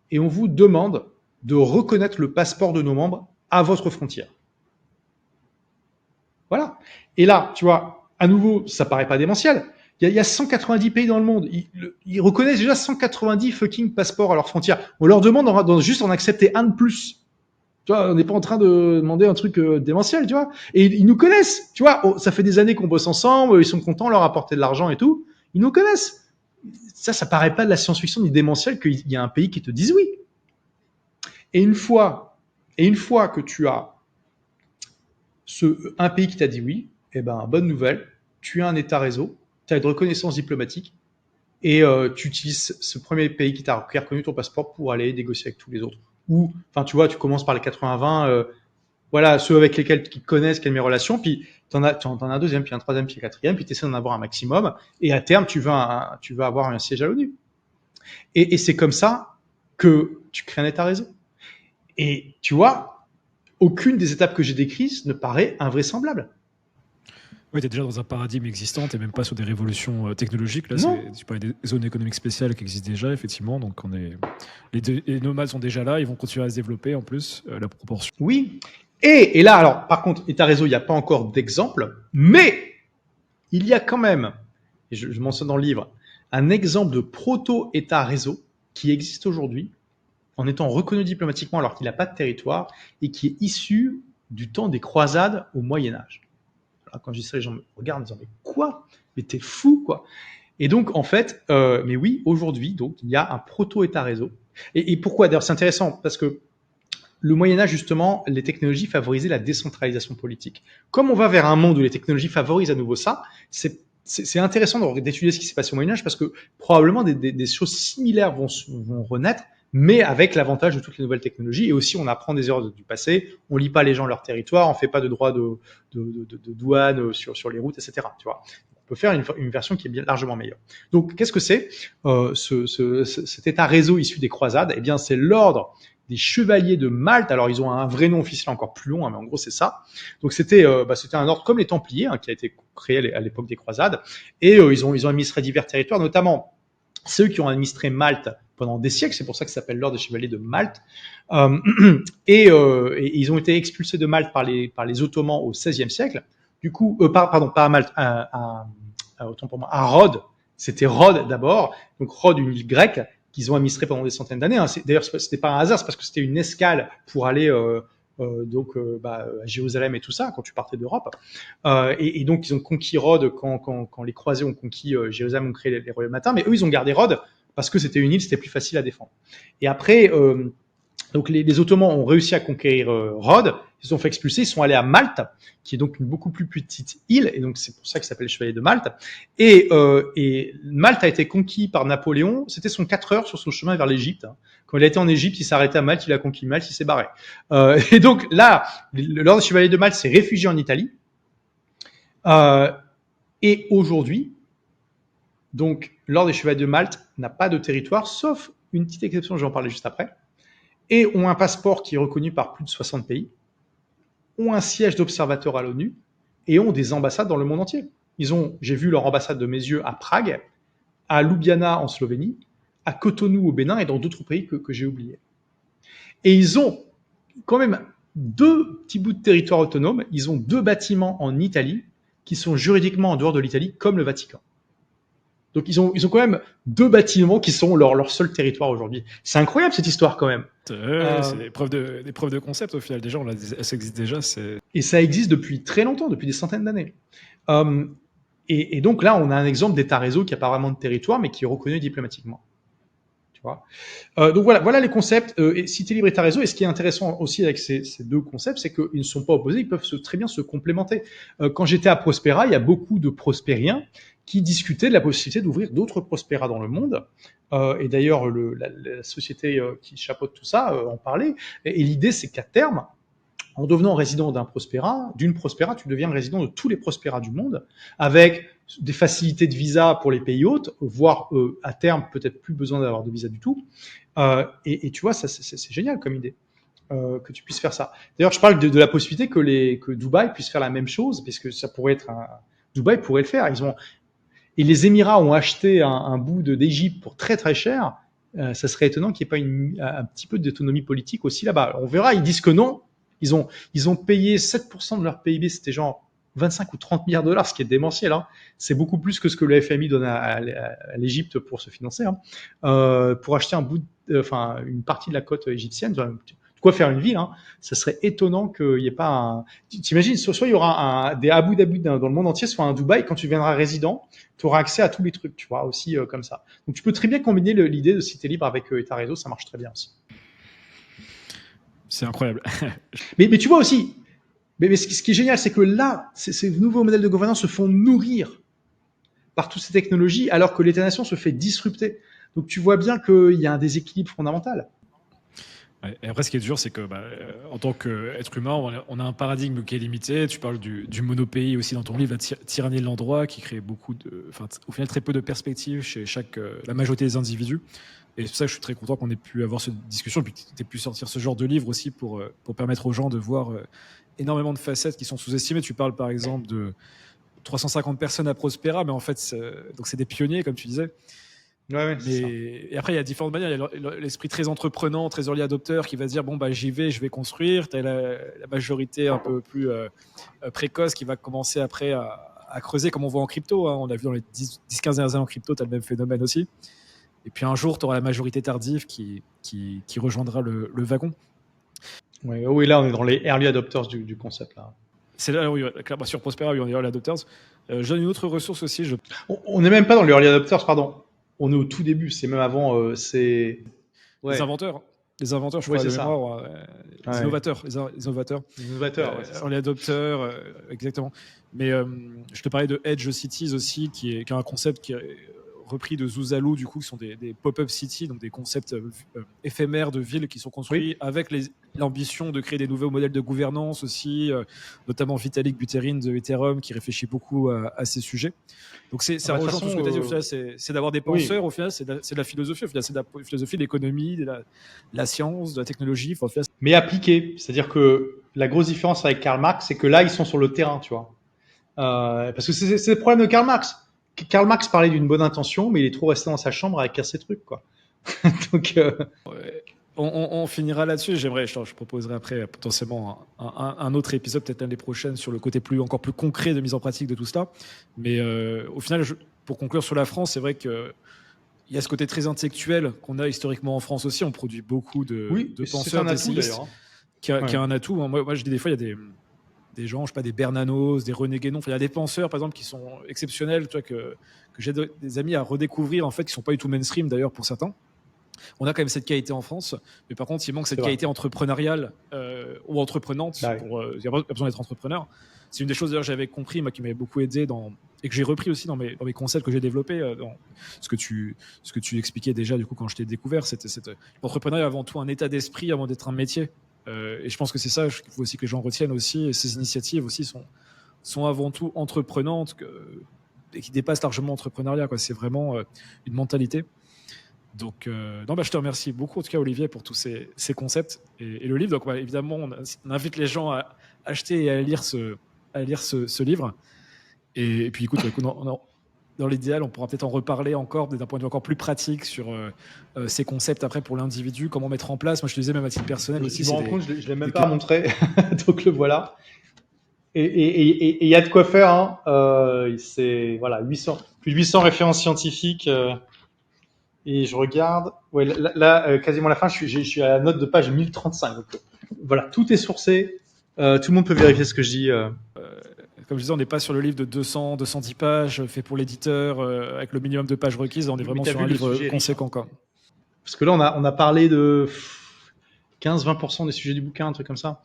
Speaker 1: et on vous demande de reconnaître le passeport de nos membres à votre frontière. Voilà. Et là, tu vois, à nouveau, ça paraît pas démentiel. Il y a 190 pays dans le monde. Ils reconnaissent déjà 190 fucking passeports à leur frontière. On leur demande juste en accepter un de plus. Tu vois, on n'est pas en train de demander un truc démentiel, tu vois. Et ils nous connaissent, tu vois. Ça fait des années qu'on bosse ensemble, ils sont contents, on leur apporter de l'argent et tout. Ils nous connaissent. Ça paraît pas de la science-fiction ni démentiel qu'il y a un pays qui te dise oui. Et une fois que tu as un pays qui t'a dit oui, eh ben, bonne nouvelle, tu as un état réseau, tu as une reconnaissance diplomatique et tu utilises ce premier pays qui a reconnu ton passeport pour aller négocier avec tous les autres. Ou, enfin, tu vois, tu commences par les 80-20, voilà, ceux avec lesquels qui connaissent, qui ont mes relations, puis t'en as un deuxième, puis un troisième, puis un quatrième, puis tu essaies d'en avoir un maximum, et à terme, tu vas avoir un siège à l'ONU. Et c'est comme ça que tu crées un état réseau. Et tu vois, aucune des étapes que j'ai décrites ne paraît invraisemblable.
Speaker 2: Oui, tu es déjà dans un paradigme existant, tu n'es même pas sur des révolutions technologiques. Là, tu parlais des zones économiques spéciales qui existent déjà, effectivement. Donc, les nomades sont déjà là, ils vont continuer à se développer en plus, la proportion.
Speaker 1: Oui. Et là, alors, par contre, État réseau, il n'y a pas encore d'exemple, mais il y a quand même, et je mentionne dans le livre, un exemple de proto-État réseau qui existe aujourd'hui en étant reconnu diplomatiquement alors qu'il n'a pas de territoire et qui est issu du temps des croisades au Moyen-Âge. Alors, quand je dis ça, les gens me regardent en disant mais quoi? Mais t'es fou, quoi. Et donc, en fait, mais oui, aujourd'hui, donc, il y a un proto-État réseau. Et pourquoi? D'ailleurs, c'est intéressant parce que le Moyen-Âge, justement, les technologies favorisaient la décentralisation politique. Comme on va vers un monde où les technologies favorisent à nouveau ça, c'est intéressant d'étudier ce qui s'est passé au Moyen-Âge parce que probablement des choses similaires vont renaître, mais avec l'avantage de toutes les nouvelles technologies. Et aussi, on apprend des erreurs du passé, on lit pas les gens leur territoire, on fait pas de droits de douane sur les routes, etc. Tu vois, on peut faire une version qui est bien largement meilleure. Donc, qu'est-ce que c'est cet état réseau issu des croisades? Eh bien, c'est l'ordre des chevaliers de Malte. Alors, ils ont un vrai nom officiel encore plus long, hein, mais en gros, c'est ça. Donc, c'était un ordre comme les Templiers, hein, qui a été créé à l'époque des croisades. Et ils ont administré divers territoires, notamment ceux qui ont administré Malte pendant des siècles. C'est pour ça que ça s'appelle l'ordre des chevaliers de Malte. Et ils ont été expulsés de Malte par les Ottomans au XVIe siècle. Du coup, pas à Malte, autant pour moi, à Rhodes. C'était Rhodes d'abord. Donc, Rhodes, une île grecque, qu'ils ont administré pendant des centaines d'années. Hein. D'ailleurs, c'était pas un hasard, c'est parce que c'était une escale pour aller à Jérusalem et tout ça, quand tu partais d'Europe. Et donc, ils ont conquis Rhodes quand les croisés ont conquis Jérusalem, ont créé les royaumes latins. Mais eux, ils ont gardé Rhodes parce que c'était une île, c'était plus facile à défendre. Et après, donc les Ottomans ont réussi à conquérir Rhodes, ils se sont fait expulser, ils sont allés à Malte, qui est donc une beaucoup plus petite île, et donc c'est pour ça qu'il s'appelle le Chevalier de Malte. Et Malte a été conquis par Napoléon, c'était son 4 heures sur son chemin vers l'Égypte. Hein. Quand il a été en Égypte, il s'est arrêté à Malte, il a conquis Malte, il s'est barré. Et donc là, l'ordre des Chevaliers de Malte s'est réfugié en Italie. Et aujourd'hui, donc l'ordre des Chevaliers de Malte n'a pas de territoire, sauf une petite exception, je vais en parler juste après, et ont un passeport qui est reconnu par plus de 60 pays. ont un siège d'observateur à l'ONU et ont des ambassades dans le monde entier. J'ai vu leur ambassade de mes yeux à Prague, à Ljubljana en Slovénie, à Cotonou au Bénin et dans d'autres pays que j'ai oubliés. Et ils ont quand même 2 petits bouts de territoire autonome. Ils ont 2 bâtiments en Italie qui sont juridiquement en dehors de l'Italie, comme le Vatican. Donc ils ont quand même 2 bâtiments qui sont leur seul territoire aujourd'hui. C'est incroyable cette histoire quand même.
Speaker 2: C'est des preuves de concept au final. Déjà, ça existe déjà.
Speaker 1: Et ça existe depuis très longtemps, depuis des centaines d'années. Et donc là, on a un exemple d'État-réseau qui n'a pas vraiment de territoire, mais qui est reconnu diplomatiquement. Tu vois. Donc voilà les concepts, Cité libre, État-réseau. Et ce qui est intéressant aussi avec ces 2 concepts, c'est qu'ils ne sont pas opposés, ils peuvent très bien se complémenter. Quand j'étais à Prospera, il y a beaucoup de prospériens qui discutaient de la possibilité d'ouvrir d'autres Prospera dans le monde. Et d'ailleurs, la société qui chapeaute tout ça en parlait. Et l'idée, c'est qu'à terme, en devenant résident d'une Prospera, tu deviens résident de tous les Prospera du monde, avec des facilités de visa pour les pays hôtes, voire à terme peut-être plus besoin d'avoir de visa du tout. Et tu vois, ça c'est génial comme idée. Que tu puisses faire ça. D'ailleurs, je parle de la possibilité que Dubaï puisse faire la même chose, puisque ça pourrait être Dubaï pourrait le faire. Et les Émirats ont acheté un bout d'Égypte pour très très cher. Ça serait étonnant qu'il n'y ait pas un petit peu d'autonomie politique aussi là-bas. On verra. Ils disent que non. Ils ont payé 7% de leur PIB, c'était genre 25 ou 30 milliards de dollars, ce qui est démentiel. Hein. C'est beaucoup plus que ce que le FMI donne à l'Égypte pour se financer, pour acheter une partie de la côte égyptienne. De quoi faire une ville, hein. Ça serait étonnant qu'il n'y ait pas T'imagines, soit il y aura des Abu Dhabi dans le monde entier, soit un Dubaï. Quand tu viendras résident, tu auras accès à tous les trucs, tu vois, aussi comme ça. Donc tu peux très bien combiner l'idée de cité libre avec État-réseau, ça marche très bien aussi.
Speaker 2: C'est incroyable.
Speaker 1: mais tu vois aussi, mais ce qui est génial, c'est que là, ces nouveaux modèles de gouvernance se font nourrir par toutes ces technologies, alors que l'État-nation se fait disrupter. Donc tu vois bien qu'il y a un déséquilibre fondamental.
Speaker 2: Et après, ce qui est dur, c'est que en tant qu'être humain, on a un paradigme qui est limité. Tu parles du monopays aussi dans ton livre, la tyrannie de l'endroit, qui crée au final très peu de perspectives chez la majorité des individus. Et c'est pour ça que je suis très content qu'on ait pu avoir cette discussion, puis que tu aies pu sortir ce genre de livre aussi pour permettre aux gens de voir énormément de facettes qui sont sous-estimées. Tu parles par exemple de 350 personnes à Prospera, mais en fait, donc c'est des pionniers, comme tu disais.
Speaker 1: Ouais,
Speaker 2: et après, il y a différentes manières. Il y a l'esprit très entreprenant, très early adopteur qui va se dire bon, j'y vais, je vais construire. Tu as la majorité un peu plus précoce qui va commencer après à creuser, comme on voit en crypto. Hein. On a vu dans les 10-15 dernières années en crypto, tu as le même phénomène aussi. Et puis un jour, tu auras la majorité tardive qui rejoindra le wagon.
Speaker 1: Oui, là, on est dans les early adopters du concept. Là.
Speaker 2: C'est là, oui, clairement, sur Prospera, oui, on est early adopters. Je donne une autre ressource aussi.
Speaker 1: On n'est même pas dans les early adopters, pardon. On est au tout début, c'est même avant.
Speaker 2: Les inventeurs, je crois, de mémoire. Les innovateurs. Les innovateurs.
Speaker 1: Les
Speaker 2: les adopteurs, exactement. Mais je te parlais de Edge Cities aussi, qui est un concept qui est repris de Zuzalu, du coup, qui sont des pop-up cities, donc des concepts éphémères de villes qui sont construits avec l'ambition de créer des nouveaux modèles de gouvernance aussi, notamment Vitalik Buterin de Ethereum, qui réfléchit beaucoup à ces sujets. Donc ça rejoint tout ce que tu as dit, au final, c'est d'avoir des penseurs, au final, c'est de la philosophie, au final, c'est de la philosophie de l'économie, de la science, de la technologie. Au final,
Speaker 1: mais appliqué, c'est-à-dire que la grosse différence avec Karl Marx, c'est que là, ils sont sur le terrain, tu vois. Parce que c'est le problème de Karl Marx. Karl Marx parlait d'une bonne intention, mais il est trop resté dans sa chambre à écrire ses trucs, quoi. Donc,
Speaker 2: on finira là-dessus. Je proposerai après potentiellement un autre épisode, peut-être l'année prochaine, sur le côté encore plus concret de mise en pratique de tout cela. Mais au final, pour conclure sur la France, c'est vrai que il y a ce côté très intellectuel qu'on a historiquement en France aussi. On produit beaucoup de penseurs, d'essayistes, qui a un atout. Moi, je dis des fois, il y a des gens, je sais pas, des Bernanos, des René Guénon. Il y a des penseurs, par exemple, qui sont exceptionnels, tu vois, que j'ai des amis à redécouvrir, en fait, qui sont pas du tout mainstream, d'ailleurs, pour certains. On a quand même cette qualité en France, mais par contre, il manque cette qualité entrepreneuriale ou entreprenante. Il n'y a pas besoin d'être entrepreneur. C'est une des choses, d'ailleurs, que j'avais compris, moi, qui m'avait beaucoup aidé et que j'ai repris aussi dans mes concepts que j'ai développés, dans ce que tu expliquais déjà, du coup, quand je t'ai découvert. L'entrepreneuriat est avant tout un état d'esprit avant d'être un métier. Et je pense que c'est ça qu'il faut aussi que les gens retiennent aussi. Et ces initiatives aussi sont avant tout entreprenantes et qui dépassent largement l'entrepreneuriat, quoi. C'est vraiment une mentalité. Donc, non, je te remercie beaucoup, en tout cas, Olivier, pour tous ces concepts et le livre. Donc, évidemment, on invite les gens à acheter et à lire ce livre. Et puis, écoute, dans l'idéal, on pourra peut-être en reparler encore d'un point de vue encore plus pratique sur ces concepts après pour l'individu, comment mettre en place. Moi, je te disais, même à titre personnel aussi.
Speaker 1: Je me rends compte, je ne l'ai même pas montré, donc le voilà. Et il y a de quoi faire. Hein. C'est voilà, plus de 800 références scientifiques. Et je regarde, ouais, là, quasiment à la fin, je suis à la note de page 1035. Donc, voilà, tout est sourcé. Tout le monde peut vérifier ce que je dis.
Speaker 2: Comme je disais, on n'est pas sur le livre de 210 pages fait pour l'éditeur avec le minimum de pages requises. On est vraiment sur un livre conséquent. Quoi.
Speaker 1: Parce que là, on a parlé de 15-20% des sujets du bouquin, un truc comme ça.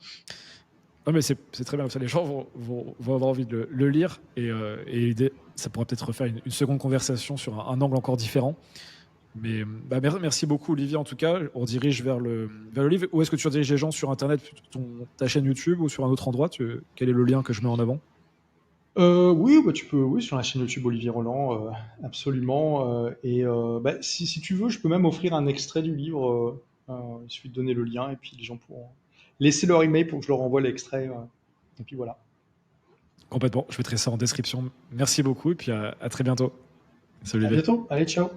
Speaker 2: Non, mais c'est très bien. Ça, les gens vont avoir envie de le lire et ça pourra peut-être refaire une seconde conversation sur un angle encore différent. Mais merci beaucoup, Olivier. En tout cas, on dirige vers le livre. Où est-ce que tu rediriges les gens sur Internet, ta chaîne YouTube ou sur un autre endroit Quel est le lien que je mets en avant
Speaker 1: Oui, tu peux, sur la chaîne YouTube Olivier Roland, absolument. Si tu veux, je peux même offrir un extrait du livre. Il suffit de donner le lien et puis les gens pourront laisser leur email pour que je leur envoie l'extrait. Et puis voilà.
Speaker 2: Complètement. Je mettrai ça en description. Merci beaucoup et puis à très bientôt.
Speaker 1: Salut. À bientôt. Allez, ciao.